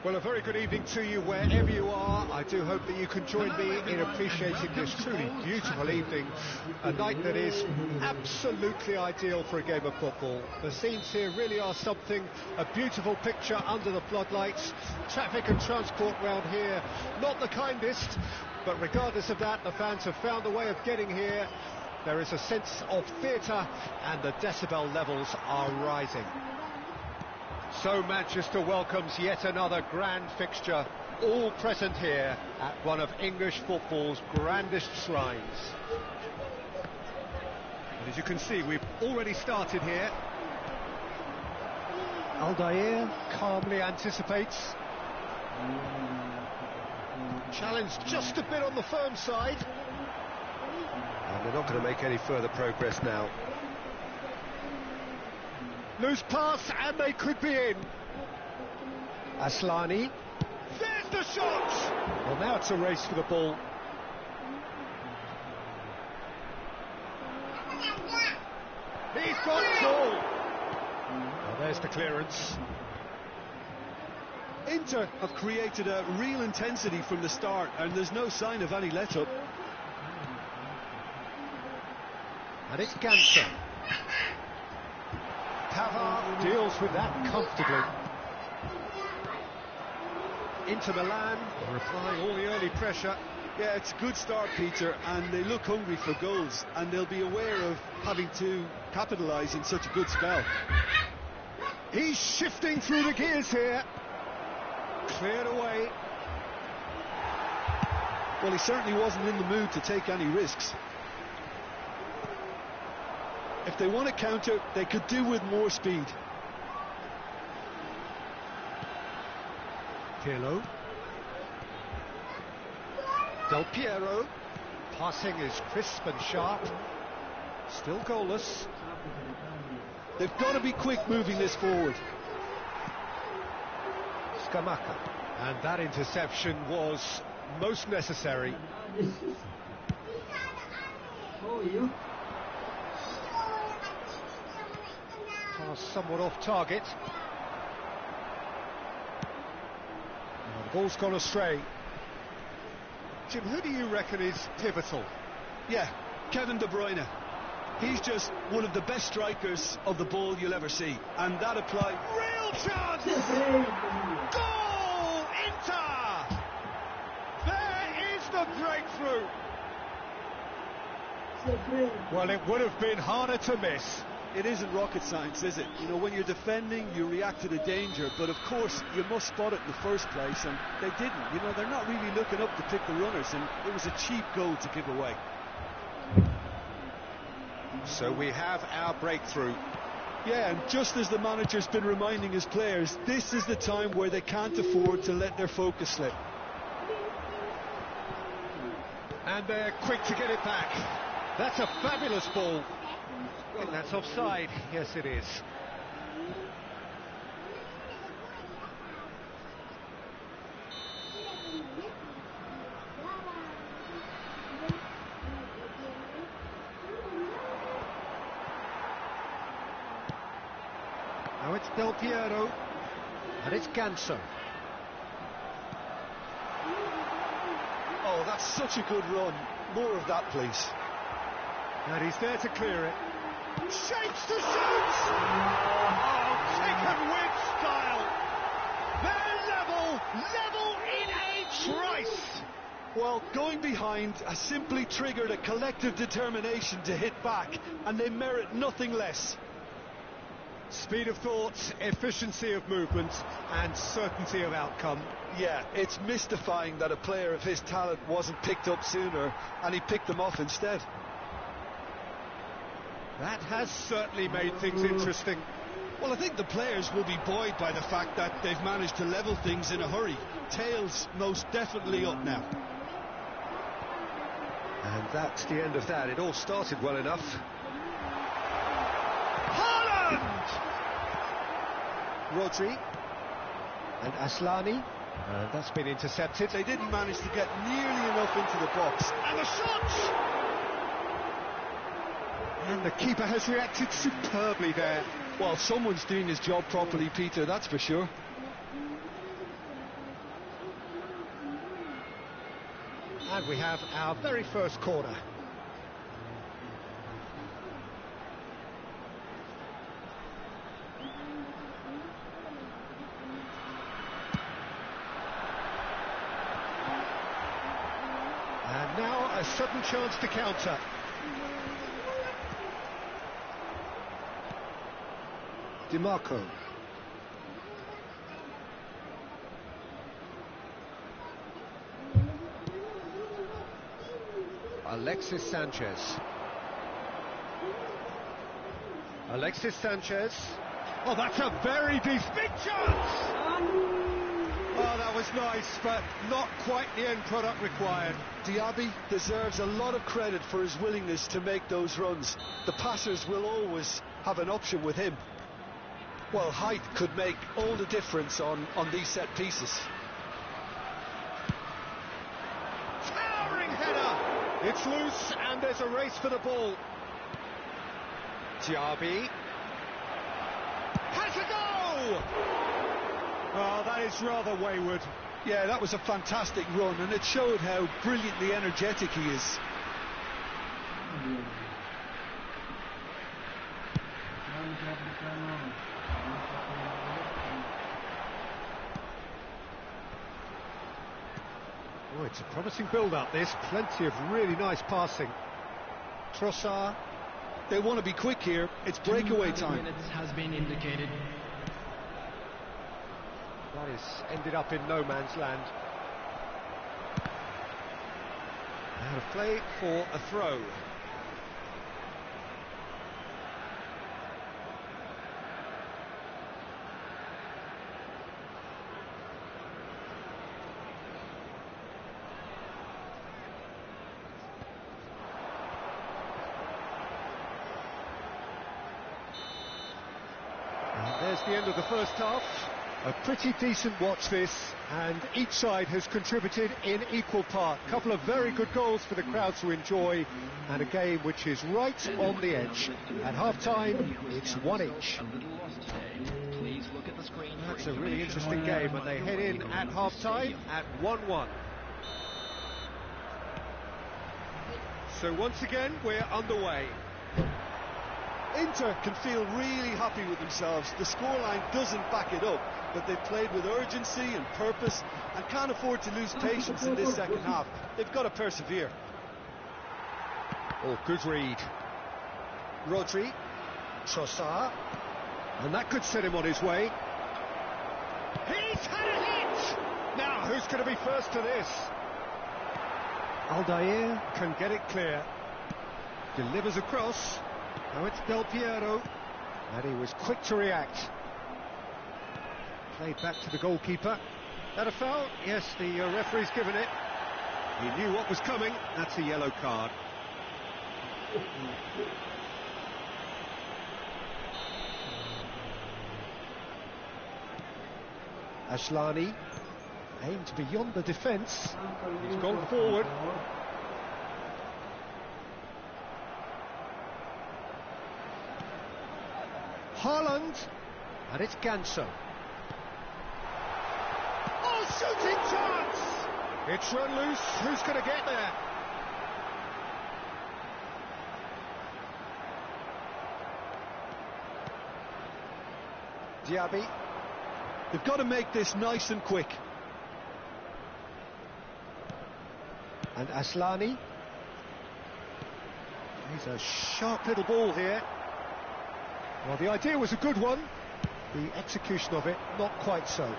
Well, a very good evening to you wherever you are. I do hope that you can join me in appreciating this truly beautiful evening, a night that is absolutely ideal for a game of football. The scenes here really are something, a beautiful picture under the floodlights. Traffic and transport round here, not the kindest, but regardless of that, the fans have found a way of getting here. There is a sense of theatre and the decibel levels are rising. So Manchester welcomes yet another grand fixture, all present here at one of English football's grandest shrines. And as you can see, we've already started here. Aldair calmly anticipates. Challenged just a bit on the firm side. And they're not going to make any further progress now. Loose pass, and they could be in. Aslani. There's the shot! Well, now it's a race for the ball. He's got goal. Well, there's the clearance. Inter have created a real intensity from the start, and there's no sign of any let-up. And it's Ganser. Pavard deals with that comfortably. Inter Milan replying all the early pressure. Yeah, it's a good start, Peter, and they look hungry for goals, and they'll be aware of having to capitalise in such a good spell. He's shifting through the gears here. Cleared away. Well, he certainly wasn't in the mood to take any risks. If they want to counter, they could do with more speed. Pirlo. Del Piero. Passing is crisp and sharp. Still goalless. They've got to be quick moving this forward. Scamacca. And that interception was most necessary. Pass somewhat off target. The ball's gone astray. Jim, who do you reckon is pivotal? Yeah, Kevin De Bruyne. He's just one of the best strikers of the ball you'll ever see. And that applies. Real chance! Goal! Inter! There is the breakthrough! Well, it would have been harder to miss. it isn't rocket science, is it? You know, when you're defending, you react to the danger, but of course you must spot it in the first place, and they didn't. You know, they're not really looking up to pick the runners, and it was a cheap goal to give away. So we have our breakthrough. Yeah, and just as the manager's been reminding his players, this is the time where they can't afford to let their focus slip. And they're quick to get it back. That's a fabulous ball. I think that's offside. Yes, it is. Now it's Del Piero. And it's Ganso. Oh, that's such a good run. More of that, please. And he's there to clear it. Shapes to shoot! Oh, chicken wing style! They're level in a trice! Well, going behind has simply triggered a collective determination to hit back, and they merit nothing less. Speed of thought, efficiency of movement, and certainty of outcome. Yeah, it's mystifying that a player of his talent wasn't picked up sooner, and he picked them off instead. That has certainly made things interesting. Well, I think the players will be buoyed by the fact that they've managed to level things in a hurry. Tails most definitely up now. And that's the end of that. It all started well enough. Haaland! Rodri. And Aslani. And that's been intercepted. They didn't manage to get nearly enough into the box. And the shot! And the keeper has reacted superbly there. Well, someone's doing his job properly, Peter, that's for sure. And we have our very first corner. And now a sudden chance to counter. DiMarco. Alexis Sanchez. Alexis Sanchez. Oh, that's a very big chance! Oh, that was nice, but not quite the end product required. Diaby deserves a lot of credit for his willingness to make those runs. The passers will always have an option with him. Well, height could make all the difference on these set pieces. Towering header! It's loose and there's a race for the ball. Diaby has a go! Oh, that is rather wayward. Yeah, that was a fantastic run, and it showed how brilliantly energetic he is. Oh, it's a promising build-up, this. Plenty of really nice passing. Trossard. They want to be quick here. It's breakaway time. Minutes has been indicated. That is ended up in no man's land. Out of play for a throw. There's the end of the first half. A pretty decent watch this, and each side has contributed in equal part. A couple of very good goals for the crowd to enjoy, and a game which is right on the edge. At half-time, it's 1-1. That's a really interesting game, and they head in at half-time at 1-1. So once again, we're underway. Inter can feel really happy with themselves. The scoreline doesn't back it up, but they've played with urgency and purpose and can't afford to lose patience in this second half. They've got to persevere. Oh, good read. Rodri. Trossard. And that could set him on his way. He's had a hit! Now, who's going to be first to this? Aldair can get it clear. Delivers across. Now it's Del Piero. And he was quick to react. Played back to the goalkeeper. That a foul? Yes, the referee's given it. He knew what was coming. That's a yellow card. Ashlani aimed beyond the defence. He's gone forward. Haaland, and it's Ganso. Oh, shooting chance! It's run loose. Who's going to get there? Diaby. They've got to make this nice and quick. And Aslani. He's a sharp little ball here. Well, the idea was a good one. The execution of it, not quite so.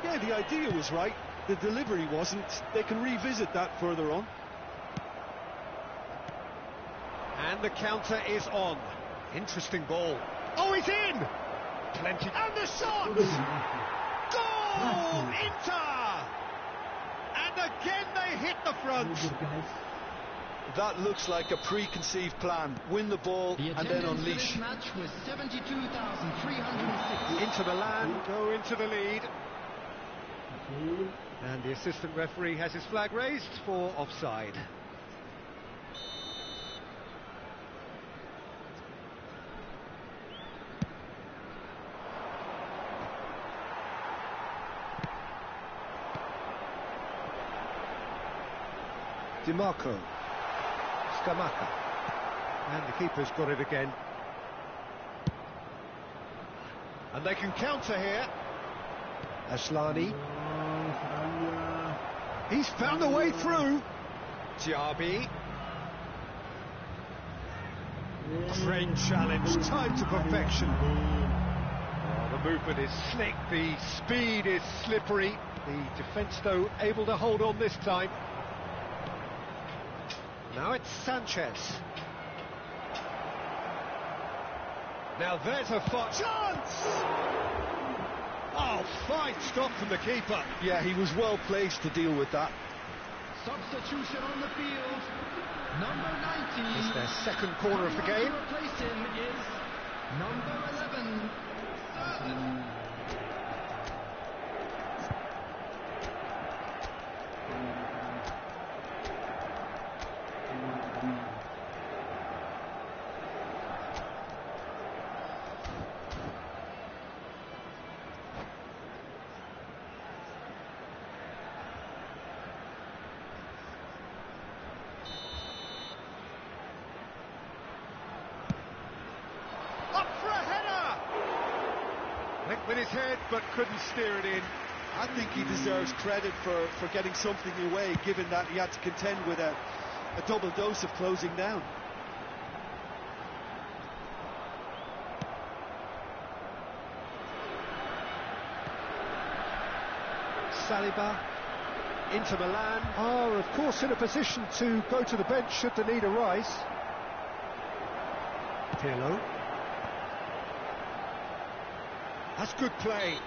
Yeah, the idea was right. The delivery wasn't. They can revisit that further on. And the counter is on. Interesting ball. Oh, he's in! Plenty. And the shot! Goal! Inter! And again they hit the front. That looks like a preconceived plan. Win the ball and then unleash. This match was 72,306. Inter Milan go into the lead. And the assistant referee has his flag raised for offside. DiMarco. Scamacca. And the keeper's got it again. And they can counter here. Aslani. He's found a way through. Diaby. Great challenge, time to perfection. Oh, the movement is slick, the speed is slippery. The defence, though, able to hold on this time. Now it's Sanchez. Now there's a chance! Oh, fine stop from the keeper. Yeah, he was well placed to deal with that. Substitution on the field. Number 19. It's their second corner of the game. To replace him is number 11. Went with his head, but couldn't steer it in. I think he deserves credit for getting something away, given that he had to contend with a double dose of closing down. Saliba, Inter Milan are, of course, in a position to go to the bench should the need arise. Pirlo. That's good play.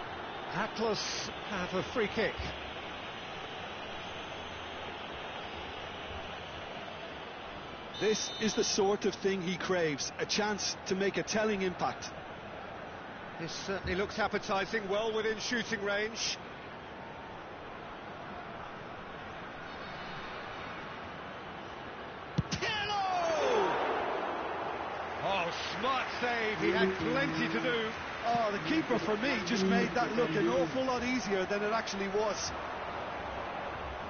Atlas have a free kick. This is the sort of thing he craves, a chance to make a telling impact. This certainly looks appetising, well within shooting range. Pirlo! Oh, smart save, he had plenty to do. Oh, the keeper, for me, just made that look an awful lot easier than it actually was.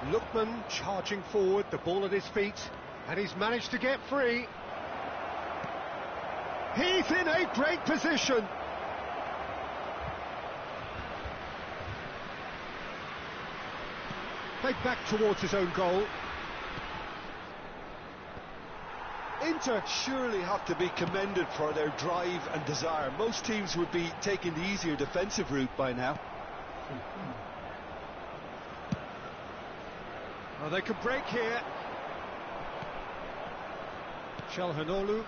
Lookman charging forward, the ball at his feet, and he's managed to get free. He's in a great position. Played back towards his own goal. Inter surely have to be commended for their drive and desire. Most teams would be taking the easier defensive route by now. Well, they could break here. Çalhanoğlu.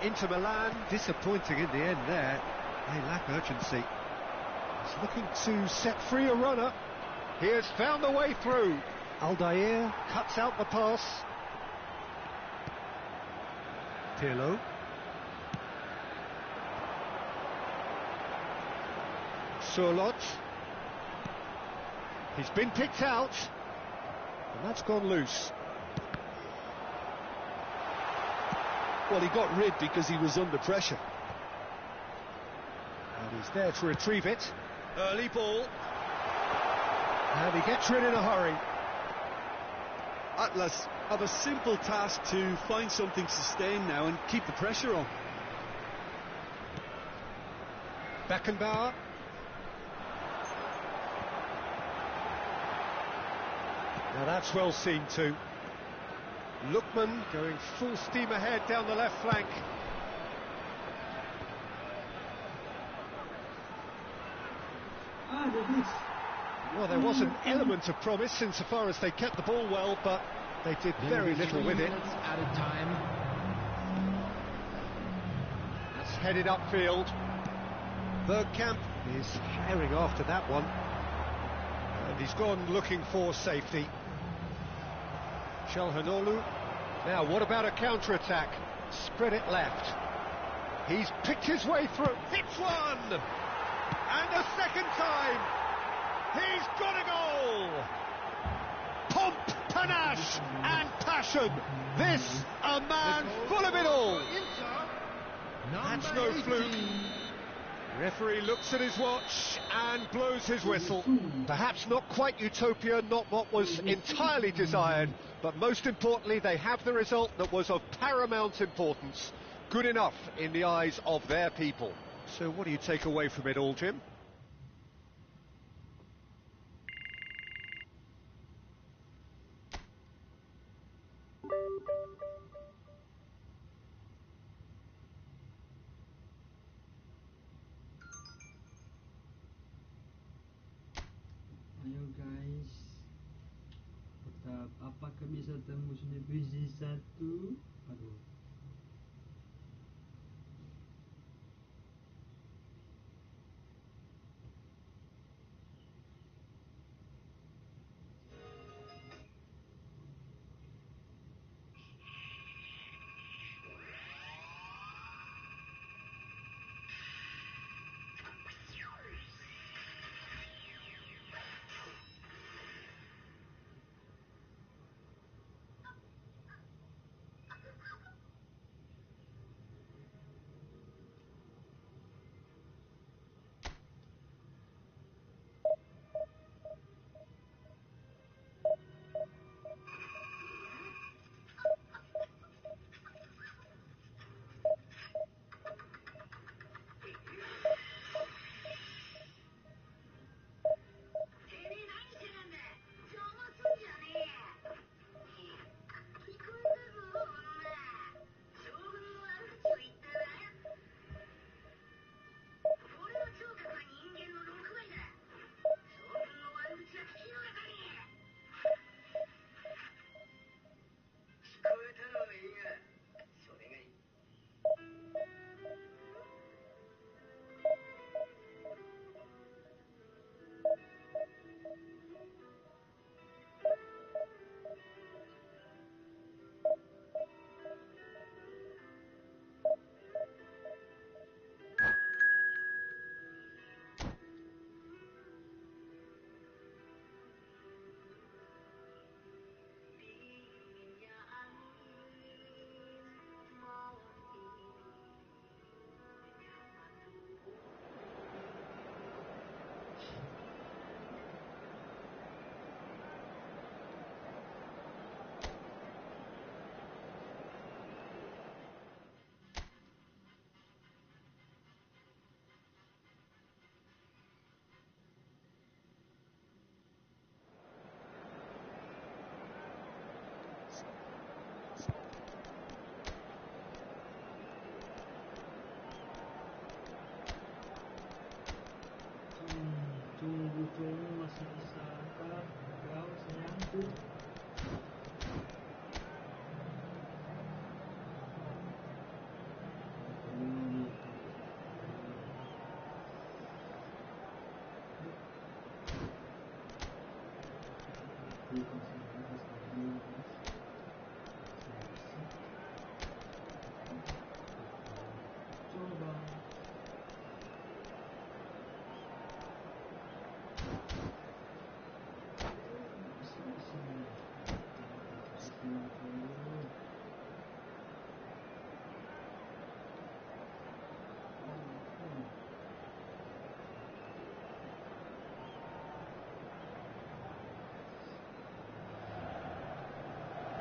Inter Milan, disappointing in the end there. They lack urgency. He's looking to set free a runner. He has found the way through. Aldair cuts out the pass. Pirlo. Surlot. He's been picked out, and that's gone loose. Well, he got rid because he was under pressure. And he's there to retrieve it. Early ball. And he gets rid in a hurry. Atlas have a simple task to find something sustained now and keep the pressure on. Beckenbauer. Now that's well seen too. Lookman going full steam ahead down the left flank. Well, there was an element of promise insofar as they kept the ball well, but they did very little with it. Added time. That's headed upfield. Bergkamp is herring after that one. And he's gone looking for safety. Çalhanoğlu. Now, what about a counter-attack? Spread it left. He's picked his way through. Hits one! And a second time! He's got a goal! Pomp, panache and passion. This, a man full of it all. That's no fluke. Referee looks at his watch and blows his whistle. Perhaps not quite utopia, not what was entirely desired, but most importantly, they have the result that was of paramount importance. Good enough in the eyes of their people. So what do you take away from it all, Jim? Ayo guys, tetap apakah bisa tembus divisi 1? Aduh.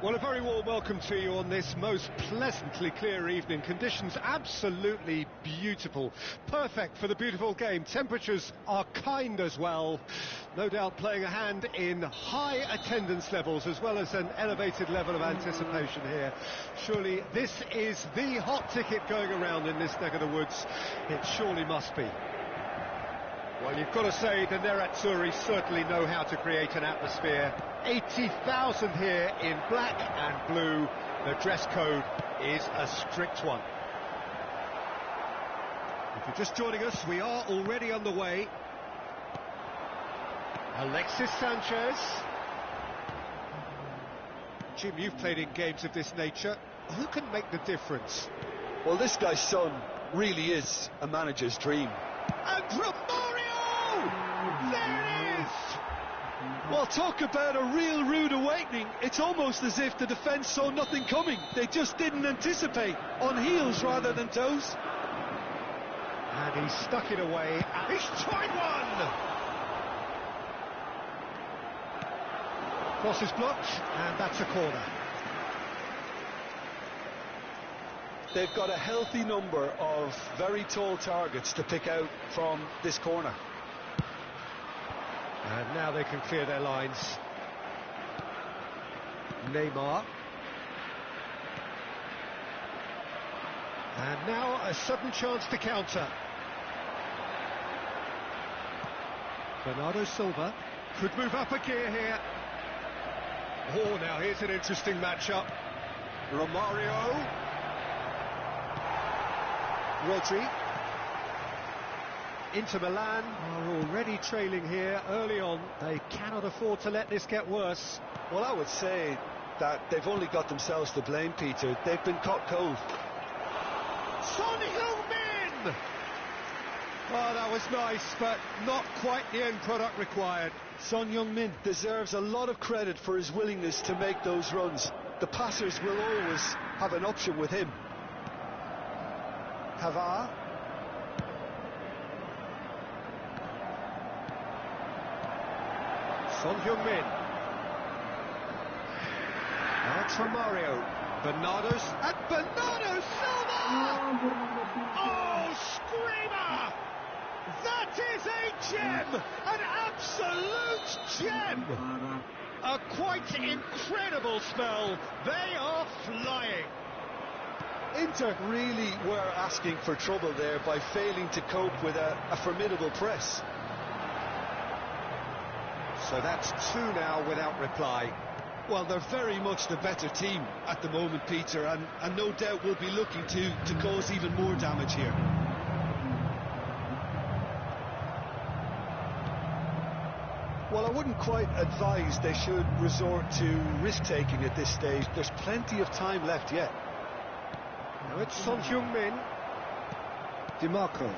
Well, a very warm welcome to you on this most pleasantly clear evening. Conditions absolutely beautiful. Perfect for the beautiful game. Temperatures are kind as well. No doubt playing a hand in high attendance levels as well as an elevated level of anticipation here. Surely this is the hot ticket going around in this neck of the woods. It surely must be. Well, you've got to say the Nerazzurri certainly know how to create an atmosphere. 80,000 here in black and blue. The dress code is a strict one. If you're just joining us, we are already underway. Alexis Sanchez. Jim, you've played in games of this nature. Who can make the difference? Well, this guy's son really is a manager's dream. And Romario! There it is! Well, talk about a real rude awakening. It's almost as if the defence saw nothing coming. They just didn't anticipate. On heels rather than toes. And he stuck it away. And he's tried one! Cross is blocked, and that's a corner. They've got a healthy number of very tall targets to pick out from this corner. And now they can clear their lines. Neymar. And now a sudden chance to counter. Bernardo Silva could move up a gear here. Oh, now here's an interesting matchup. Romario. Rodri. Inter Milan are already trailing here early on. They cannot afford to let this get worse. Well, I would say that they've only got themselves to blame, Peter. They've been caught cold. Son Heung-min! Oh, that was nice, but not quite the end product required. Son Heung-min deserves a lot of credit for his willingness to make those runs. The passers will always have an option with him. Havard. Son Heung-min. Now it's Romario. And Bernardo Silva! Oh, screamer! That is a gem! An absolute gem! A quite incredible spell. They are flying. Inter really were asking for trouble there by failing to cope with a formidable press. So that's two now without reply. Well, they're very much the better team at the moment, Peter, and no doubt will be looking to cause even more damage here. Well, I wouldn't quite advise they should resort to risk-taking at this stage. There's plenty of time left yet. Now it's Son Heung-min. DiMarco.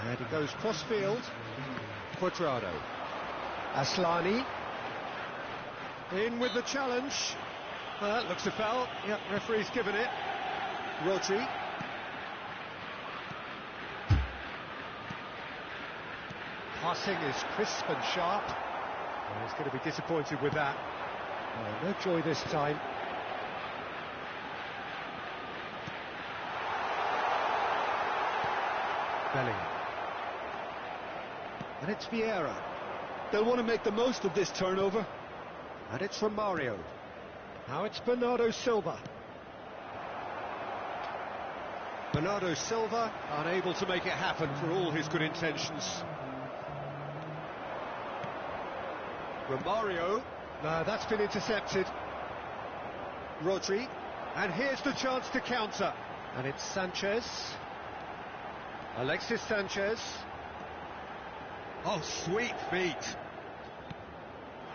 And he goes cross-field. Quadrado. Aslani. In with the challenge. Looks a foul. Yep, referee's given it. Rodri. Passing is crisp and sharp. Oh, he's going to be disappointed with that. Oh, no joy this time. Bellingham. And it's Vieira. They'll want to make the most of this turnover. And it's Romario. Now it's Bernardo Silva. Bernardo Silva unable to make it happen for all his good intentions. Romario. No, that's been intercepted. Rodri. And here's the chance to counter. And it's Sanchez. Alexis Sanchez. Oh, sweet feet.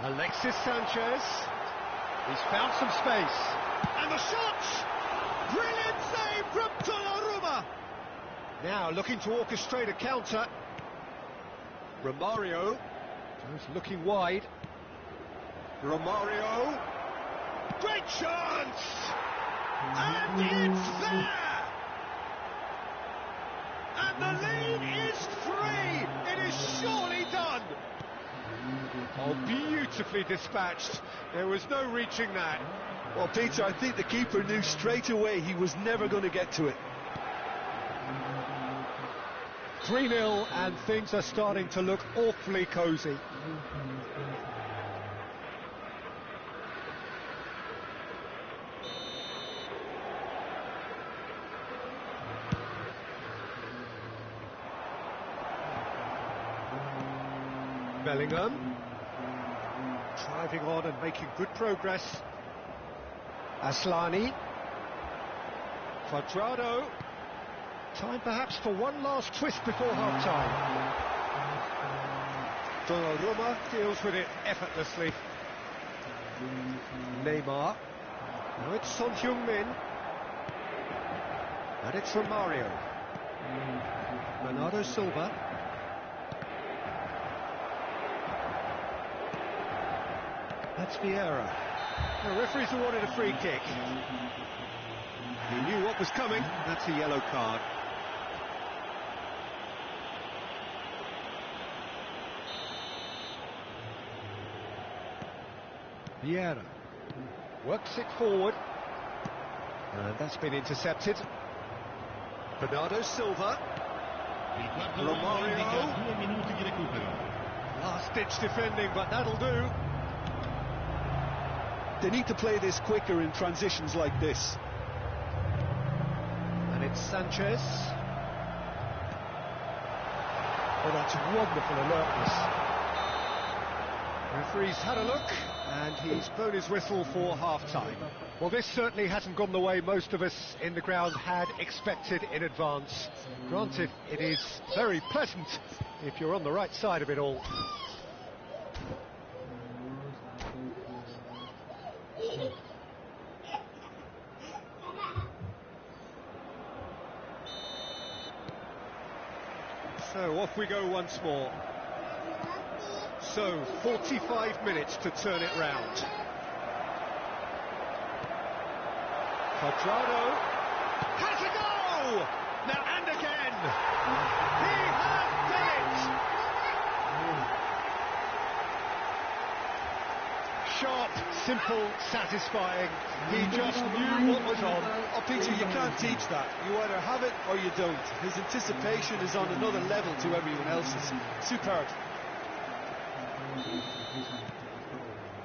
Alexis Sanchez. He's found some space. And the shot! Brilliant save from Donnarumma. Now looking to orchestrate a counter. Romario. He's looking wide. Romario. Great chance! And it's there! And And the lead is 3! It is surely done! Oh, beautifully dispatched. There was no reaching that. Well, Peter, I think the keeper knew straight away he was never going to get to it. 3-0, and things are starting to look awfully cosy. Bellingham driving on and making good progress. Aslani, Cuadrado. Time perhaps for one last twist before half-time. Donnarumma deals with it effortlessly. Neymar. Now it's Son Heung-min. And it's Romario. Bernardo Silva. That's Vieira. The referee's awarded a free kick. He knew what was coming. That's a yellow card. Vieira works it forward. And that's been intercepted. Bernardo Silva. Romario. Last-ditch defending, but that'll do. They need to play this quicker in transitions like this. And it's Sanchez. Oh, that's wonderful alertness. Referee's had a look, and he's blown his whistle for half-time. Well, this certainly hasn't gone the way most of us in the ground had expected in advance. Granted, it is very pleasant if you're on the right side of it all. So off we go once more. So 45 minutes to turn it round. Cuadrado has a go! Now and again! He has done it! Sharp, simple, satisfying. He just knew what was on. Oh, Peter, you can't teach that. You either have it or you don't. His anticipation is on another level to everyone else's. Superb.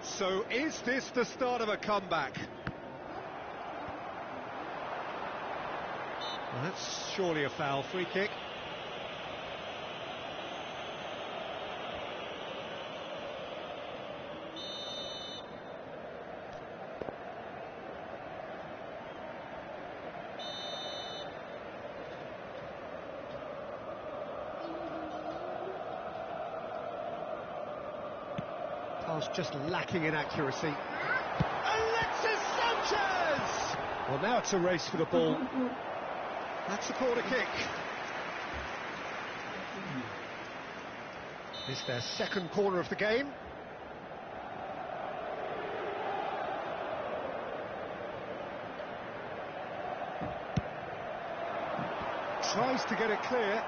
So is this the start of a comeback? Well, that's surely a foul. Free kick. Pass just lacking in accuracy. Alexis Sanchez! Well, now it's a race for the ball. That's a corner kick. It's their second corner of the game. Tries to get it clear.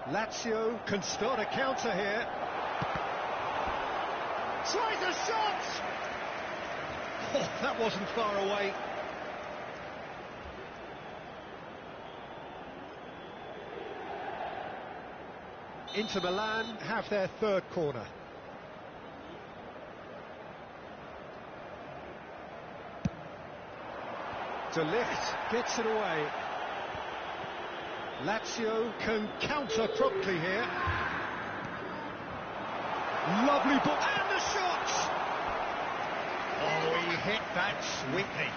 Lazio can start a counter here. Tries a shot! Oh, that wasn't far away. Inter Milan have their third corner. De Ligt gets it away. Lazio can counter promptly here. Lovely ball, and the shot! Oh, he hit that sweetly.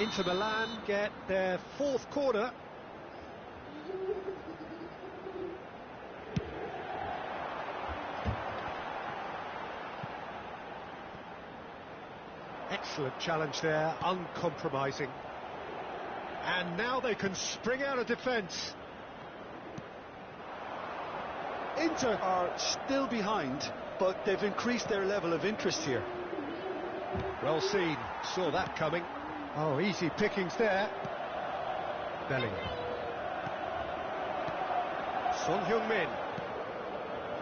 Inter Milan get their fourth corner. Excellent challenge there, uncompromising. And now they can spring out of defence. Inter are still behind, but they've increased their level of interest here. Well seen, saw that coming. Oh, easy pickings there. Bellingham. Son Heung-min.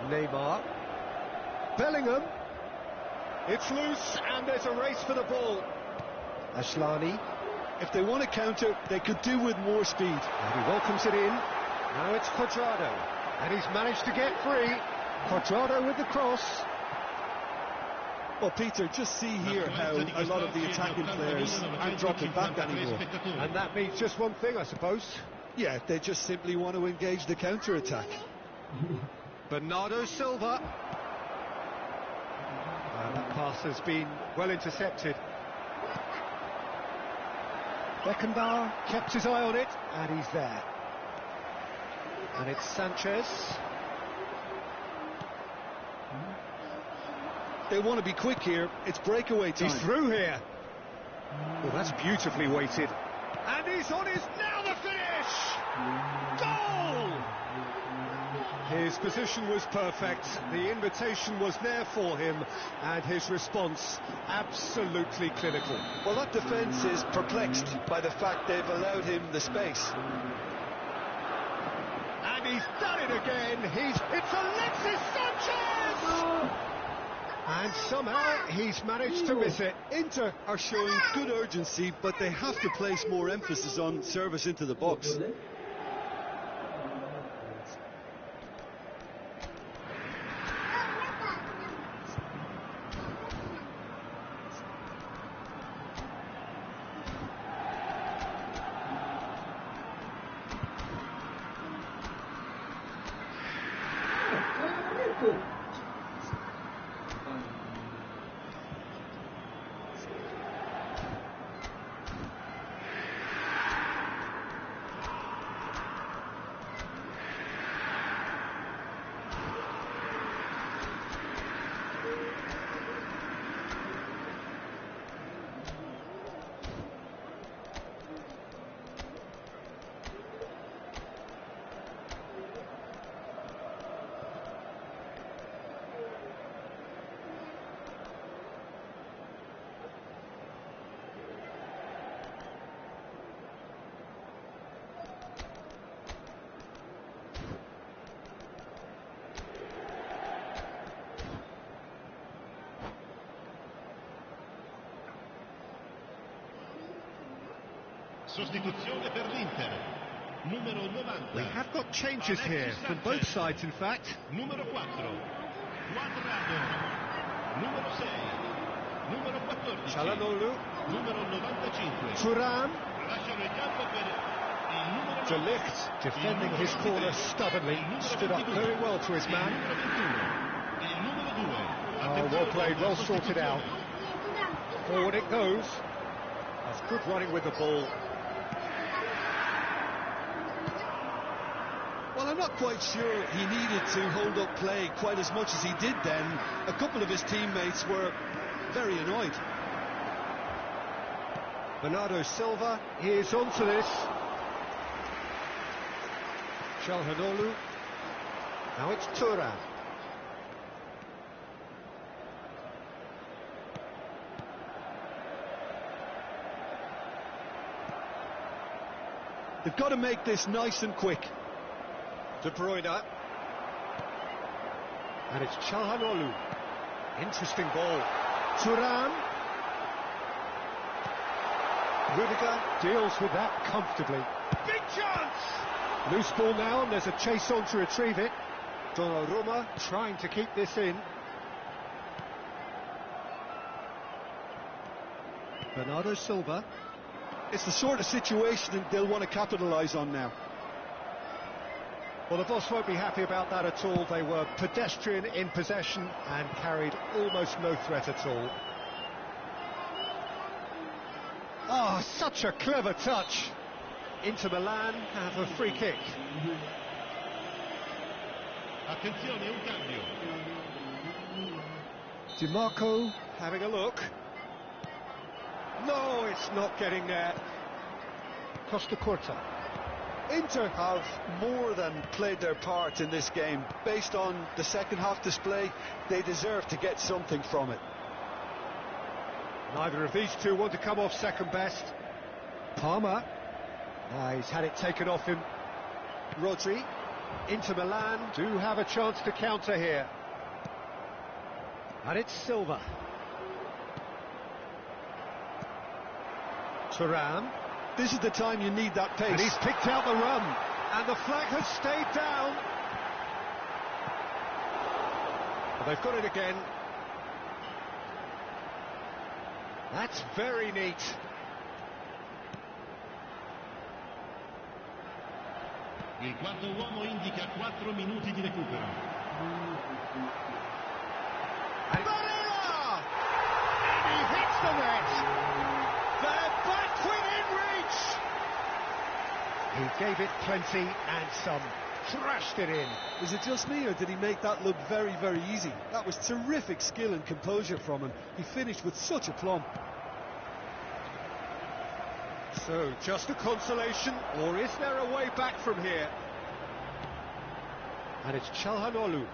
Neymar. Bellingham. It's loose, and there's a race for the ball. Ashlani. If they want to counter, they could do with more speed. And he welcomes it in. Now it's Cuadrado. And he's managed to get free. Cuadrado with the cross. Well, Peter, just see here how a lot of the attacking players aren't dropping back anymore. And that means just one thing, I suppose. Yeah, they just simply want to engage the counter-attack. Bernardo Silva. That pass has been well intercepted. Beckenbauer kept his eye on it, and he's there. And it's Sanchez. They want to be quick here. It's breakaway time. He's through here. Oh, that's beautifully weighted. And he's on his... Now the finish! Goal! His position was perfect. The invitation was there for him, and his response absolutely clinical. Well, that defence is perplexed by the fact they've allowed him the space. And he's done it again. It's Alexis Sanchez! And somehow he's managed to miss it. Inter are showing good urgency, but they have to place more emphasis on service into the box. Sostituzione per l'Inter. Numero 90. We have got changes here, from both sides in fact. Numero 4. Cuadrado. Numero 6. Numero 14. Çalhanoğlu. Numero 95. Thuram. Lasciano il campo per il numero 9. De Ligt, defending his corner stubbornly, stood up very well to his man. Il numero 2. Oh, well played, well sorted out. Forward it goes. That's good running with the ball. Well, I'm not quite sure he needed to hold up play quite as much as he did then. A couple of his teammates were very annoyed. Bernardo Silva, he is onto this. Çalhanoğlu. Now it's Thuram. They've got to make this nice and quick. De Bruyne. And it's Çalhanoğlu. Interesting ball. Thuram. Rudiger deals with that comfortably. Big chance! Loose ball now, and there's a chase on to retrieve it. Donnarumma trying to keep this in. Bernardo Silva. It's the sort of situation they'll want to capitalise on now. Well, the boss won't be happy about that at all. They were pedestrian in possession and carried almost no threat at all. Oh, such a clever touch. Inter Milan have a free kick. Attenzione, un cambio. Di Marco having a look. No, it's not getting there. Costa Curta. Inter have more than played their part in this game. Based on the second half display, they deserve to get something from it. Neither of these two want to come off second best. Palmer. He's had it taken off him. Rodri. Inter Milan do have a chance to counter here. And it's Silva. Thuram. This is the time you need that pace. And he's picked out the run. And the flag has stayed down. Well, they've got it again. That's very neat. Il quarto uomo indica 4 minuti di recupero. Barella! And he hits the net. They're back within reach. He gave it plenty and some. Thrashed it in. Is it just me, or did he make that look very, very easy? That was terrific skill and composure from him. He finished with such aplomb. So, just a consolation, or is there a way back from here? And it's Çalhanoğlu.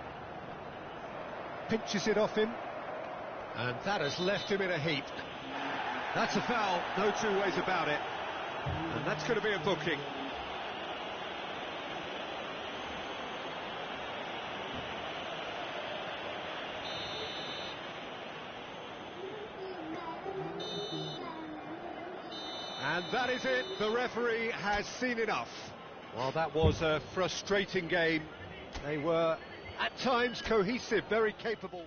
Pinches it off him. And that has left him in a heap. That's a foul, no two ways about it. And that's going to be a booking. And that is it, the referee has seen enough. Well, that was a frustrating game. They were, at times, cohesive, very capable.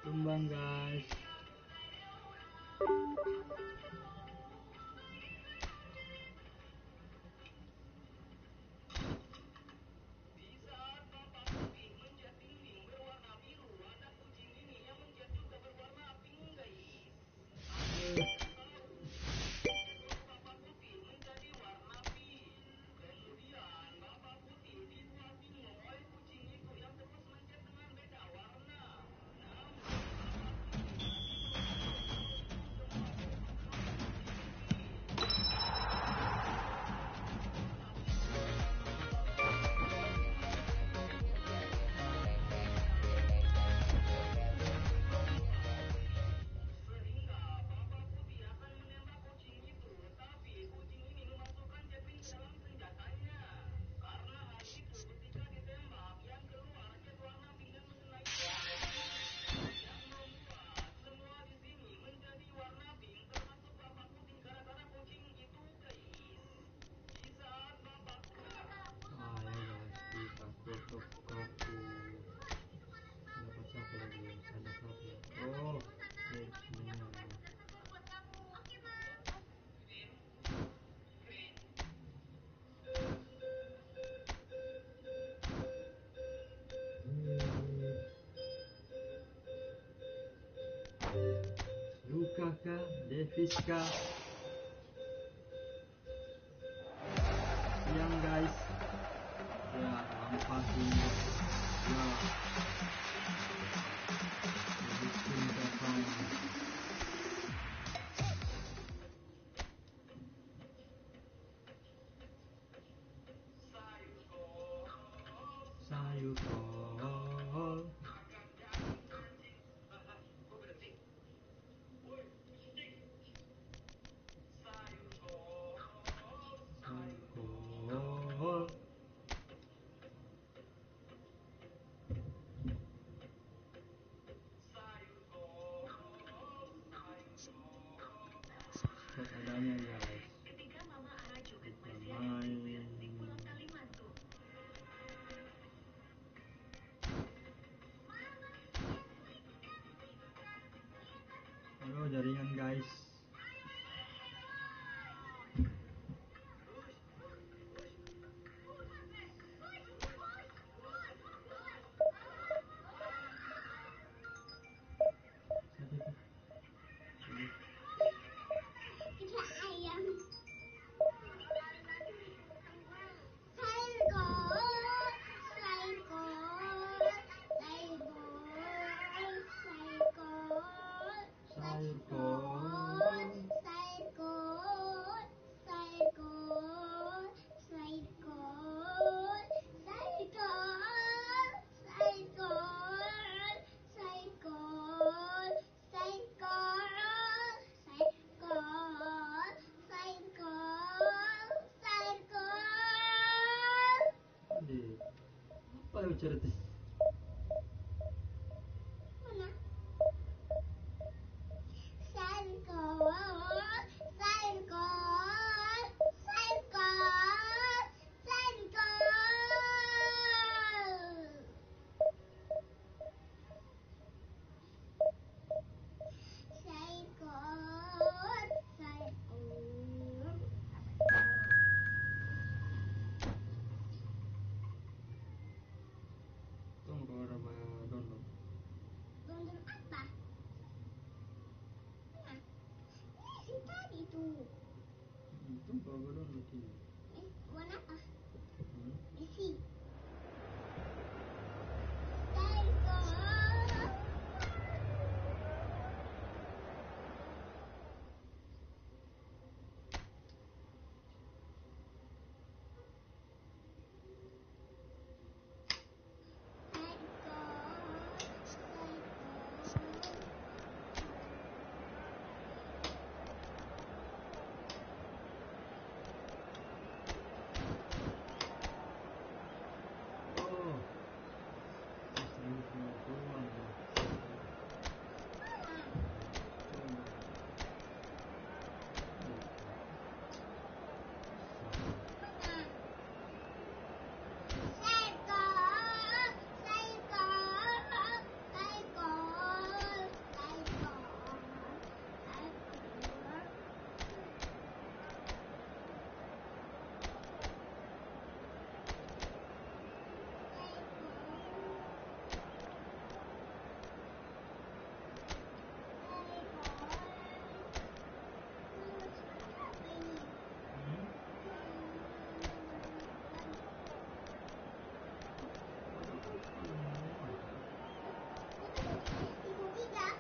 Tumbang guys. Lukaka, Deviska, yang guys, ya ampas ini, ya, bikin kapan? Sayur kol. Adanya guys. Kita main. Halo jaringan guys. Sayur kol. Cerita. Mana? Circle, Tunggu berapa download? Download apa? Mana? Si tadi tuh. Tunggu berapa download ini? Warna apa? Hmm? Isi. Circle. Oh. 150-an.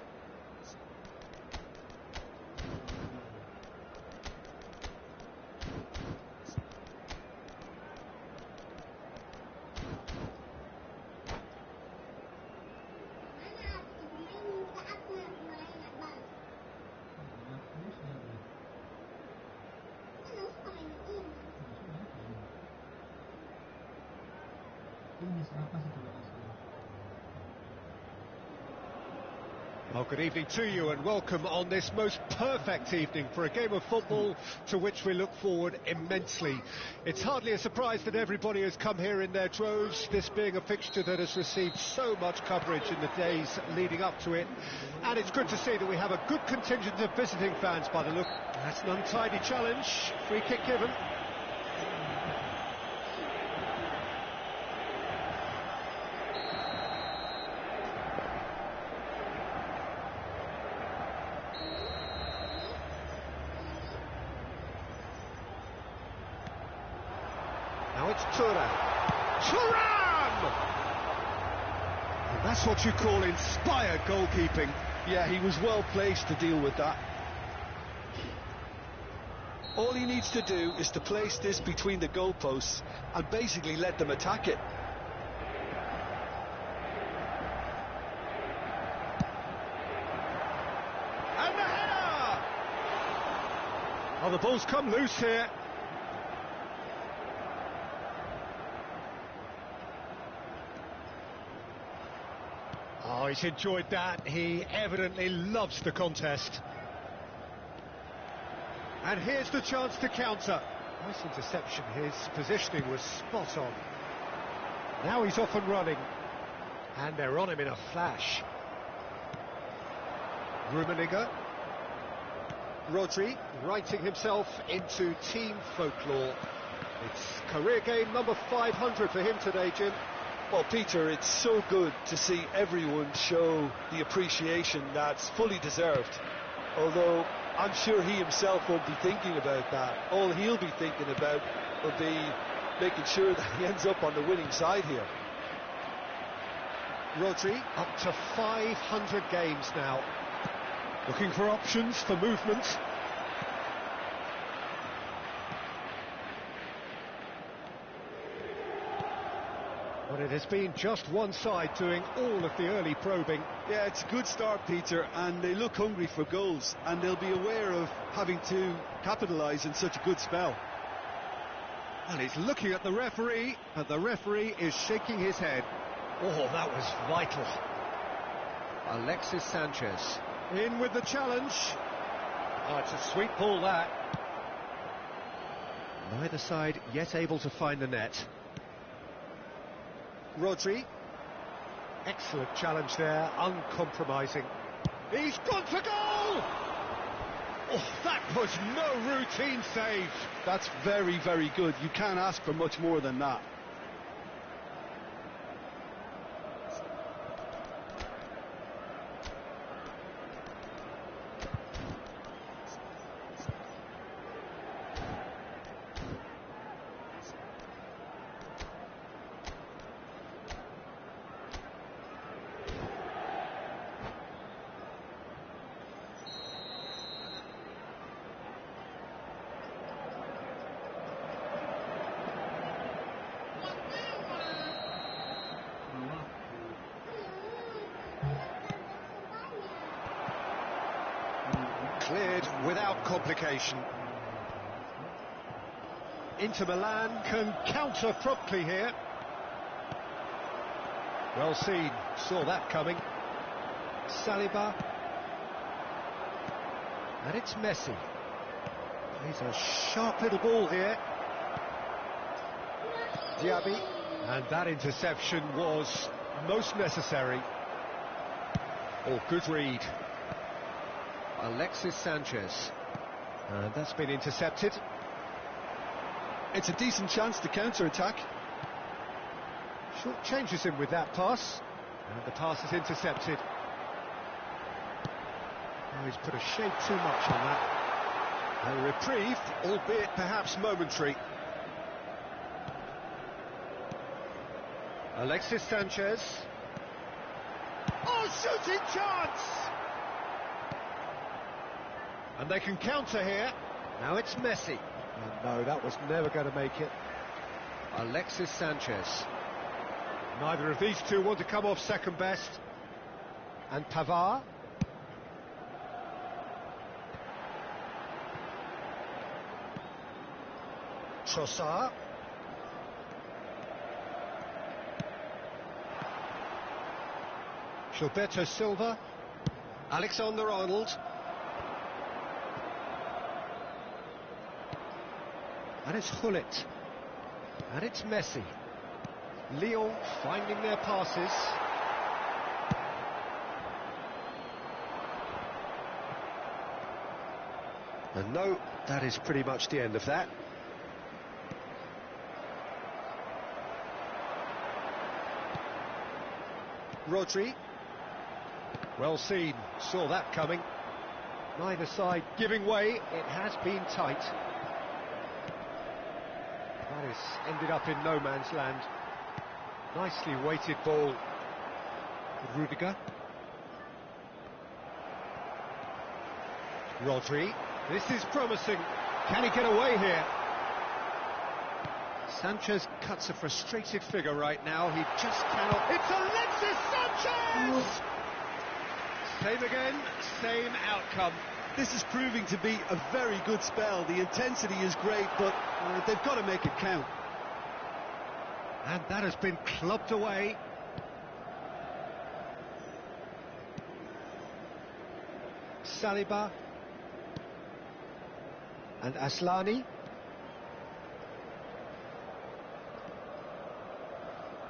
Ini siapa sih coba kasih? Well, good evening to you and welcome on this most perfect evening for a game of football to which we look forward immensely. It's hardly a surprise that everybody has come here in their droves, this being a fixture that has received so much coverage in the days leading up to it. And it's good to see that we have a good contingent of visiting fans by the look. That's an untidy challenge, free kick given. Now it's Thuram. And that's what you call inspired goalkeeping. Yeah, he was well placed to deal with that. All he needs to do is to place this between the goalposts and basically let them attack it. And the header! Oh, the ball's come loose here. Oh, he's enjoyed that. He evidently loves the contest. And here's the chance to counter. Nice interception. His positioning was spot on. Now he's off and running. And they're on him in a flash. Rummenigge. Rodri writing himself into team folklore. It's career game number 500 for him today, Jim. Well, Peter, it's so good to see everyone show the appreciation that's fully deserved. Although I'm sure he himself won't be thinking about that. All he'll be thinking about will be making sure that he ends up on the winning side here. Rodri up to 500 games now. Looking for options for movement. But it has been just one side doing all of the early probing. Yeah, it's a good start, Peter, and they look hungry for goals, and they'll be aware of having to capitalise in such a good spell. And he's looking at the referee, and the referee is shaking his head. Oh, that was vital. Alexis Sanchez. In with the challenge. Oh, it's a sweet ball, that. Neither side yet able to find the net. Rodri. Excellent challenge there, uncompromising. He's gone for goal! Oh, that was no routine save. That's very, very good. You can't ask for much more than that. Cleared without complication. Inter Milan can counter promptly here. Well seen, saw that coming. Saliba. And it's Messi. He's a sharp little ball here. Diaby. And that interception was most necessary. Oh, good read. Alexis Sanchez. And that's been intercepted. It's a decent chance to counter-attack. Short changes him with that pass. And the pass is intercepted. Oh, he's put a shade too much on that. A reprieve, albeit perhaps momentary. Alexis Sanchez. Oh, shooting chance! And they can counter here. Now it's Messi. Oh, no, that was never going to make it. Alexis Sanchez. Neither of these two want to come off second best. And Pavard. Trossard. Gilberto Silva. Alexander-Arnold. And it's Hullet. And it's Messi. Lyon finding their passes. And no, that is pretty much the end of that. Rodri. Well seen, saw that coming. Neither side giving way, it has been tight. That has ended up in no man's land. Nicely weighted ball. Rudiger. Rodri. This is promising. Can he get away here? Sanchez cuts a frustrated figure right now. He just cannot. It's Alexis Sanchez! Same again, same outcome. This is proving to be a very good spell. The intensity is great, but they've got to make it count. And that has been clubbed away. Saliba. And Aslani.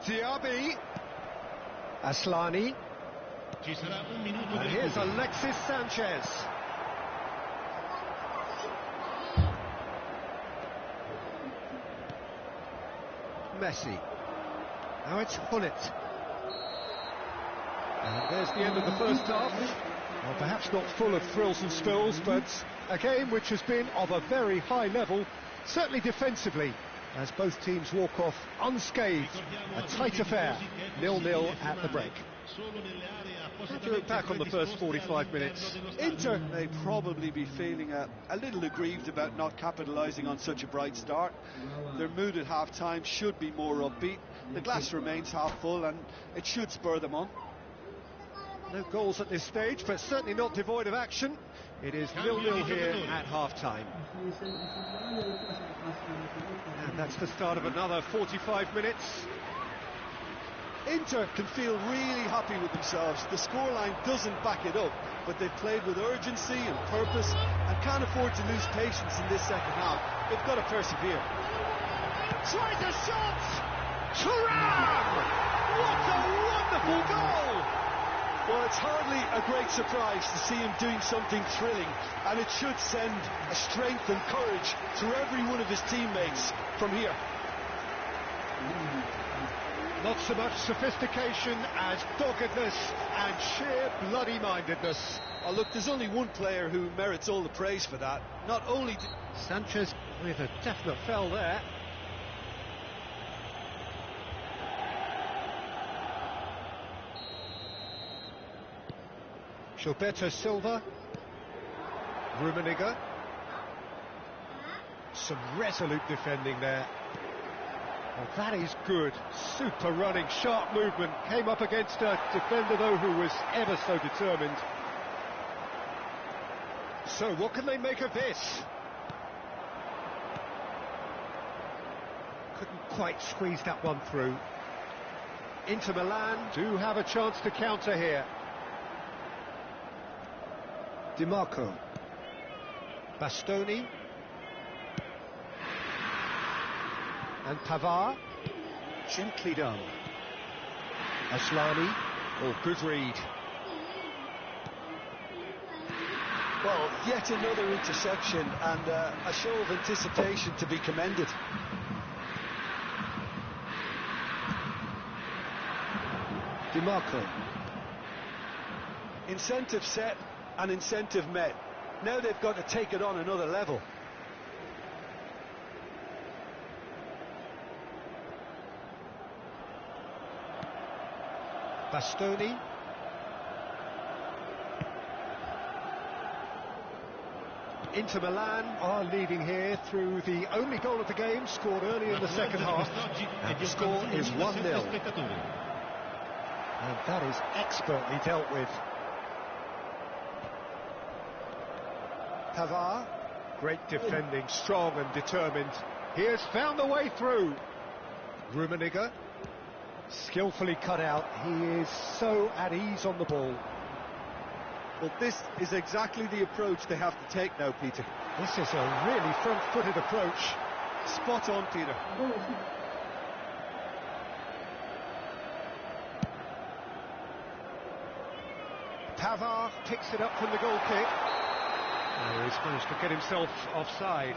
Diaby. Aslani. And here's Alexis Sanchez. Messi. Now it's Hullet. And there's the end of the first half. Well, perhaps not full of thrills and spills, but a game which has been of a very high level, certainly defensively, as both teams walk off unscathed. A tight affair, 0-0 at the break. How do you look back on the first 45 minutes? Inter may probably be feeling a little aggrieved about not capitalising on such a bright start. Their mood at half-time should be more upbeat. The glass remains half full and it should spur them on. No goals at this stage, but certainly not devoid of action. It is 0-0 here at half-time. And that's the start of another 45 minutes. Inter can feel really happy with themselves. The scoreline doesn't back it up, but they've played with urgency and purpose and can't afford to lose patience in this second half. They've got to persevere. Tries a shot! Thuram! What a wonderful goal! Well, it's hardly a great surprise to see him doing something thrilling, and it should send a strength and courage to every one of his teammates from here. Not so much sophistication as doggedness and sheer bloody-mindedness. Oh, look, there's only one player who merits all the praise for that. Not only Sanchez with a definite foul there. Gilberto Silva. Rummenigge. Some resolute defending there. Well, that is good. Super running, sharp movement. Came up against a defender, though, who was ever so determined. So, what can they make of this? Couldn't quite squeeze that one through. Inter Milan do have a chance to counter here. Di Marco. Bastoni. And Pavard, gently done. Aslani, good read. well, yet another interception and a show of anticipation to be commended. Di Marco. Incentive set and incentive met. Now they've got to take it on another level. Bastoni. Inter Milan are leading here through the only goal of the game, scored early in the second half. And the score is 1-0. And that is expertly dealt with. Pavard, great defending, strong and determined. He has found the way through. Rummenigge, skillfully cut out. He is so at ease on the ball. Well, this is exactly the approach they have to take now, Peter. This is a really front-footed approach. Spot on, Peter. Pavard picks it up from the goal kick. Oh, he's managed to get himself offside.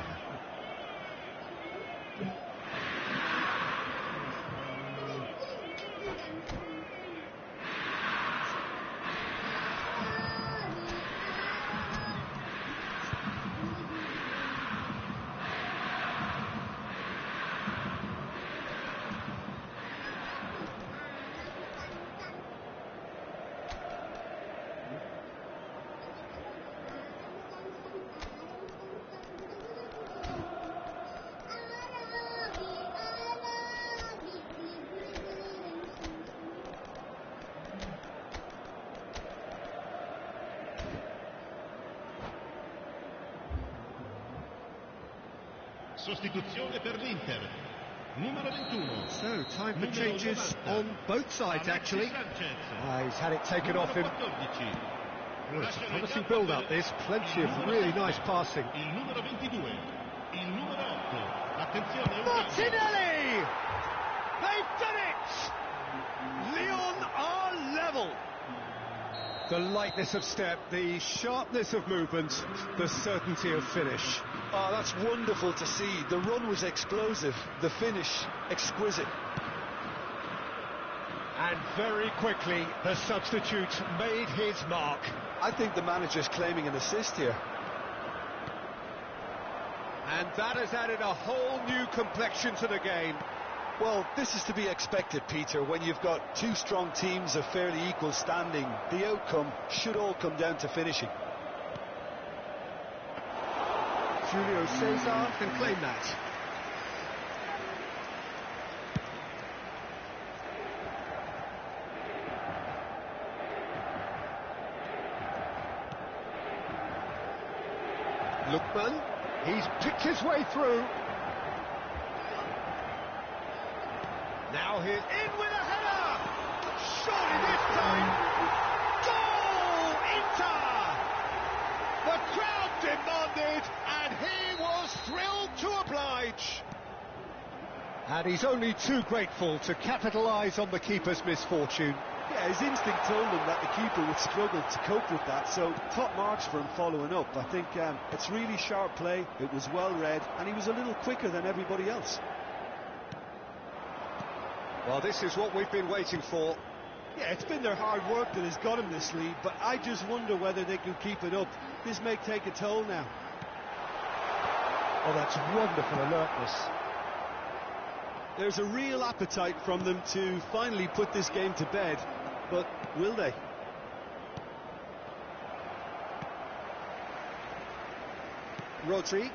Sostituzione per l'Inter. Numero 21. So, time for changes on both sides, actually. He's had it taken off him. Well, it's a promising build-up, this. Plenty of really nice passing. Il numero 22. Il numero 8. Attenzione. Martinelli! They've done it! Lyon are level. The lightness of step, the sharpness of movement, the certainty of finish. Oh, that's wonderful to see. The run was explosive, the finish exquisite. And very quickly, the substitute made his mark. I think the manager's claiming an assist here. And that has added a whole new complexion to the game. Well, this is to be expected, Peter. When you've got two strong teams of fairly equal standing, the outcome should all come down to finishing. Julio Cesar can claim that. Lookman, he's picked his way through. Now he's in with a header! did, and he was thrilled to oblige. And he's only too grateful to capitalise on the keeper's misfortune. Yeah, his instinct told him that the keeper would struggle to cope with that, so top marks for him following up. I think it's really sharp play, it was well read, and he was a little quicker than everybody else. Well, this is what we've been waiting for. Yeah, it's been their hard work that has got him this lead, but I just wonder whether they can keep it up. This may take a toll now. Oh, that's wonderful alertness. There's a real appetite from them to finally put this game to bed, but will they? Rodri.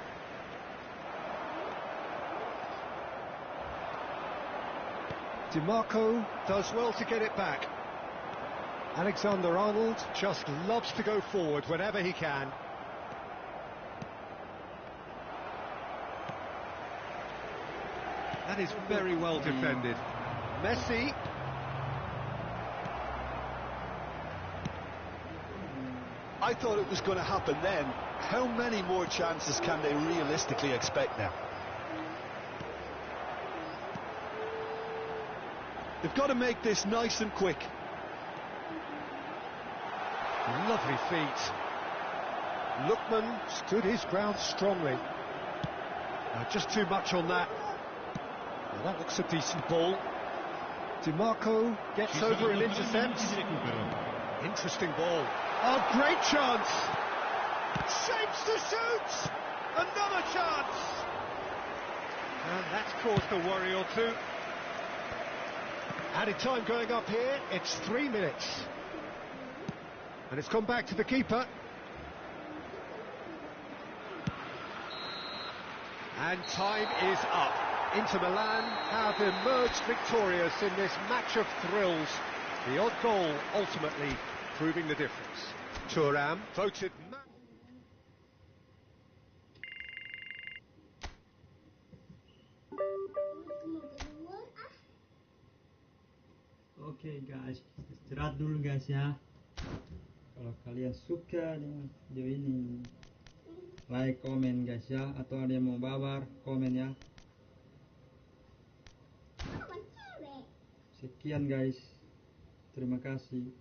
DiMarco does well to get it back. Alexander-Arnold just loves to go forward whenever he can. That is very well defended. Messi. I thought it was going to happen then. How many more chances can they realistically expect now? They've got to make this nice and quick. Lovely feet. Lookman stood his ground strongly. Just too much on that. Well, that looks a decent ball. DiMarco gets over and intercepts. Interesting ball. Oh, great chance! Shapes to shoot! Another chance! And that's caused a worry or two. Added time going up here, it's 3 minutes. And it's gone back to the keeper. And time is up. Inter Milan have emerged victorious in this match of thrills. The odd goal ultimately proving the difference. Thuram voted man. Oke guys, istirahat dulu guys ya. Kalau kalian suka dengan video ini, like, komen guys ya. Atau ada yang mau babar, komen ya. Sekian guys, terima kasih.